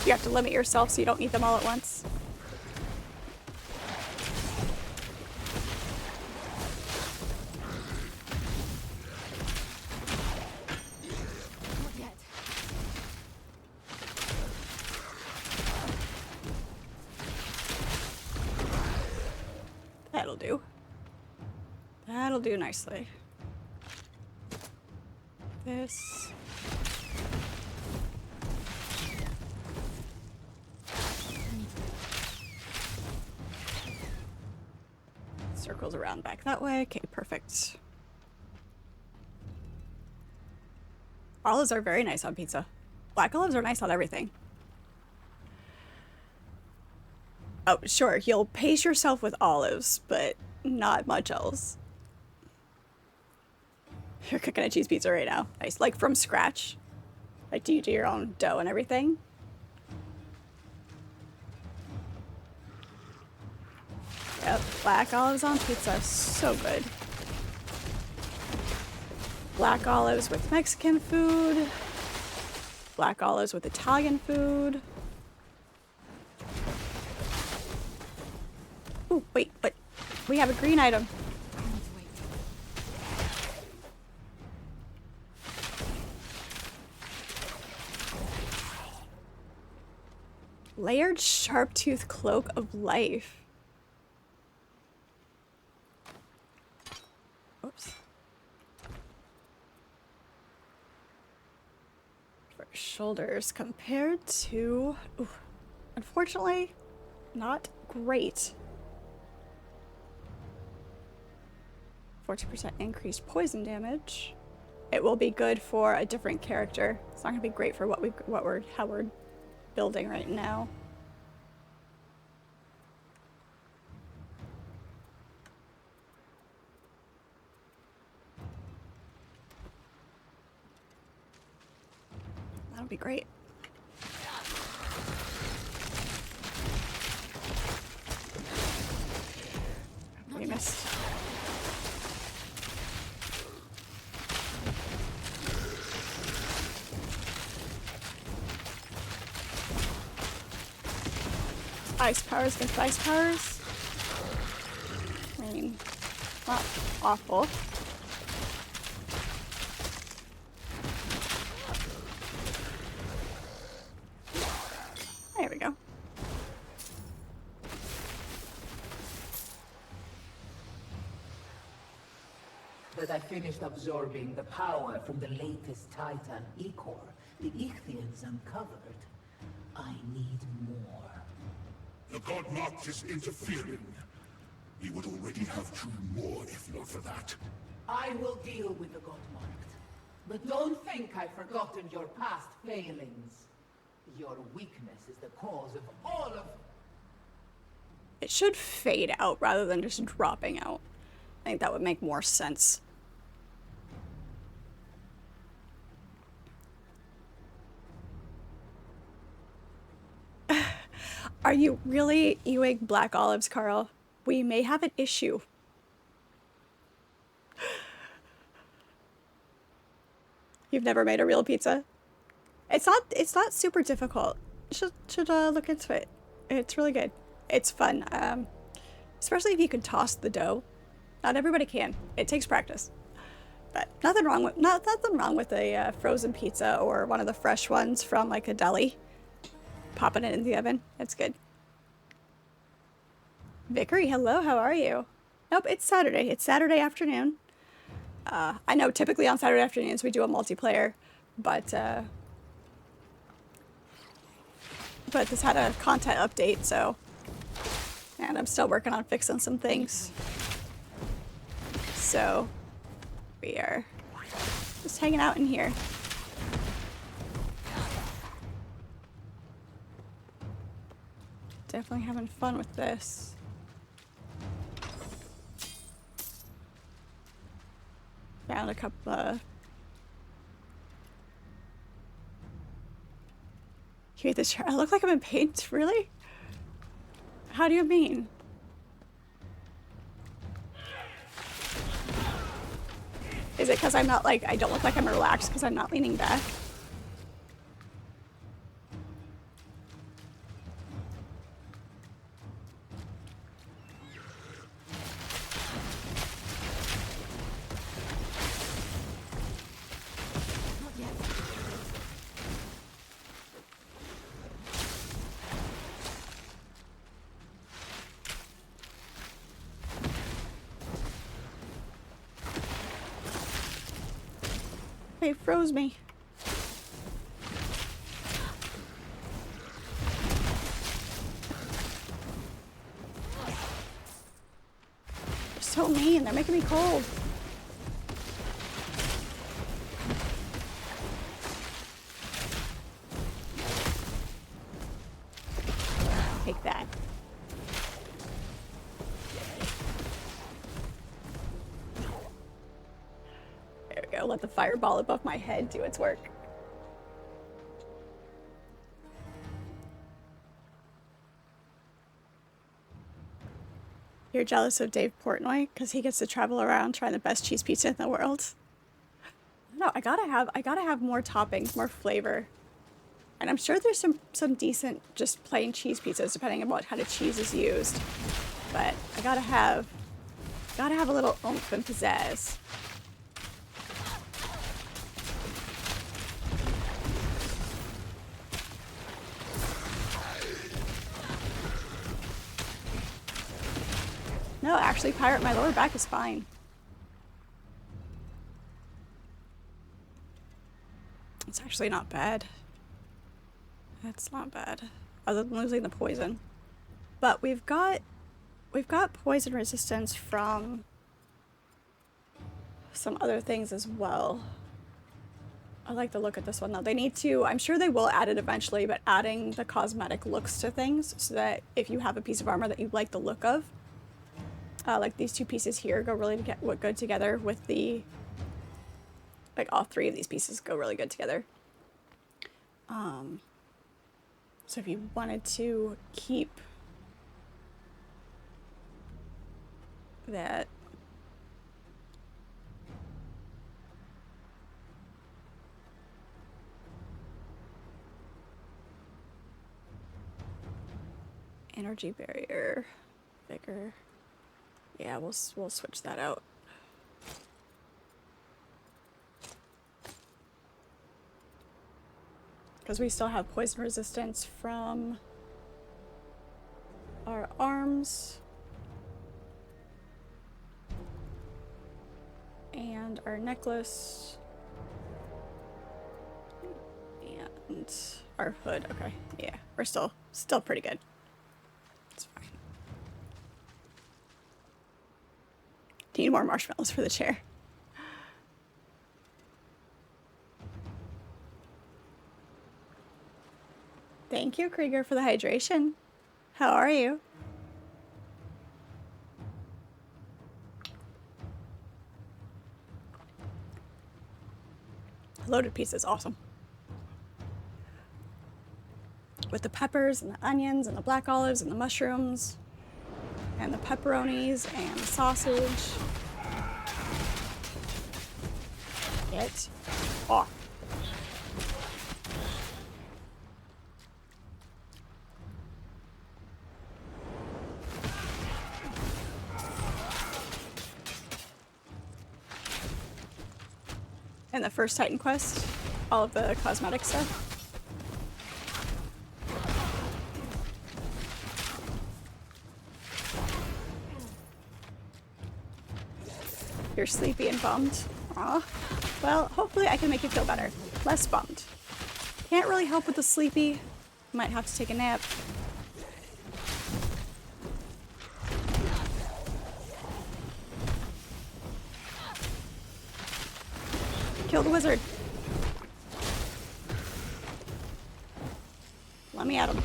You have to limit yourself so you don't eat them all at once. Not yet. That'll do. That'll do nicely. This. Circles around back that way. Okay, perfect. Olives are very nice on pizza. Black olives are nice on everything. Oh, sure, you'll pace yourself with olives, but not much else. You're cooking a cheese pizza right now. Nice. Like from scratch? Like, do you do your own dough and everything? Yep, black olives on pizza. So good. Black olives with Mexican food. Black olives with Italian food. Ooh, wait, but we have a green item. Layered sharp-tooth cloak of life. Oops. For shoulders compared to... Ooh, unfortunately, not great. 40% increased poison damage. It will be good for a different character. It's not gonna be great for how we're building right now. That'll be great. We missed. Ice powers against ice powers. I mean, not awful. There we go. That I finished absorbing the power from the latest Titan E-core the Ichthians uncovered, I need more. The God Marked is interfering. We would already have two more if not for that. I will deal with the God Marked. But don't think I've forgotten your past failings. Your weakness is the cause of all of... It should fade out rather than just dropping out. I think that would make more sense. Are you really eating black olives, Carl? We may have an issue. You've never made a real pizza? It's not super difficult. Should look into it. It's really good. It's fun. Especially if you can toss the dough. Not everybody can. It takes practice. But nothing wrong with a frozen pizza or one of the fresh ones from like a deli. Popping it in the oven. It's good. Vickery, hello, how are you? Nope, it's Saturday. It's Saturday afternoon. I know typically on Saturday afternoons we do a multiplayer, but this had a content update, so... And I'm still working on fixing some things. So, we are just hanging out in here. Definitely having fun with this. Found a couple You hate this chair? I look like I'm in paint? Really? How do you mean? Is it because I'm not like, I don't look like I'm relaxed because I'm not leaning back? They froze me. so mean. They're making me cold. Take that. There we go. Let the fireball above my head do its work. You're jealous of Dave Portnoy because he gets to travel around trying the best cheese pizza in the world. No, I gotta have more toppings, more flavor. And I'm sure there's some decent just plain cheese pizzas depending on what kind of cheese is used. But I gotta have a little oomph and pizzazz. No, actually, Pirate, my lower back is fine. It's actually not bad. It's not bad, other than losing the poison. But we've got poison resistance from some other things as well. I like the look at this one though. They need to, I'm sure they will add it eventually, but adding the cosmetic looks to things so that if you have a piece of armor that you like the look of, like these two pieces here go really good together with the, like all three of these pieces go really good together. So if you wanted to keep that energy barrier, vigor. Yeah, we'll switch that out. Because we still have poison resistance from our arms and our necklace and our hood. Okay, yeah, we're still pretty good. It's fine. Need more marshmallows for the chair. Thank you, Krieger, for the hydration. How are you? Loaded pizza is awesome. With the peppers and the onions and the black olives and the mushrooms and the pepperonis and the sausage. Get off. In the first Titan quest, all of the cosmetic stuff. You're sleepy and bummed. Aw. Well, hopefully I can make you feel better. Less bummed. Can't really help with the sleepy. Might have to take a nap. Kill the wizard. Let me at him.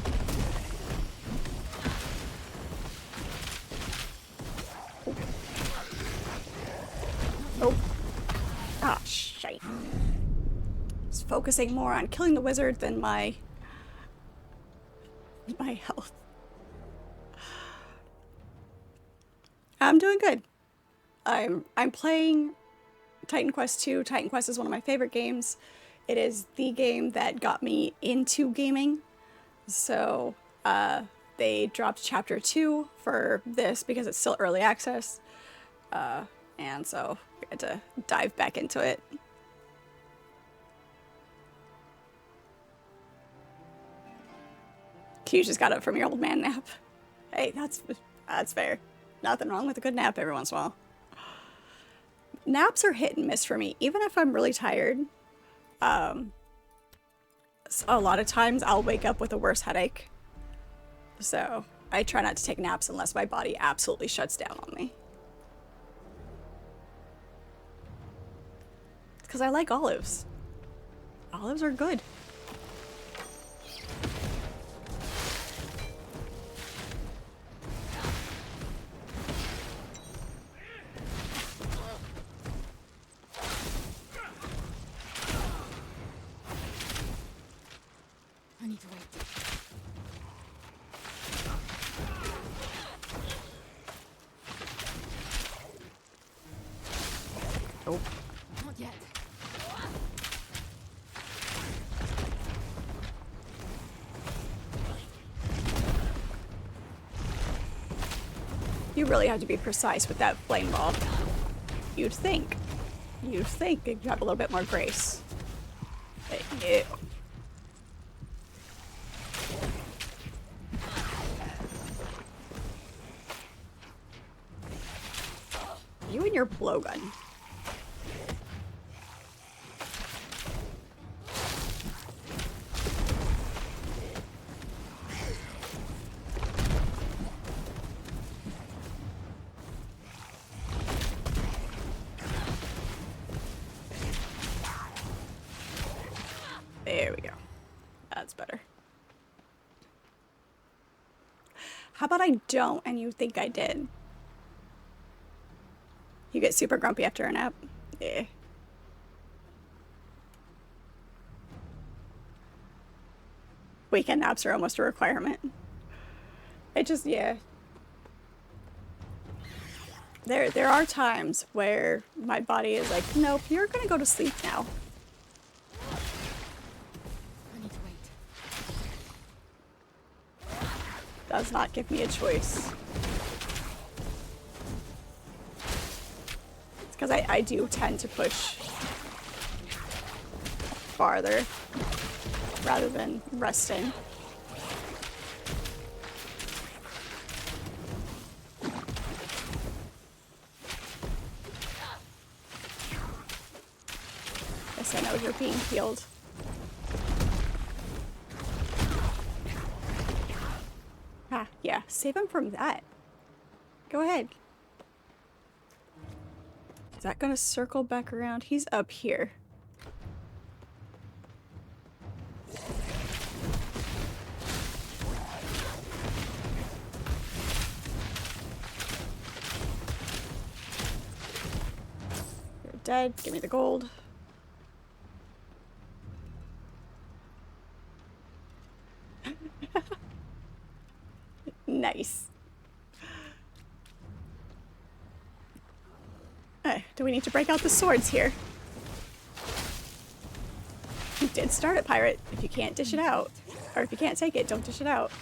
Oh. Ah, shite. Just focusing more on killing the wizard than my health. I'm doing good. I'm playing Titan Quest 2. Titan Quest is one of my favorite games. It is the game that got me into gaming. So they dropped chapter 2 for this because it's still early access. And so we had to dive back into it. You just got up from your old man nap. Hey, that's fair. Nothing wrong with a good nap every once in a while. Naps are hit and miss for me, even if I'm really tired. A lot of times I'll wake up with a worse headache. So I try not to take naps unless my body absolutely shuts down on me. because I like olives. Olives are good. I need to wait. Oh. Not yet. You really have to be precise with that flame ball. You'd think. You'd think you'd have a little bit more grace. But ew. You and your blowgun. There we go. That's better. How about I don't and you think I did? You get super grumpy after a nap? Yeah. Weekend naps are almost a requirement. It just, yeah. There are times where my body is like, nope, you're gonna go to sleep now. I need to wait. Does not give me a choice. It's because I do tend to push farther rather than resting. Guess I know you're being healed. Ah, yeah, save him from that. Go ahead. Is that gonna circle back around? He's up here. You're dead. Give me the gold. Nice. Do we need to break out the swords here? You did start it, pirate. If you can't dish it out, or if you can't take it, don't dish it out.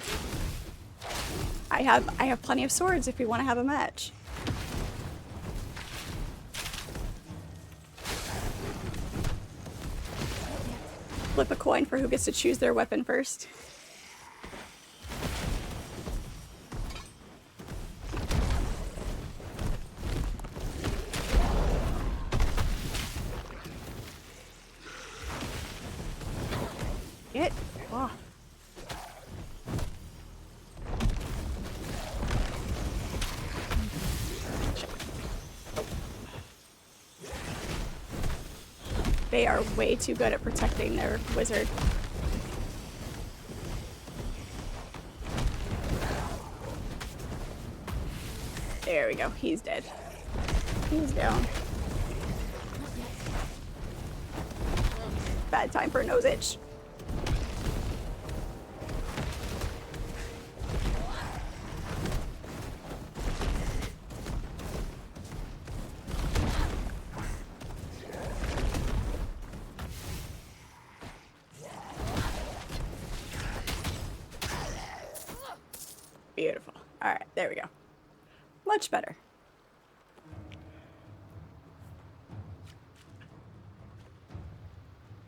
I have plenty of swords if we want to have a match. Flip a coin for who gets to choose their weapon first. Get off. They are way too good at protecting their wizard. There we go. He's dead. He's down. Bad time for a nose itch. Beautiful. All right, there we go. Much better.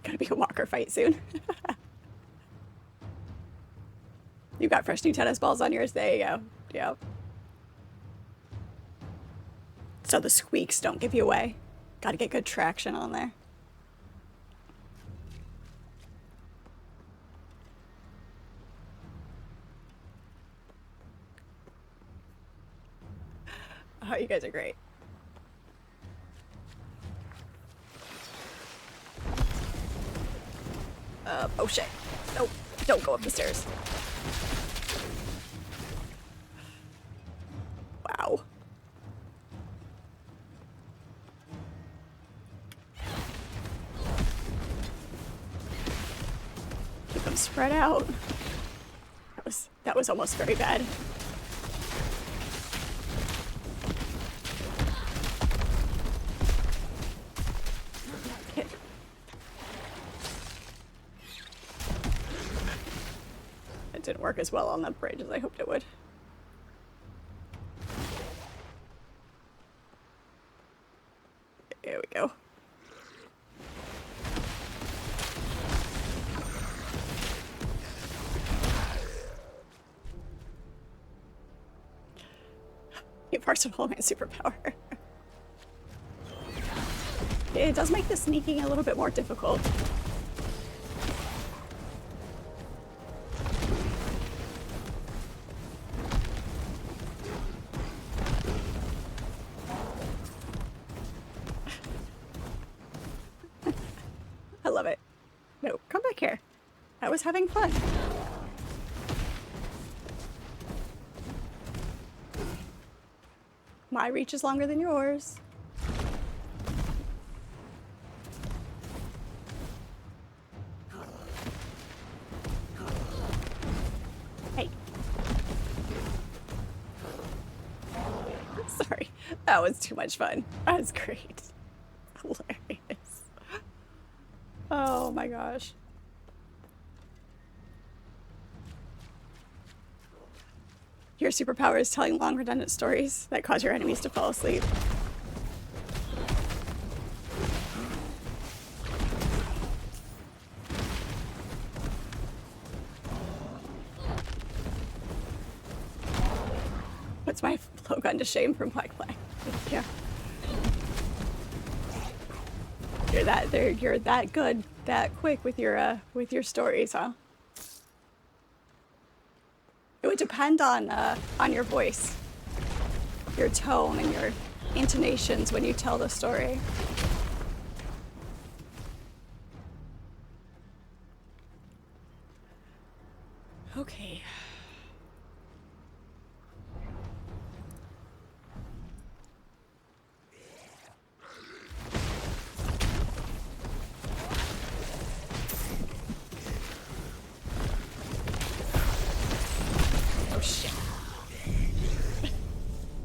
Gonna be a walker fight soon. You got fresh new tennis balls on yours. There you go. Yep. So the squeaks don't give you away. Gotta get good traction on there. Oh, you guys are great. Oh shit. Nope. Don't go up the stairs. Wow. Keep them spread out. That was almost very bad. Okay. It didn't work as well on the bridge as I hoped it would. There we go. It parts of all my superpower. It does make the sneaking a little bit more difficult. I love it. No, come back here. I was having fun. My reach is longer than yours. Hey. Sorry. That was too much fun. That was great. Hilarious. Oh my gosh. Your superpower is telling long, redundant stories that cause your enemies to fall asleep. What's my blowgun to shame from Black Flag? Yeah. You're that good, that quick with your stories, huh? It would depend on your voice, your tone, and your intonations when you tell the story. Okay. Oh shit.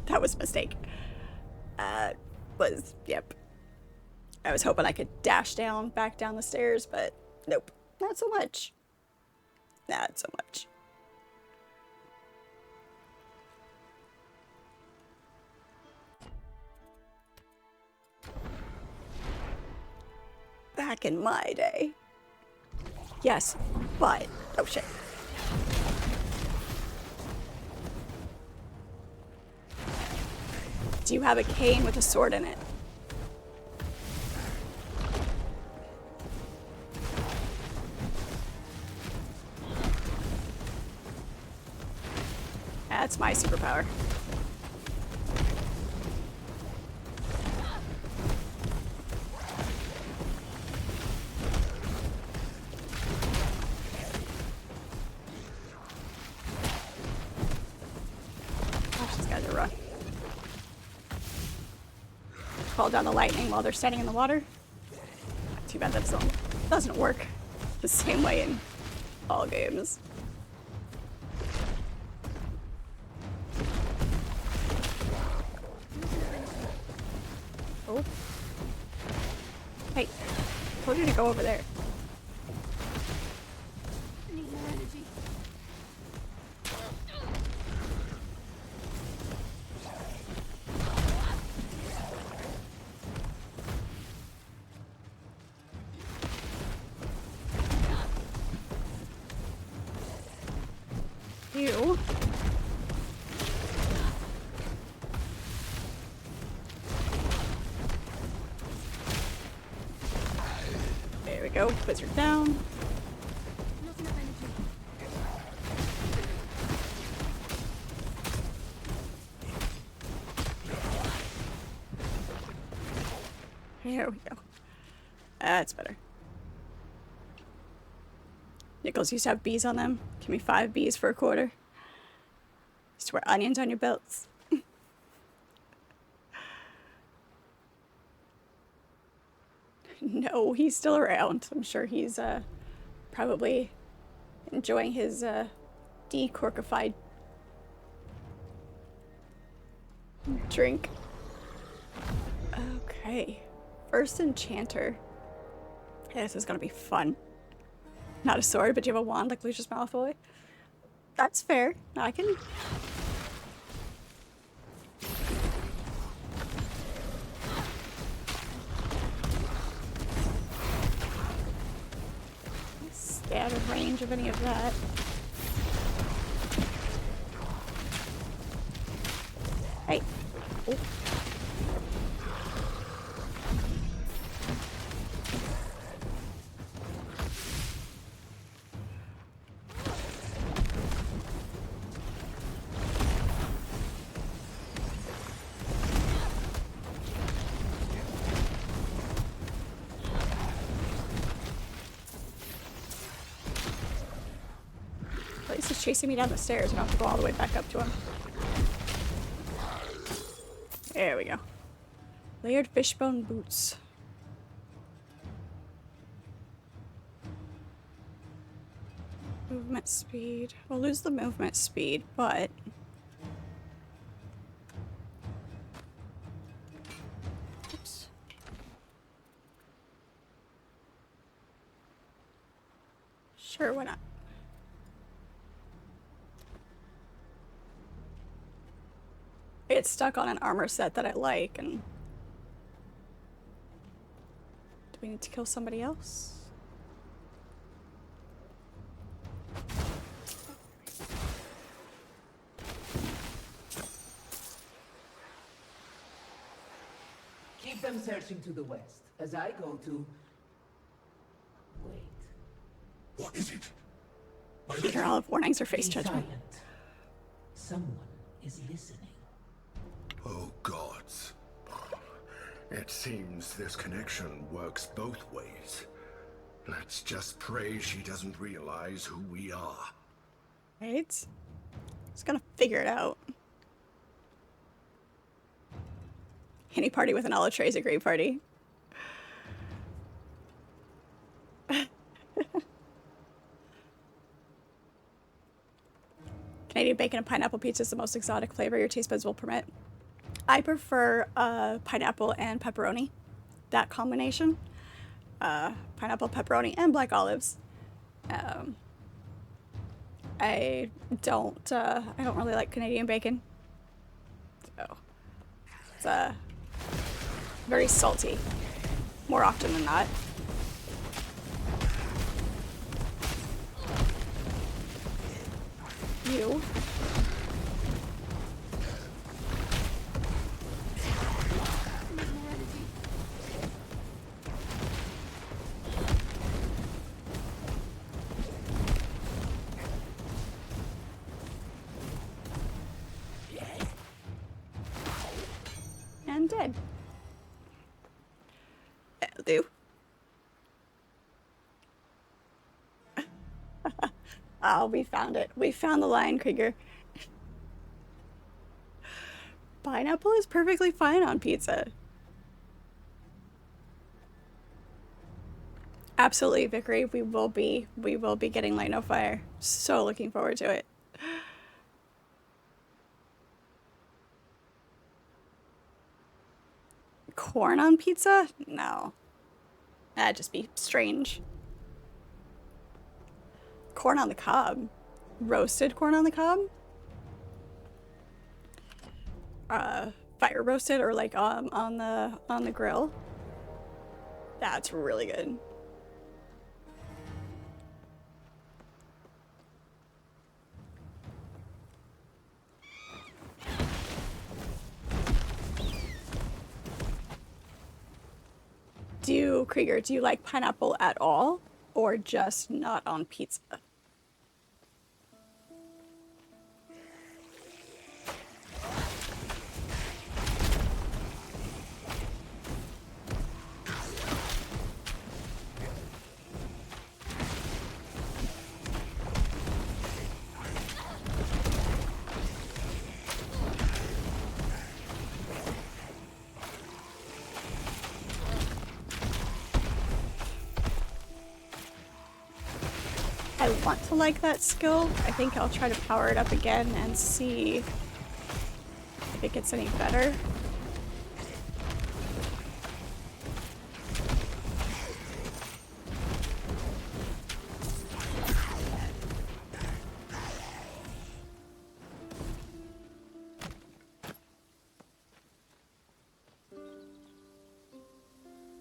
That was a mistake. Yep. I was hoping I could dash back down the stairs, but nope. Not so much. Not so much. Back in my day. Yes, but... Oh shit. Do you have a cane with a sword in it? That's my superpower. Gosh, these guys are rough. Call down the lightning while they're standing in the water. Too bad that doesn't work the same way in all games. Oh. Hey, told you to go over there. Need more energy. You. There we go. Wizard down. Not enough energy. There we go. That's better. Nickels used to have bees on them. Give me 5 bees for a quarter. Used to wear onions on your belts. No, he's still around. I'm sure he's probably enjoying his decorkified drink. Okay. First enchanter. Yeah, this is gonna be fun. Not a sword, but you have a wand like Lucius Malfoy. That's fair. I can... stay out of range of any of that. Hey. Oh. He's just chasing me down the stairs and I have to go all the way back up to him. There we go. Layered fishbone boots. Movement speed. We'll lose the movement speed, but... Oops. Sure, why not? It's stuck on an armor set that I like, and... Do we need to kill somebody else? Keep them searching to the west, as I go to... Wait. What is it? Here, I'll have warnings or face Be judgment. silent. Someone is listening. Oh gods. It seems this connection works both ways. Let's just pray she doesn't realize who we are. Right? Just gonna figure it out. Any party with an olive tray is a great party. Canadian bacon and pineapple pizza is the most exotic flavor your taste buds will permit. I prefer pineapple and pepperoni. That combination. Pineapple, pepperoni, and black olives. I don't really like Canadian bacon. So it's very salty, more often than not. You. And dead. That'll do. Oh, we found it. We found the Lion Krieger. Pineapple is perfectly fine on pizza. Absolutely, Vickery. We will be getting Light No Fire. So looking forward to it. Corn on pizza? No. That'd just be strange. Corn on the cob. Roasted corn on the cob? Fire roasted or like on the grill. That's really good. Krieger, do you like pineapple at all or just not on pizza? I want to like that skill. I think I'll try to power it up again and see if it gets any better.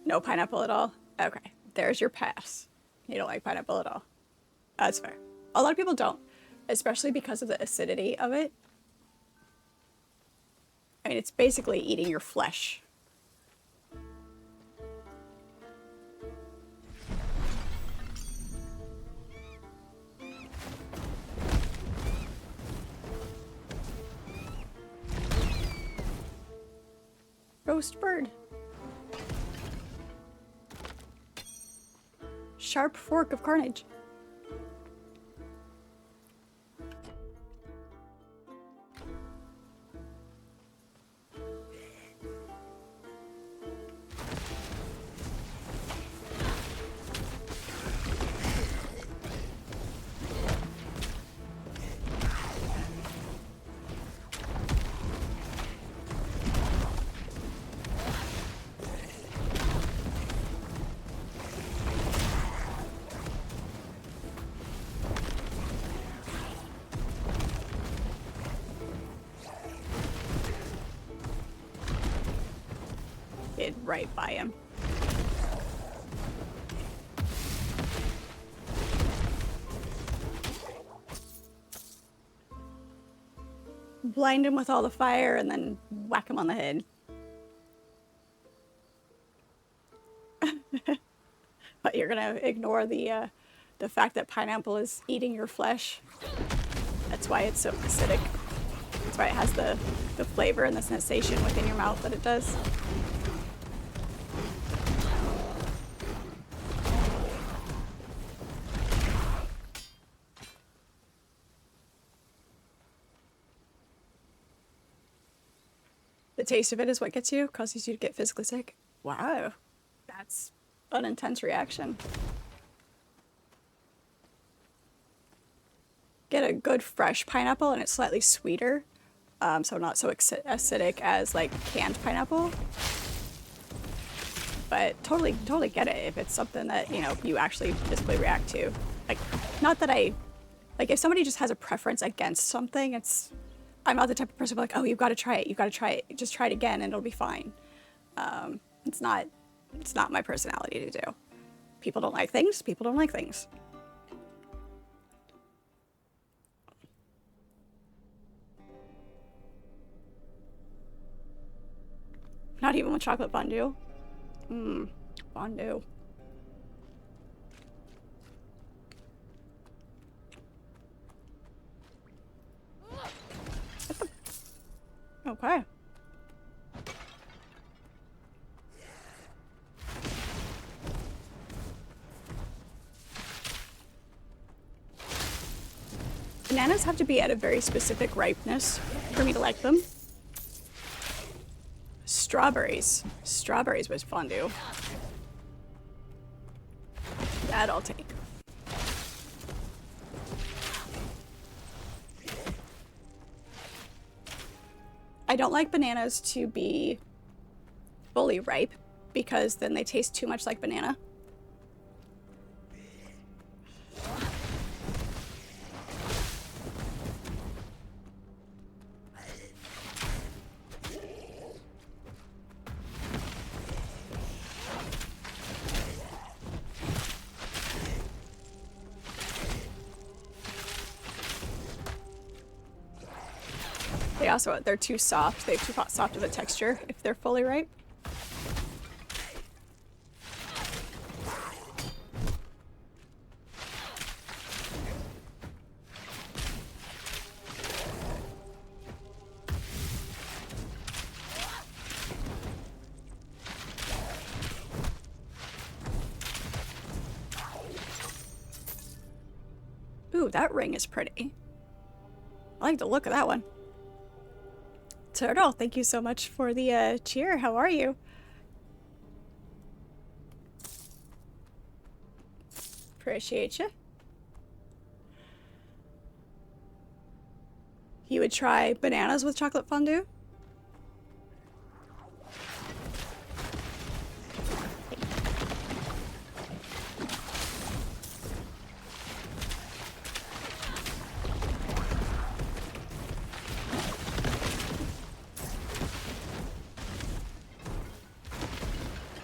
No pineapple at all? Okay, there's your pass. You don't like pineapple at all. That's fair. A lot of people don't, especially because of the acidity of it. I mean, it's basically eating your flesh. Roast bird. Sharp fork of carnage. It right by him. Blind him with all the fire and then whack him on the head. But you're gonna ignore the fact that pineapple is eating your flesh. That's why it's so acidic. That's why it has the flavor and the sensation within your mouth that it does. The taste of it is what gets you, causes you to get physically sick. Wow, that's an intense reaction. Get a good fresh pineapple and it's slightly sweeter, so not so acidic as like canned pineapple. But totally get it if it's something that, you know, you actually physically react to. Like, not that like if somebody just has a preference against something, I'm not the type of person like, oh, you've got to try it. You've got to try it. Just try it again and it'll be fine. It's not my personality to do. People don't like things. People don't like things. Not even with chocolate fondue. Fondue. Okay. Bananas have to be at a very specific ripeness for me to like them. Strawberries. Strawberries with fondue. That I'll take. I don't like bananas to be fully ripe because then they taste too much like banana. They're too soft. They have too soft of a texture if they're fully ripe. Ooh, that ring is pretty. I like the look of that one. Turtle, thank you so much for the cheer. How are you? Appreciate you. You would try bananas with chocolate fondue?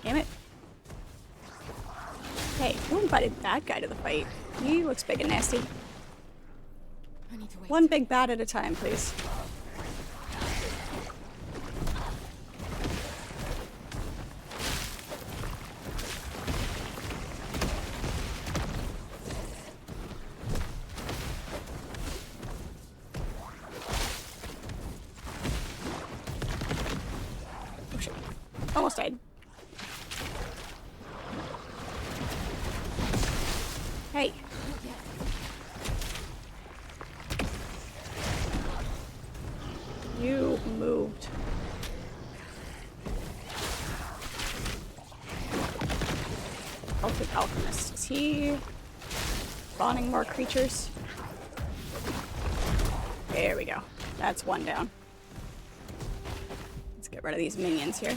Damn it. Hey, who invited that guy to the fight? He looks big and nasty. I need to wait. One big bat at a time, please. Oh shit. Almost died. Hey. You moved. Elfin alchemist. Is he spawning more creatures? There we go. That's one down. Let's get rid of these minions here.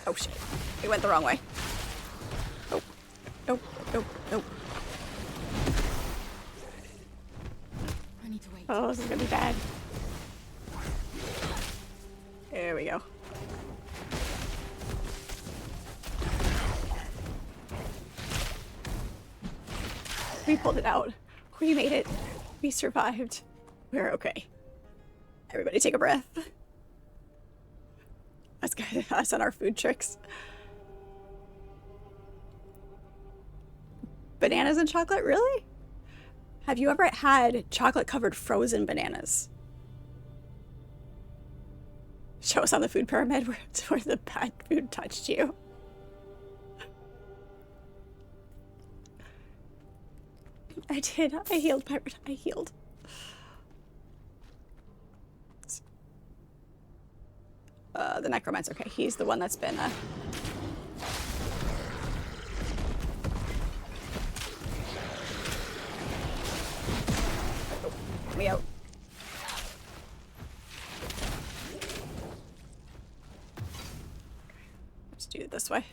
Oh shit. We went the wrong way. Nope. Nope. Nope. Nope. I need to wait. Oh, this is gonna be bad. There we go. We pulled it out. We made it. We survived. We're okay. Everybody take a breath. Let's get us on our food tricks. Bananas and chocolate, really? Have you ever had chocolate-covered frozen bananas? Show us on the food pyramid where the bad food touched you. I did. I healed, Pirate. I healed. The necromancer. Okay, he's the one that's been Get me out. Let's do it this way.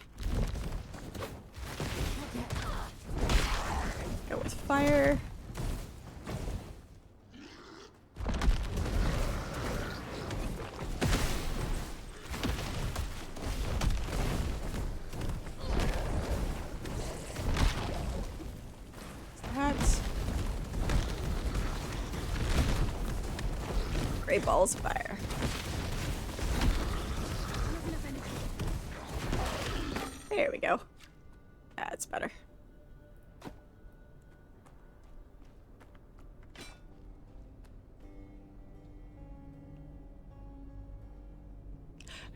Go with fire. Great balls of fire. There we go. That's better.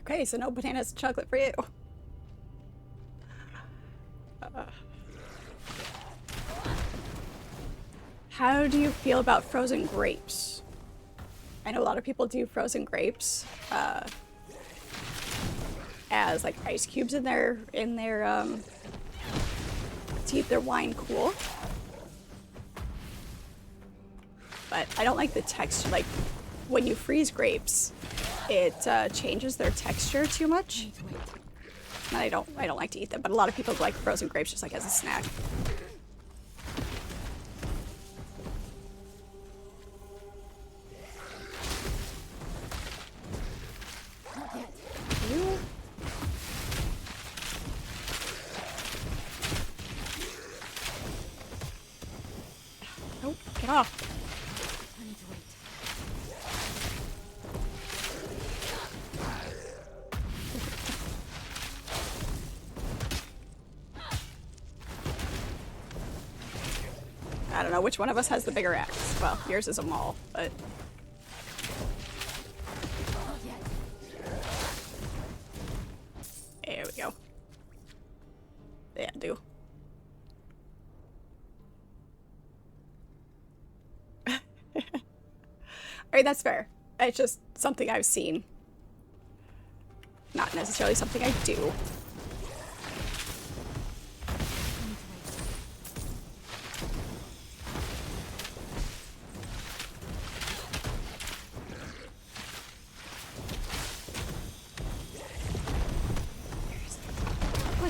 Okay, so no bananas and chocolate for you. How do you feel about frozen grapes? I know a lot of people do frozen grapes as like ice cubes in their to keep their wine cool. But I don't like the texture. Like when you freeze grapes, it changes their texture too much. And I don't like to eat them. But a lot of people like frozen grapes just like as a snack. Nope, get off. I need to wait. I don't know which one of us has the bigger axe. Well, yours is a maul, but... There we go. Yeah, do. Alright, that's fair. It's just something I've seen. Not necessarily something I do.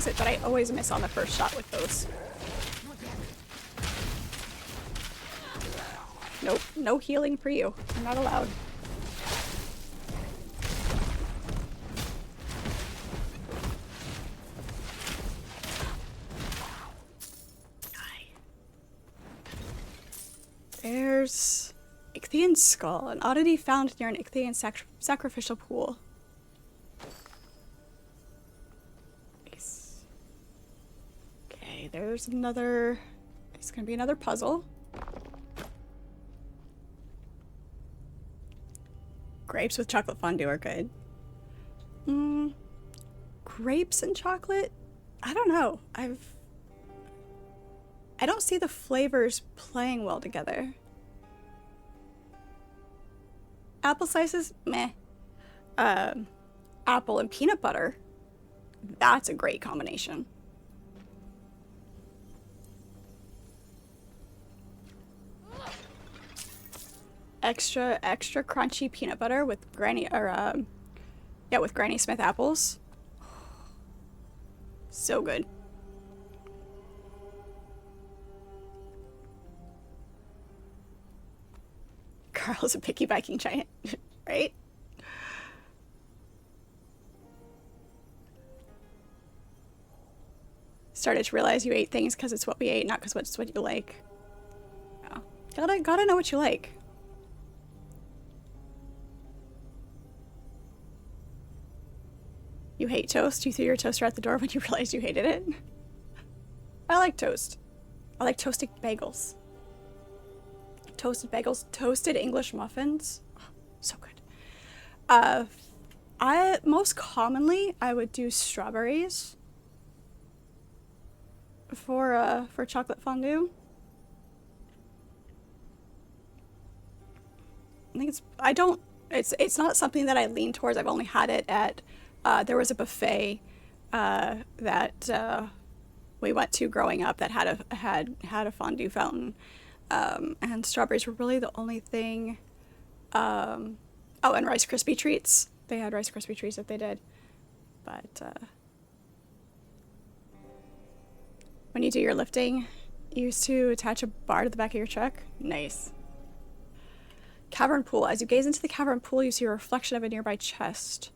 exit, but I always miss on the first shot with those. Nope, no healing for you. You're not allowed. There's Ichthian skull, an oddity found near an Ichthian sacrificial pool. Nice. Okay, there's another. It's gonna be another puzzle. Grapes with chocolate fondue are good. Grapes and chocolate? I don't know. I don't see the flavors playing well together. Apple slices? Meh. Apple and peanut butter? That's a great combination. Extra crunchy peanut butter with Granny Smith apples. So good. Carl's a picky Viking giant, right? Started to realize you ate things because it's what we ate, not because it's what you like. Oh. Gotta know what you like. You hate toast? You threw your toaster out the door when you realized you hated it? I like toast. I like toasted bagels. Toasted bagels, toasted English muffins. Oh, so good. Most commonly I would do strawberries for chocolate fondue. I think it's not something that I lean towards. I've only had it at there was a buffet that we went to growing up that had a fondue fountain. And strawberries were really the only thing. Oh, and Rice Krispie treats. They had Rice Krispie treats that they did. But when you do your lifting, you used to attach a bar to the back of your truck. Nice. Cavern pool. As you gaze into the cavern pool, you see a reflection of a nearby chest.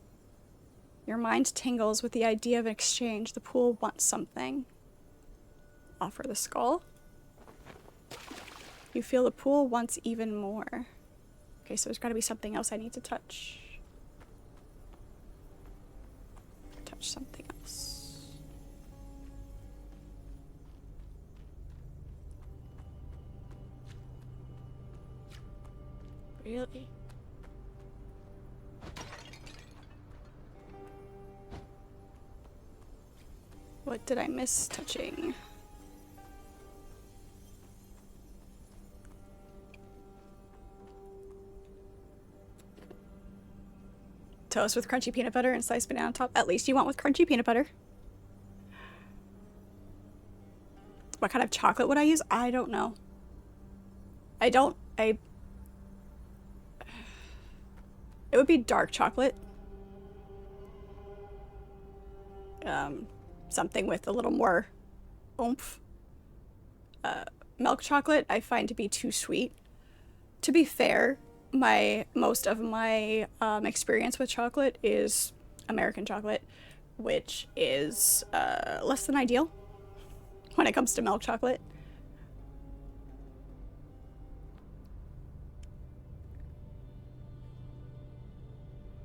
Your mind tingles with the idea of an exchange. The pool wants something. Offer the skull. You feel the pool wants even more. Okay, so there's got to be something else I need to touch. Touch something else. Really? What did I miss touching? Toast with crunchy peanut butter and sliced banana on top. At least you want with crunchy peanut butter. What kind of chocolate would I use? I don't know. It would be dark chocolate. Something with a little more oomph. Milk chocolate I find to be too sweet. To be fair, most of my experience with chocolate is American chocolate, which is less than ideal when it comes to milk chocolate.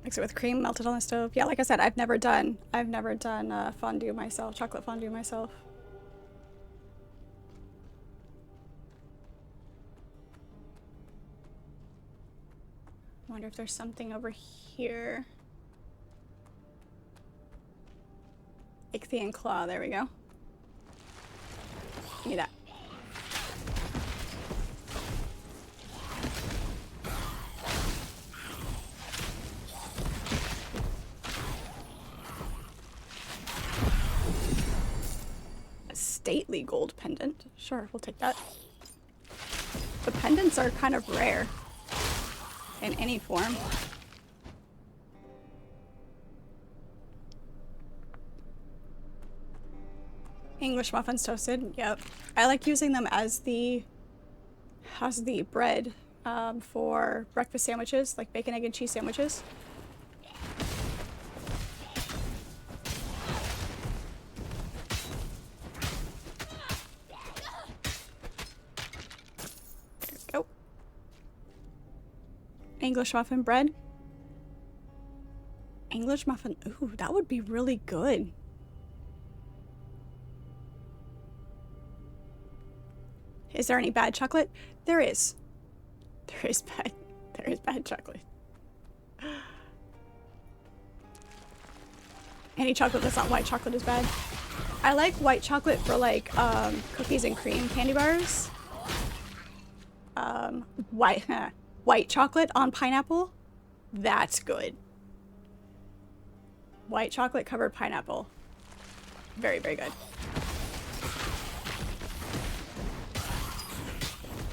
Mix it with cream melted on the stove. Yeah, like I said, I've never done fondue myself, chocolate fondue myself. I wonder if there's something over here. Ichthian claw, there we go. Give me that. A stately gold pendant. Sure, we'll take that. The pendants are kind of rare. In any form. English muffins toasted. Yep. I like using them as the bread for breakfast sandwiches, like bacon, egg, and cheese sandwiches. There we go. English muffin bread. English muffin. Ooh, that would be really good. Is there any bad chocolate? There is. There is bad chocolate. Any chocolate that's not white chocolate is bad. I like white chocolate for like cookies and cream candy bars. White chocolate on pineapple. That's good. White chocolate covered pineapple. Very, very good.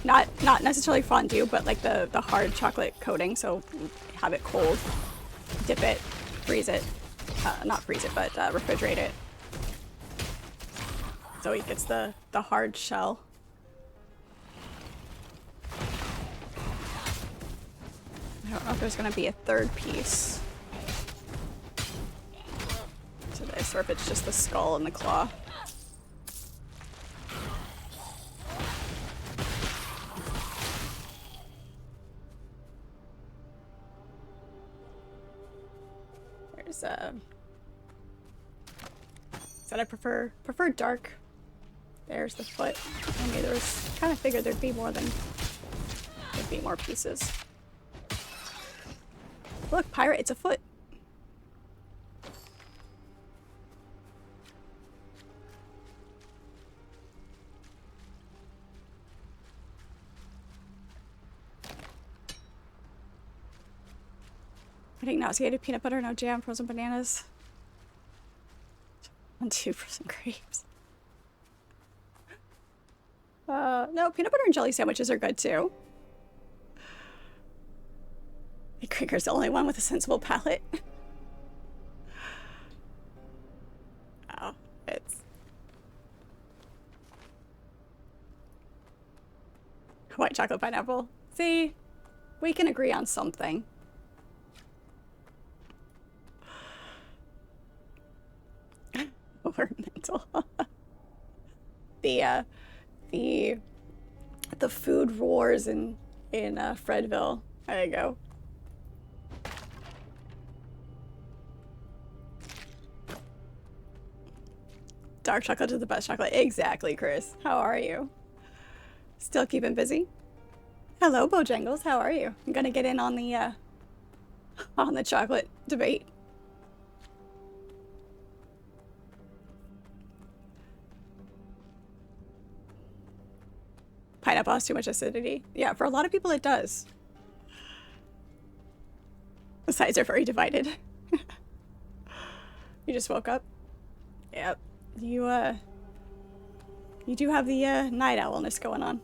Not necessarily fondue, but like the hard chocolate coating. So have it cold, dip it, freeze it. Not freeze it, but refrigerate it. So it gets the hard shell. I don't know if there's gonna be a third piece to this, or if it's just the skull and the claw. Said I prefer dark. There's the foot. Maybe there was kind of figured there'd be more pieces. Look, pirate, it's a foot. Eating nauseated peanut butter, no jam, frozen bananas. 1, 2 frozen grapes. No, peanut butter and jelly sandwiches are good too. Krieger's the only one with a sensible palate. Oh, it's... White chocolate pineapple. See? We can agree on something. Ornamental. The food wars in Fredville. There you go. Dark chocolate is the best chocolate. Exactly, Chris. How are you? Still keeping busy? Hello, Bojangles. How are you? I'm gonna get in on the chocolate debate. Pineapple has too much acidity. Yeah, for a lot of people it does. The sides are very divided. You just woke up? Yep. You do have the night owlness going on.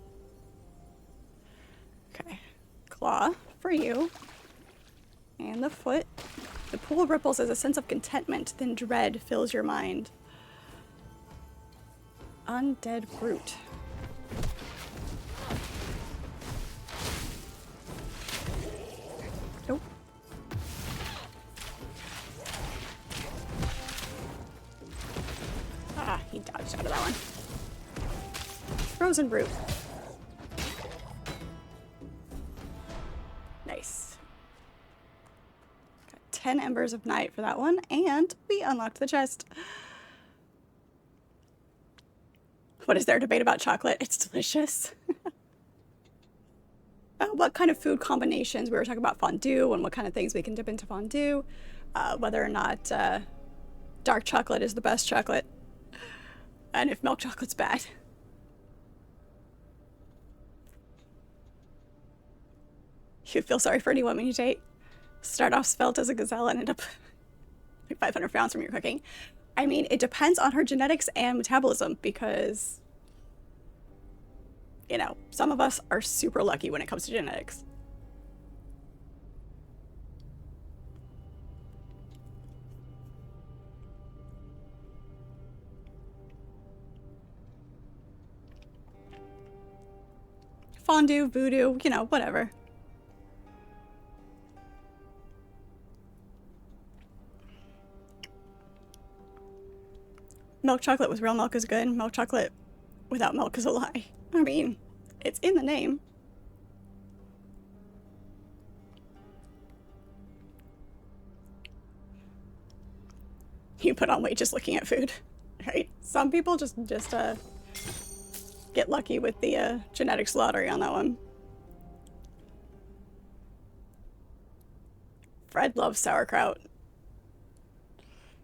Okay. Claw for you. And the foot. The pool ripples as a sense of contentment, then dread fills your mind. Undead brute. Nope. Ah, he dodged out of that one. Frozen brute. Nice. Got 10 embers of night for that one, and we unlocked the chest. What is their debate about chocolate? It's delicious. What kind of food combinations? We were talking about fondue and what kind of things we can dip into fondue. Whether or not dark chocolate is the best chocolate. And if milk chocolate's bad. You feel sorry for any woman you date. Start off svelte as a gazelle and end up like 500 pounds from your cooking. I mean, it depends on her genetics and metabolism because, you know, some of us are super lucky when it comes to genetics. fondue, voodoo, you know, whatever. Milk chocolate with real milk is good. Milk chocolate without milk is a lie. I mean, it's in the name. You put on weight just looking at food, right? Some people just get lucky with the genetics lottery on that one. Fred loves sauerkraut.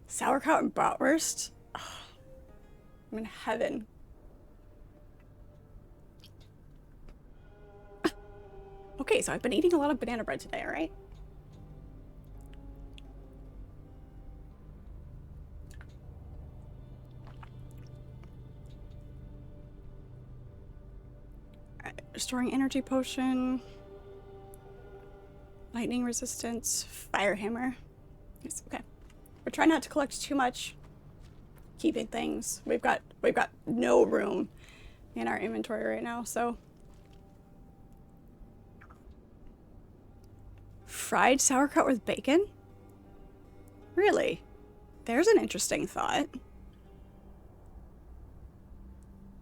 Sauerkraut and bratwurst? Oh, I'm in heaven. Okay, so I've been eating a lot of banana bread today, alright? Alright, restoring energy potion. Lightning resistance, fire hammer. Yes, okay. We're trying not to collect too much. Keeping things. We've got no room in our inventory right now, so. Fried sauerkraut with bacon? Really? There's an interesting thought.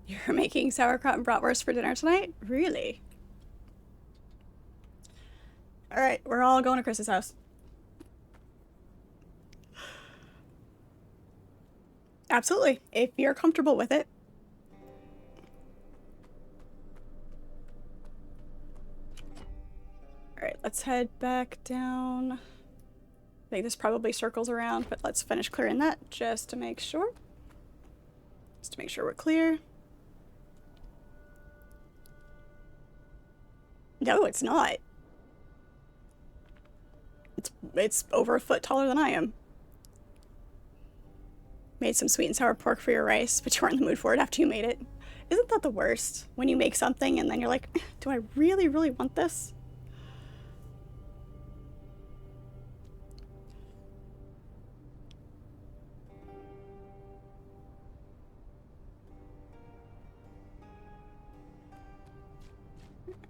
You're making sauerkraut and bratwurst for dinner tonight? Really? Alright, we're all going to Chris's house. Absolutely, if you're comfortable with it. Alright, let's head back down. I think this probably circles around, but let's finish clearing that just to make sure. Just to make sure we're clear. No, it's not. It's over a foot taller than I am. Made some sweet and sour pork for your rice, but you weren't in the mood for it after you made it. Isn't that the worst? When you make something and then you're like, do I really, really want this?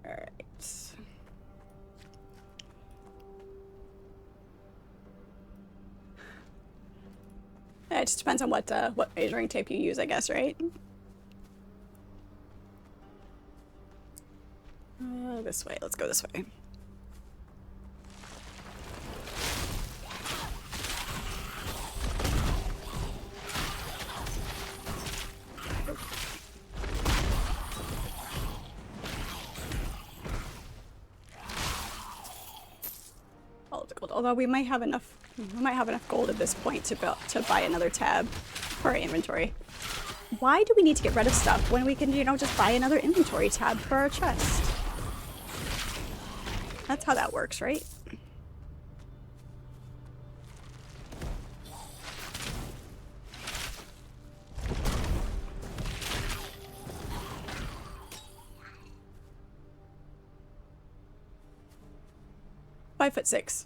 Alright. It just depends on what measuring tape you use, I guess, right? This way. Let's go this way. Although we might have enough gold at this point to buy another tab for our inventory. Why do we need to get rid of stuff when we can, you know, just buy another inventory tab for our chest? That's how that works, right? Five foot 6.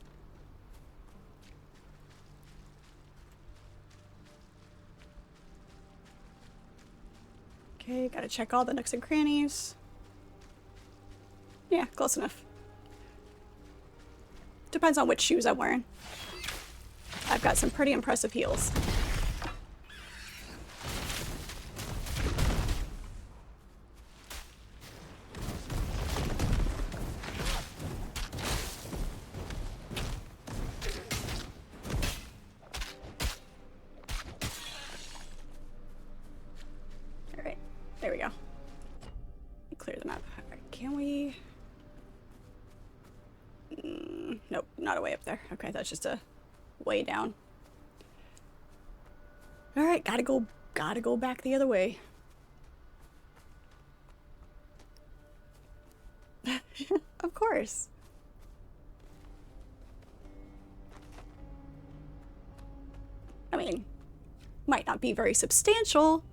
Okay, gotta check all the nooks and crannies. Yeah, close enough. Depends on which shoes I'm wearing. I've got some pretty impressive heels. Alright, there we go. Clear the map. Alright, can we... Nope, not a way up there. Okay, that's just a way down. Alright, gotta go back the other way. Of course. I mean, might not be very substantial.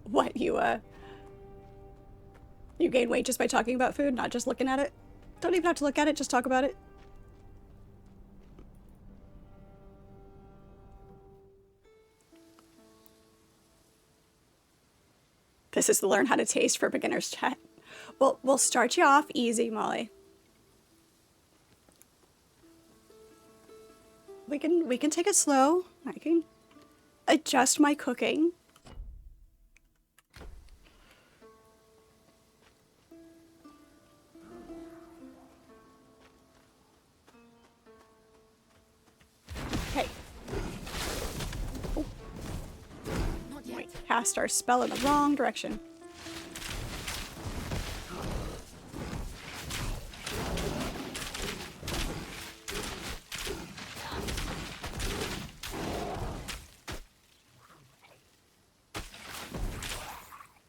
What, you gain weight just by talking about food, not just looking at it? Don't even have to look at it, just talk about it. This is the learn how to taste for beginners chat. Well, we'll start you off easy, Molly. We can take it slow. I can adjust my cooking. Okay. Oh. We cast our spell in the wrong direction.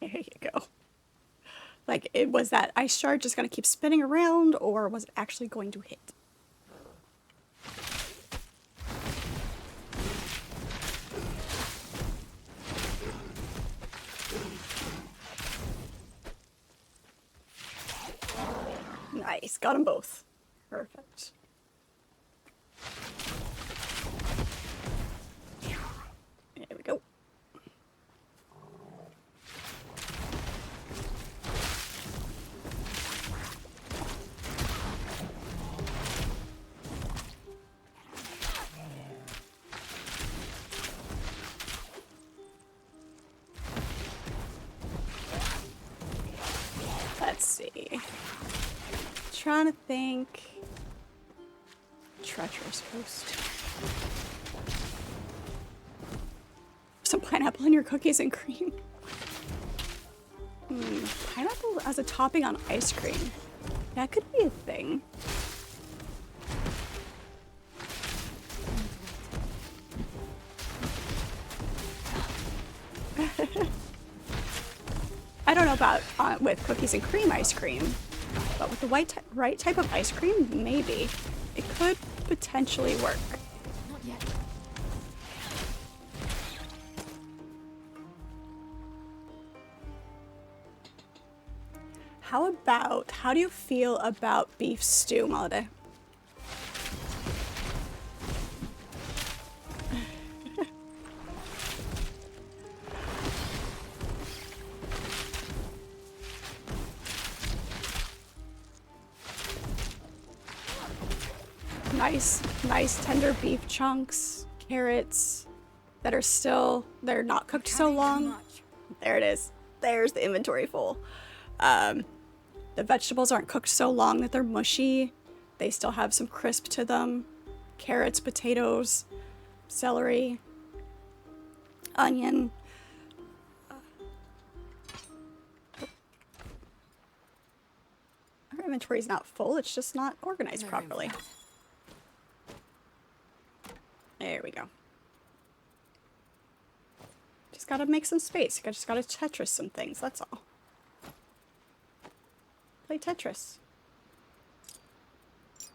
There you go. Like, was that ice shard just gonna keep spinning around, or was it actually going to hit? Nice, got them both. Perfect. There we go. Let's see. Trying to think. Treacherous Coast. Some pineapple in your cookies and cream. Pineapple as a topping on ice cream. That could be a thing. I don't know about with cookies and cream ice cream, but with the right type of ice cream, maybe. It could potentially work. Not yet. How do you feel about beef stew, Melody? Nice tender beef chunks, carrots that are still, they're not cooked so long. There it is. There's the inventory full. The vegetables aren't cooked so long that they're mushy. They still have some crisp to them. Carrots, potatoes, celery, onion. Our inventory's not full, it's just not organized properly. There we go. Just gotta make some space. I just gotta Tetris some things, that's all. Play Tetris.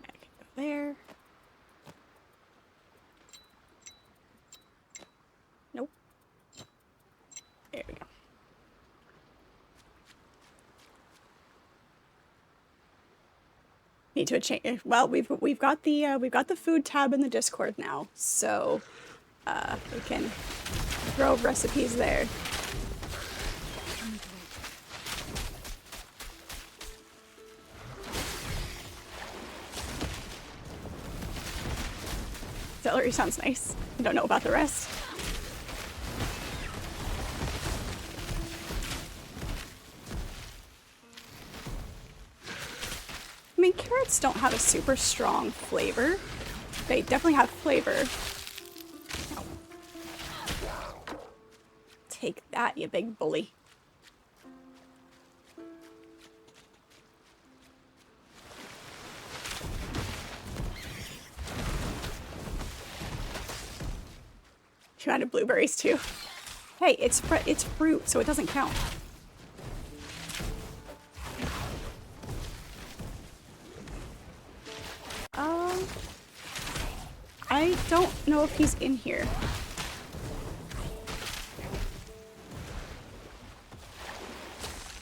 I can go there. Nope. There we go. Need to change. Well, we've got the food tab in the Discord now, so we can throw recipes there. Celery sounds nice. I don't know about the rest. I mean, carrots don't have a super strong flavor. They definitely have flavor. Take that, you big bully. She added blueberries too. Hey, it's fruit, so it doesn't count. I don't know if he's in here.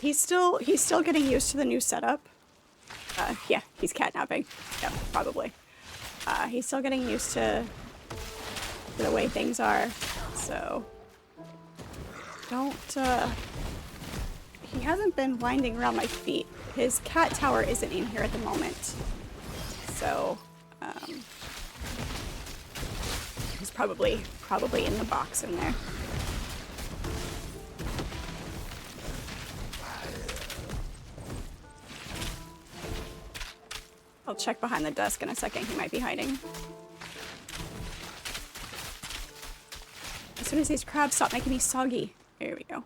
He's still getting used to the new setup. Yeah, he's catnapping. Yep, probably. He's still getting used to the way things are, so don't He hasn't been winding around my feet. His cat tower isn't in here at the moment. So, he's probably in the box in there. I'll check behind the desk in a second. He might be hiding. As soon as these crabs stop making me soggy. There we go.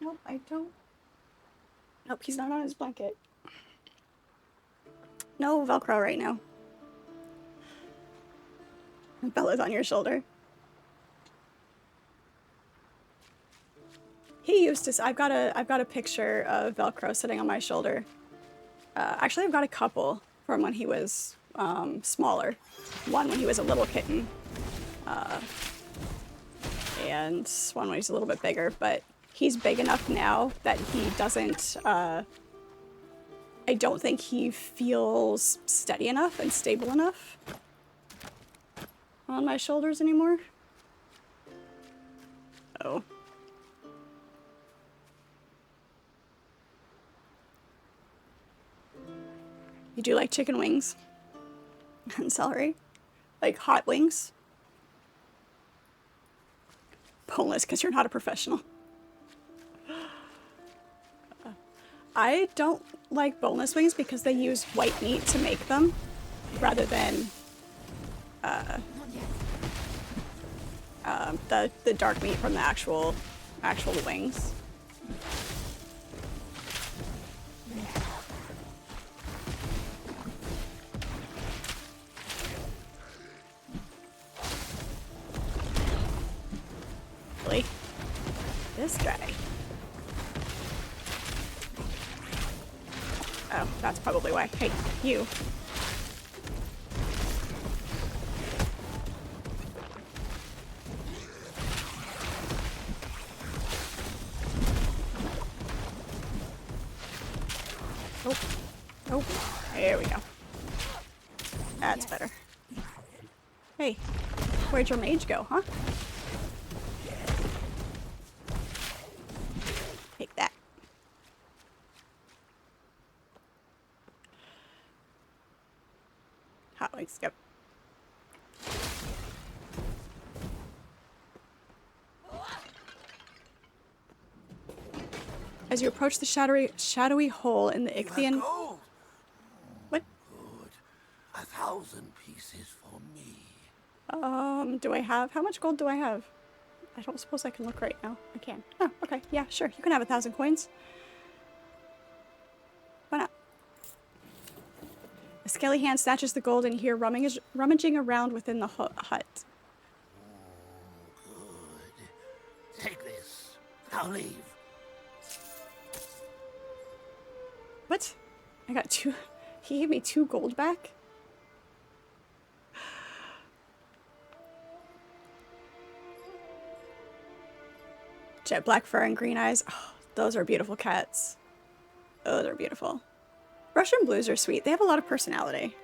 Nope, I don't. Nope, he's not on his blanket. No Velcro right now. Bella's on your shoulder. He used to. I've got a picture of Velcro sitting on my shoulder. Actually, I've got a couple from when he was smaller. One when he was a little kitten, and one when he's a little bit bigger. But he's big enough now that he doesn't. I don't think he feels steady enough and stable enough on my shoulders anymore. Oh. You do like chicken wings and celery? Like hot wings? Boneless because you're not a professional. I don't like boneless wings because they use white meat to make them rather than the dark meat from the actual wings. Really? This guy. Oh, that's probably why. Hey, you. Oh. Oh. There we go. That's better. Hey, where'd your mage go, huh? Take that. Hot wings, yep. As you approach the shadowy hole in the Ichthian... What? Good. 1,000 pieces for me. Do I have... How much gold do I have? I don't suppose I can look right now. I can. Oh, okay. Yeah, sure. You can have 1,000 coins. Why not? A scaly hand snatches the gold and you hear rummaging around within the hut. Good. Take this. I'll leave. What? I got 2... He gave me 2 gold back? Jet black fur and green eyes. Oh, those are beautiful cats. Oh, they're beautiful. Russian blues are sweet. They have a lot of personality.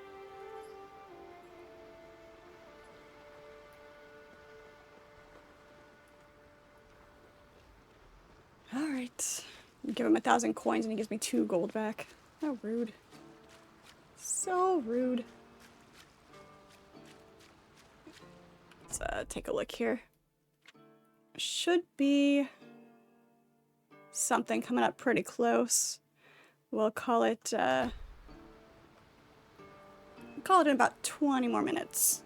Alright. Give him 1,000 coins and he gives me 2 gold back. How rude. So rude. Let's take a look here. Should be something coming up pretty close. We'll call it in about 20 more minutes.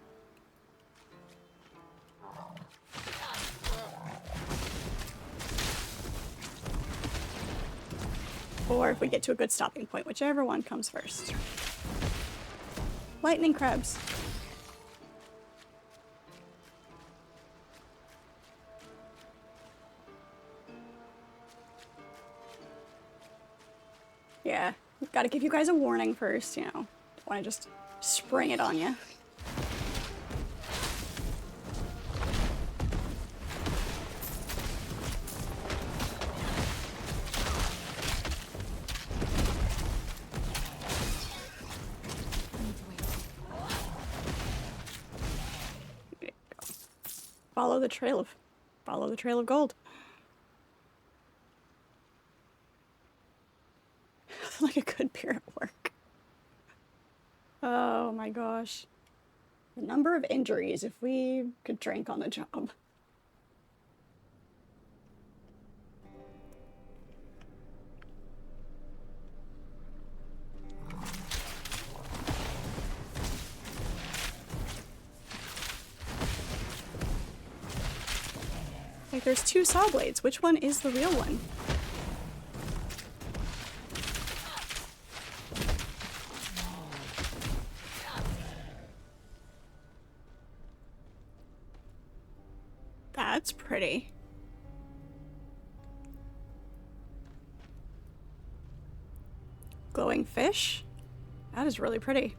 Or if we get to a good stopping point, whichever one comes first. Lightning crabs. Yeah, gotta give you guys a warning first, you know. Don't want to just spring it on you. Follow the trail of gold. my gosh. The number of injuries if we could drink on the job. Like, there's two saw blades. Which one is the real one? That's pretty. Glowing fish? That is really pretty.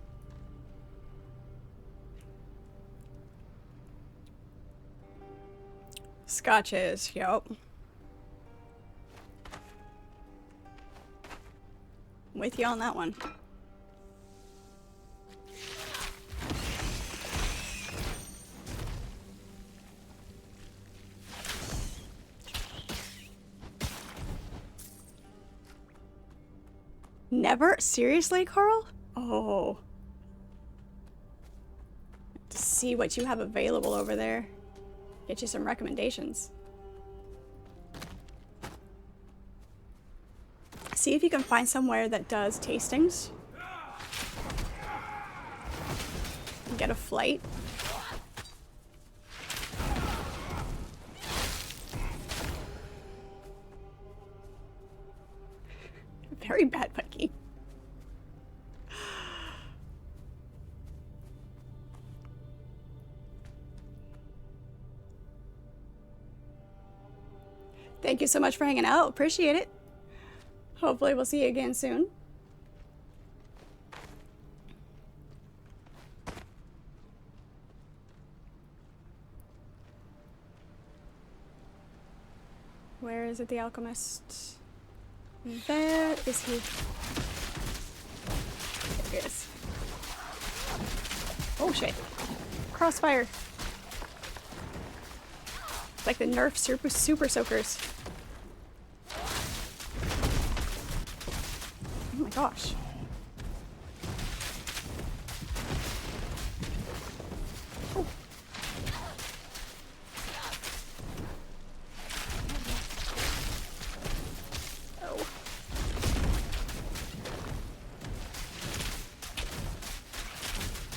Scotches, yup. With you on that one. Never? Seriously, Carl? Oh. To see what you have available over there. Get you some recommendations. See if you can find somewhere that does tastings. Get a flight. Very bad, Mikey. Thank you so much for hanging out. Appreciate it. Hopefully we'll see you again soon. Where is it, the alchemist? There is he. There he is. Oh shit. Crossfire. It's like the Nerf super soakers. Oh my gosh. Oh. Oh.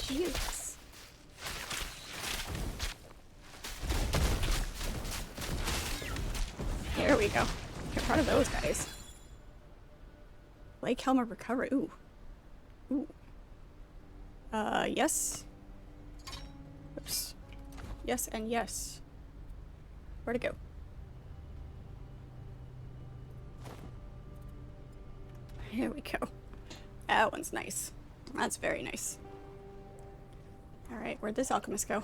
Jesus. There we go. Get rid of those guys. Lake helmet recovery. Ooh. Ooh. Yes. Oops. Yes and yes. Where'd it go? Here we go. That one's nice. That's very nice. Alright, where'd this alchemist go?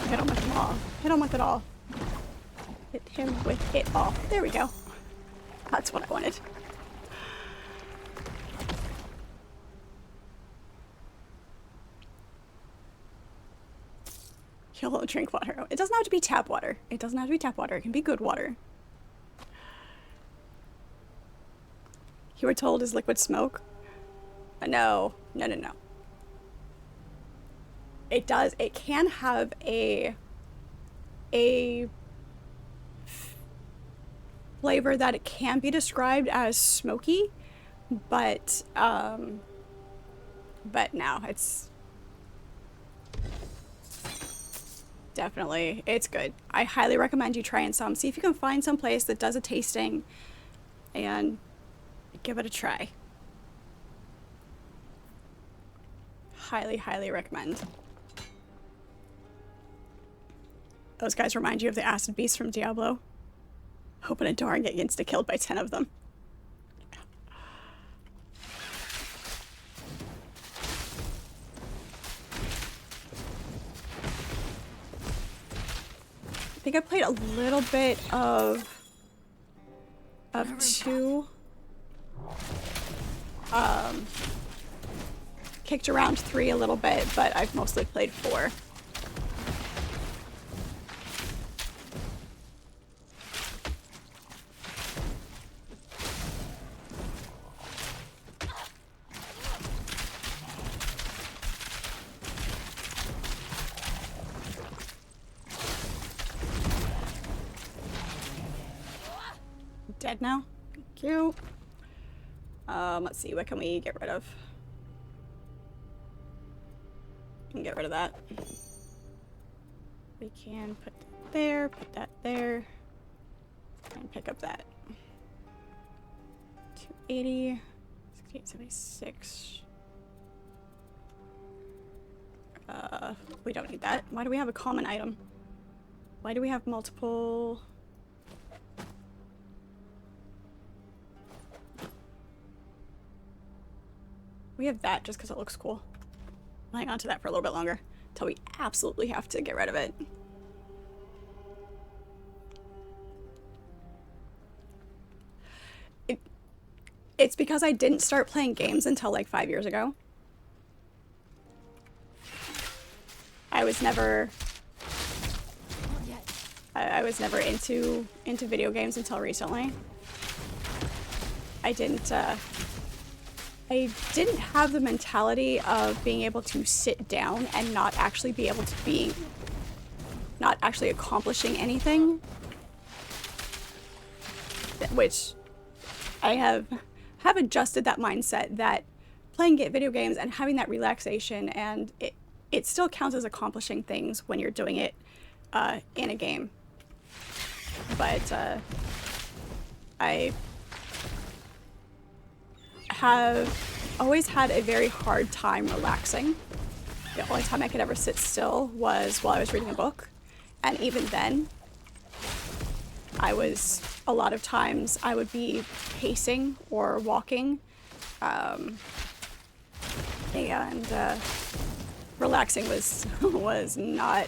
Hit him with them all. Hit him with it all. Hit him with it all. There we go. That's what I wanted. You'll drink water. It doesn't have to be tap water. It doesn't have to be tap water. It can be good water. You were told is liquid smoke? No. No, no, no. It does. It can have a flavor that it can be described as smoky, but no, it's definitely, it's good. I highly recommend you trying some. See if you can find some place that does a tasting and give it a try. Highly, highly recommend. Those guys remind you of the acid beast from Diablo. Open a door and get insta-killed by 10 of them. I think I played a little bit of 2. Kicked around 3 a little bit, but I've mostly played 4. Dead now. Thank you. Let's see, what can we get rid of? We can get rid of that. We can put that there, put that there, and pick up that. 280, 68, 76. We don't need that. Why do we have a common item? Why do we have multiple? We have that just because it looks cool. I'll hang on to that for a little bit longer until we absolutely have to get rid of it. It's because I didn't start playing games until like 5 years ago. I was never into video games until recently. I didn't have the mentality of being able to sit down and not actually accomplishing anything. Which I have adjusted that mindset that playing video games and having that relaxation, and it still counts as accomplishing things when you're doing it in a game. But I have always had a very hard time relaxing. The only time I could ever sit still was while I was reading a book. And even then, a lot of times I would be pacing or walking. And relaxing was not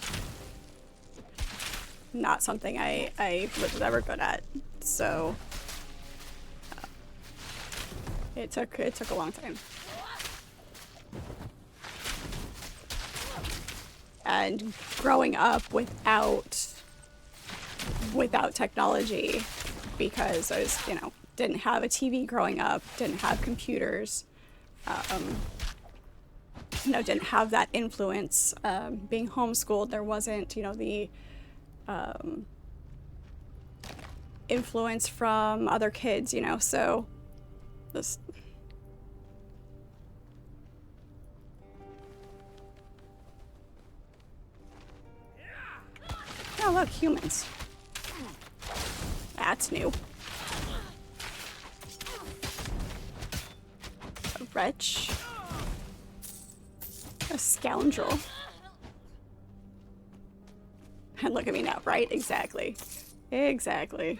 something I was ever good at. So it took a long time. And growing up without technology, because I was, didn't have a TV growing up, didn't have computers, didn't have that influence. Being homeschooled, there wasn't, the influence from other kids, so this. Oh, look, humans. That's new. A wretch. A scoundrel. And look at me now, right? Exactly. Exactly.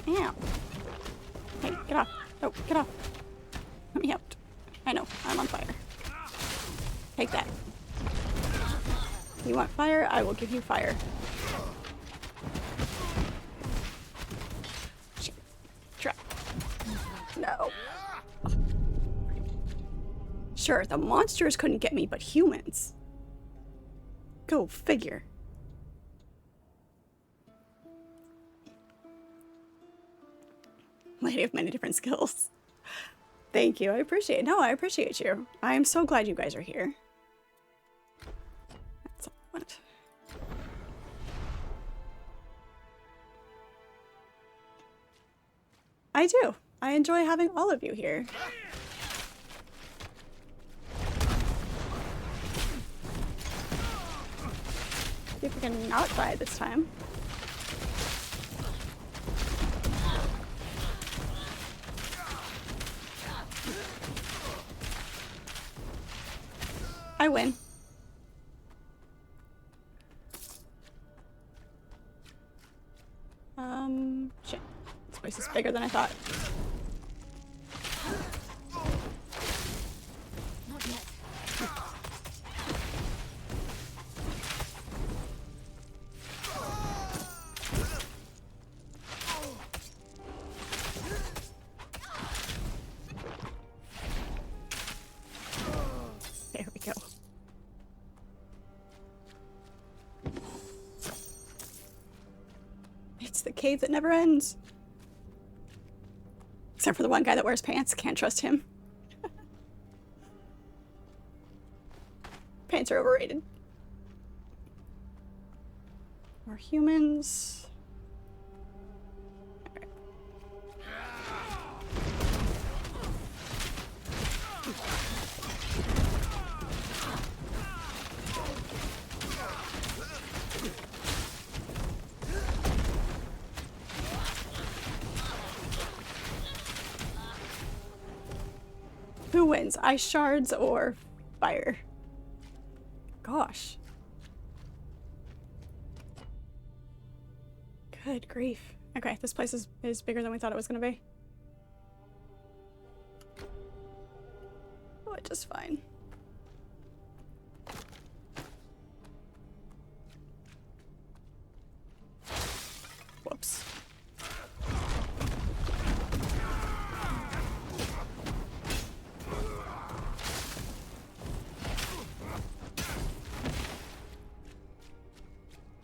Ow. Hey, get off. Oh, get off. Let me out. I know, I'm on fire. Take that. You want fire? I will give you fire. Shit. Trap. No. Sure, the monsters couldn't get me, but humans. Go figure. Lady of many different skills. Thank you, I appreciate it. No, I appreciate you. I am so glad you guys are here. That's all I want. I do. I enjoy having all of you here. See if we can not die this time. I win. Shit. This place is bigger than I thought. Not yet. the cave that never ends. Except for the one guy that wears pants. Can't trust him. Pants are overrated. More humans. Alright. Who wins? Ice shards or fire? Gosh. Good grief. Okay, this place is bigger than we thought it was gonna be. Oh, just fine. Whoops.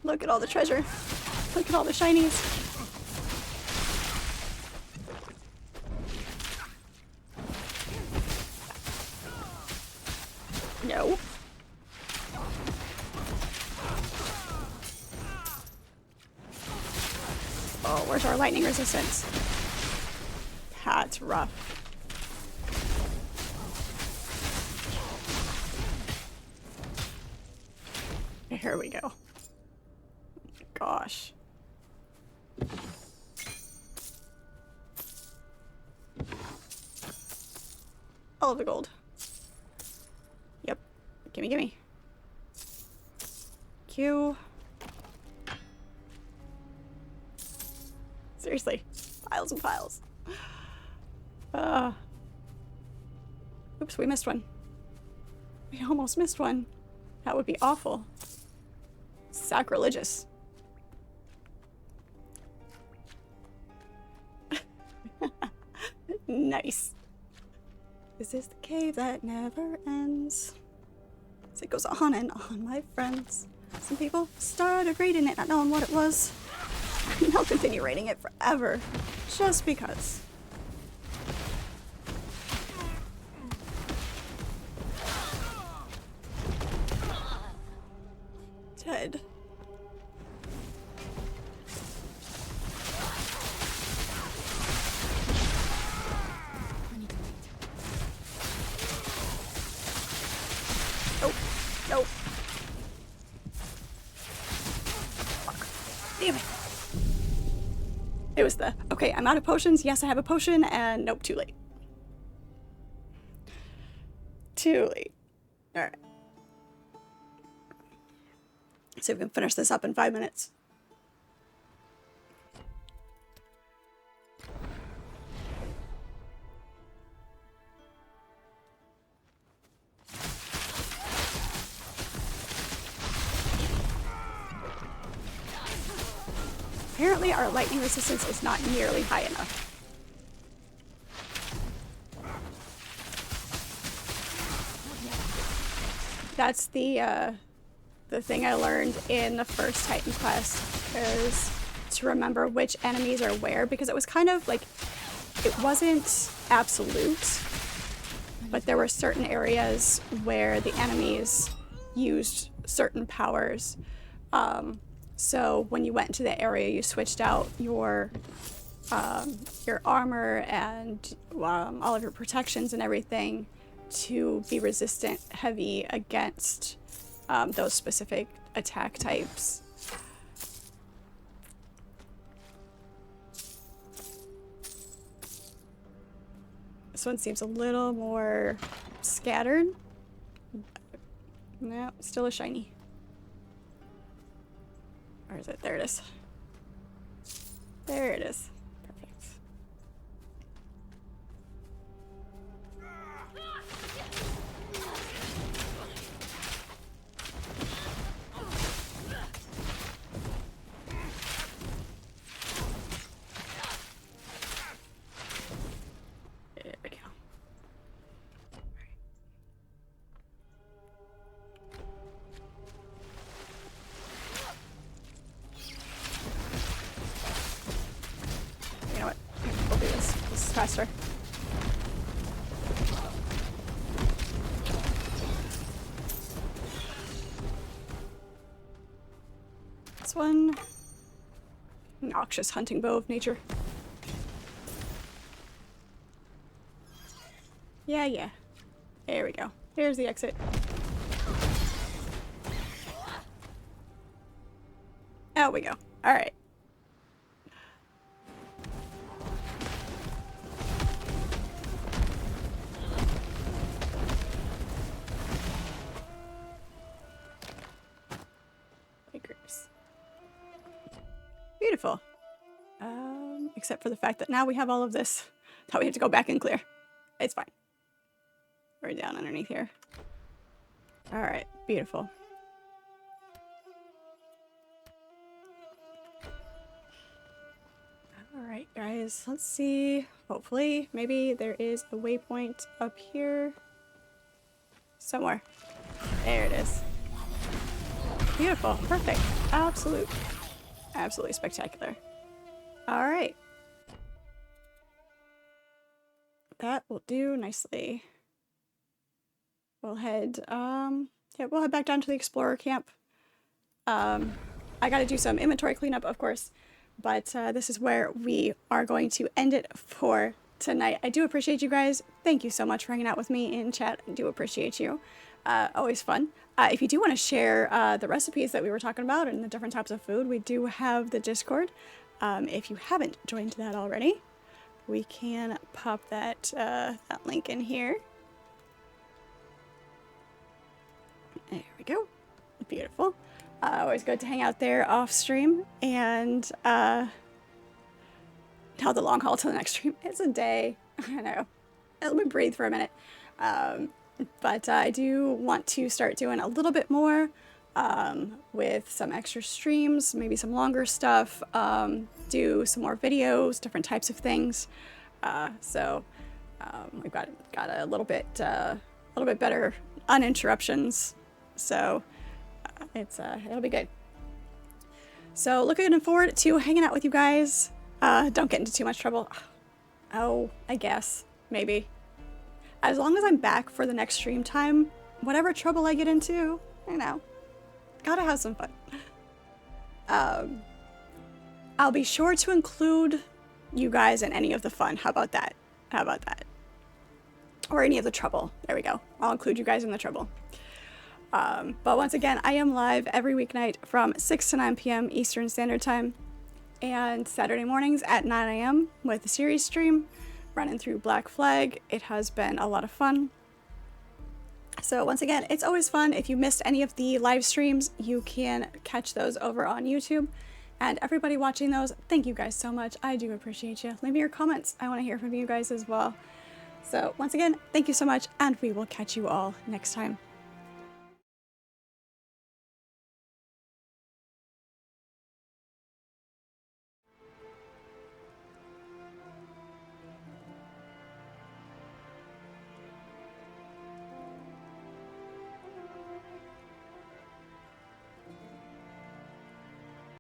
Look at all the treasure. Look at all the shinies. No. Oh, where's our lightning resistance? That's rough. Here we go. Gosh. All of the gold. Yep. Gimme, gimme. Q. Seriously. Piles and piles. Oops, we missed one. We almost missed one. That would be awful. Sacrilegious. Nice. This is the cave that never ends. So it goes on and on, my friends. Some people started reading it not knowing what it was. And they'll continue reading it forever. Just because. Dead. Nope. Nope. Fuck. Damn it. It was the, okay, I'm out of potions. Yes, I have a potion. And nope, too late. Too late. Alright. So we can finish this up in 5 minutes. Apparently our lightning resistance is not nearly high enough. That's the thing I learned in the first Titan quest, is to remember which enemies are where, because it was kind of like, it wasn't absolute, but there were certain areas where the enemies used certain powers. So when you went into the area, you switched out your armor and all of your protections and everything to be resistant heavy against those specific attack types. This one seems a little more scattered. No, still a shiny. Or is it? There it is. There it is. Perfect. There we go. this one. Noxious hunting bow of nature. Yeah, yeah. There we go. Here's the exit. Out we go. Alright. Beautiful. Except for the fact that now we have all of this that we have to go back and clear. It's fine. We're down underneath here. Alright, beautiful. Alright, guys, let's see. Hopefully, maybe there is a waypoint up here. Somewhere. There it is. Beautiful. Perfect. Absolutely spectacular. Alright. That will do nicely. We'll head, we'll head back down to the Explorer camp. I gotta do some inventory cleanup, of course, but this is where we are going to end it for tonight. I do appreciate you guys. Thank you so much for hanging out with me in chat. I do appreciate you. Always fun. If you do want to share the recipes that we were talking about and the different types of food, we do have the Discord. If you haven't joined that already, we can pop that, that link in here. There we go. Beautiful. Always good to hang out there off stream. And now the long haul to the next stream. It's a day. I know. Let me breathe for a minute. But I do want to start doing a little bit more with some extra streams, maybe some longer stuff, do some more videos, different types of things. So we've got a little bit better uninterruptions. So it'll be good. So looking forward to hanging out with you guys. Don't get into too much trouble. Oh, I guess maybe. As long as I'm back for the next stream time, whatever trouble I get into, you know, gotta have some fun. I'll be sure to include you guys in any of the fun. How about that? How about that? Or any of the trouble. There we go. I'll include you guys in the trouble. But once again, I am live every weeknight from 6 to 9 p.m. Eastern Standard Time and Saturday mornings at 9 a.m. with the series stream running through Black Flag. It has been a lot of fun. So once again, it's always fun. If you missed any of the live streams, you can catch those over on YouTube. And everybody watching those, thank you guys so much. I do appreciate you. Leave me your comments. I want to hear from you guys as well. So once again, thank you so much, and we will catch you all next time.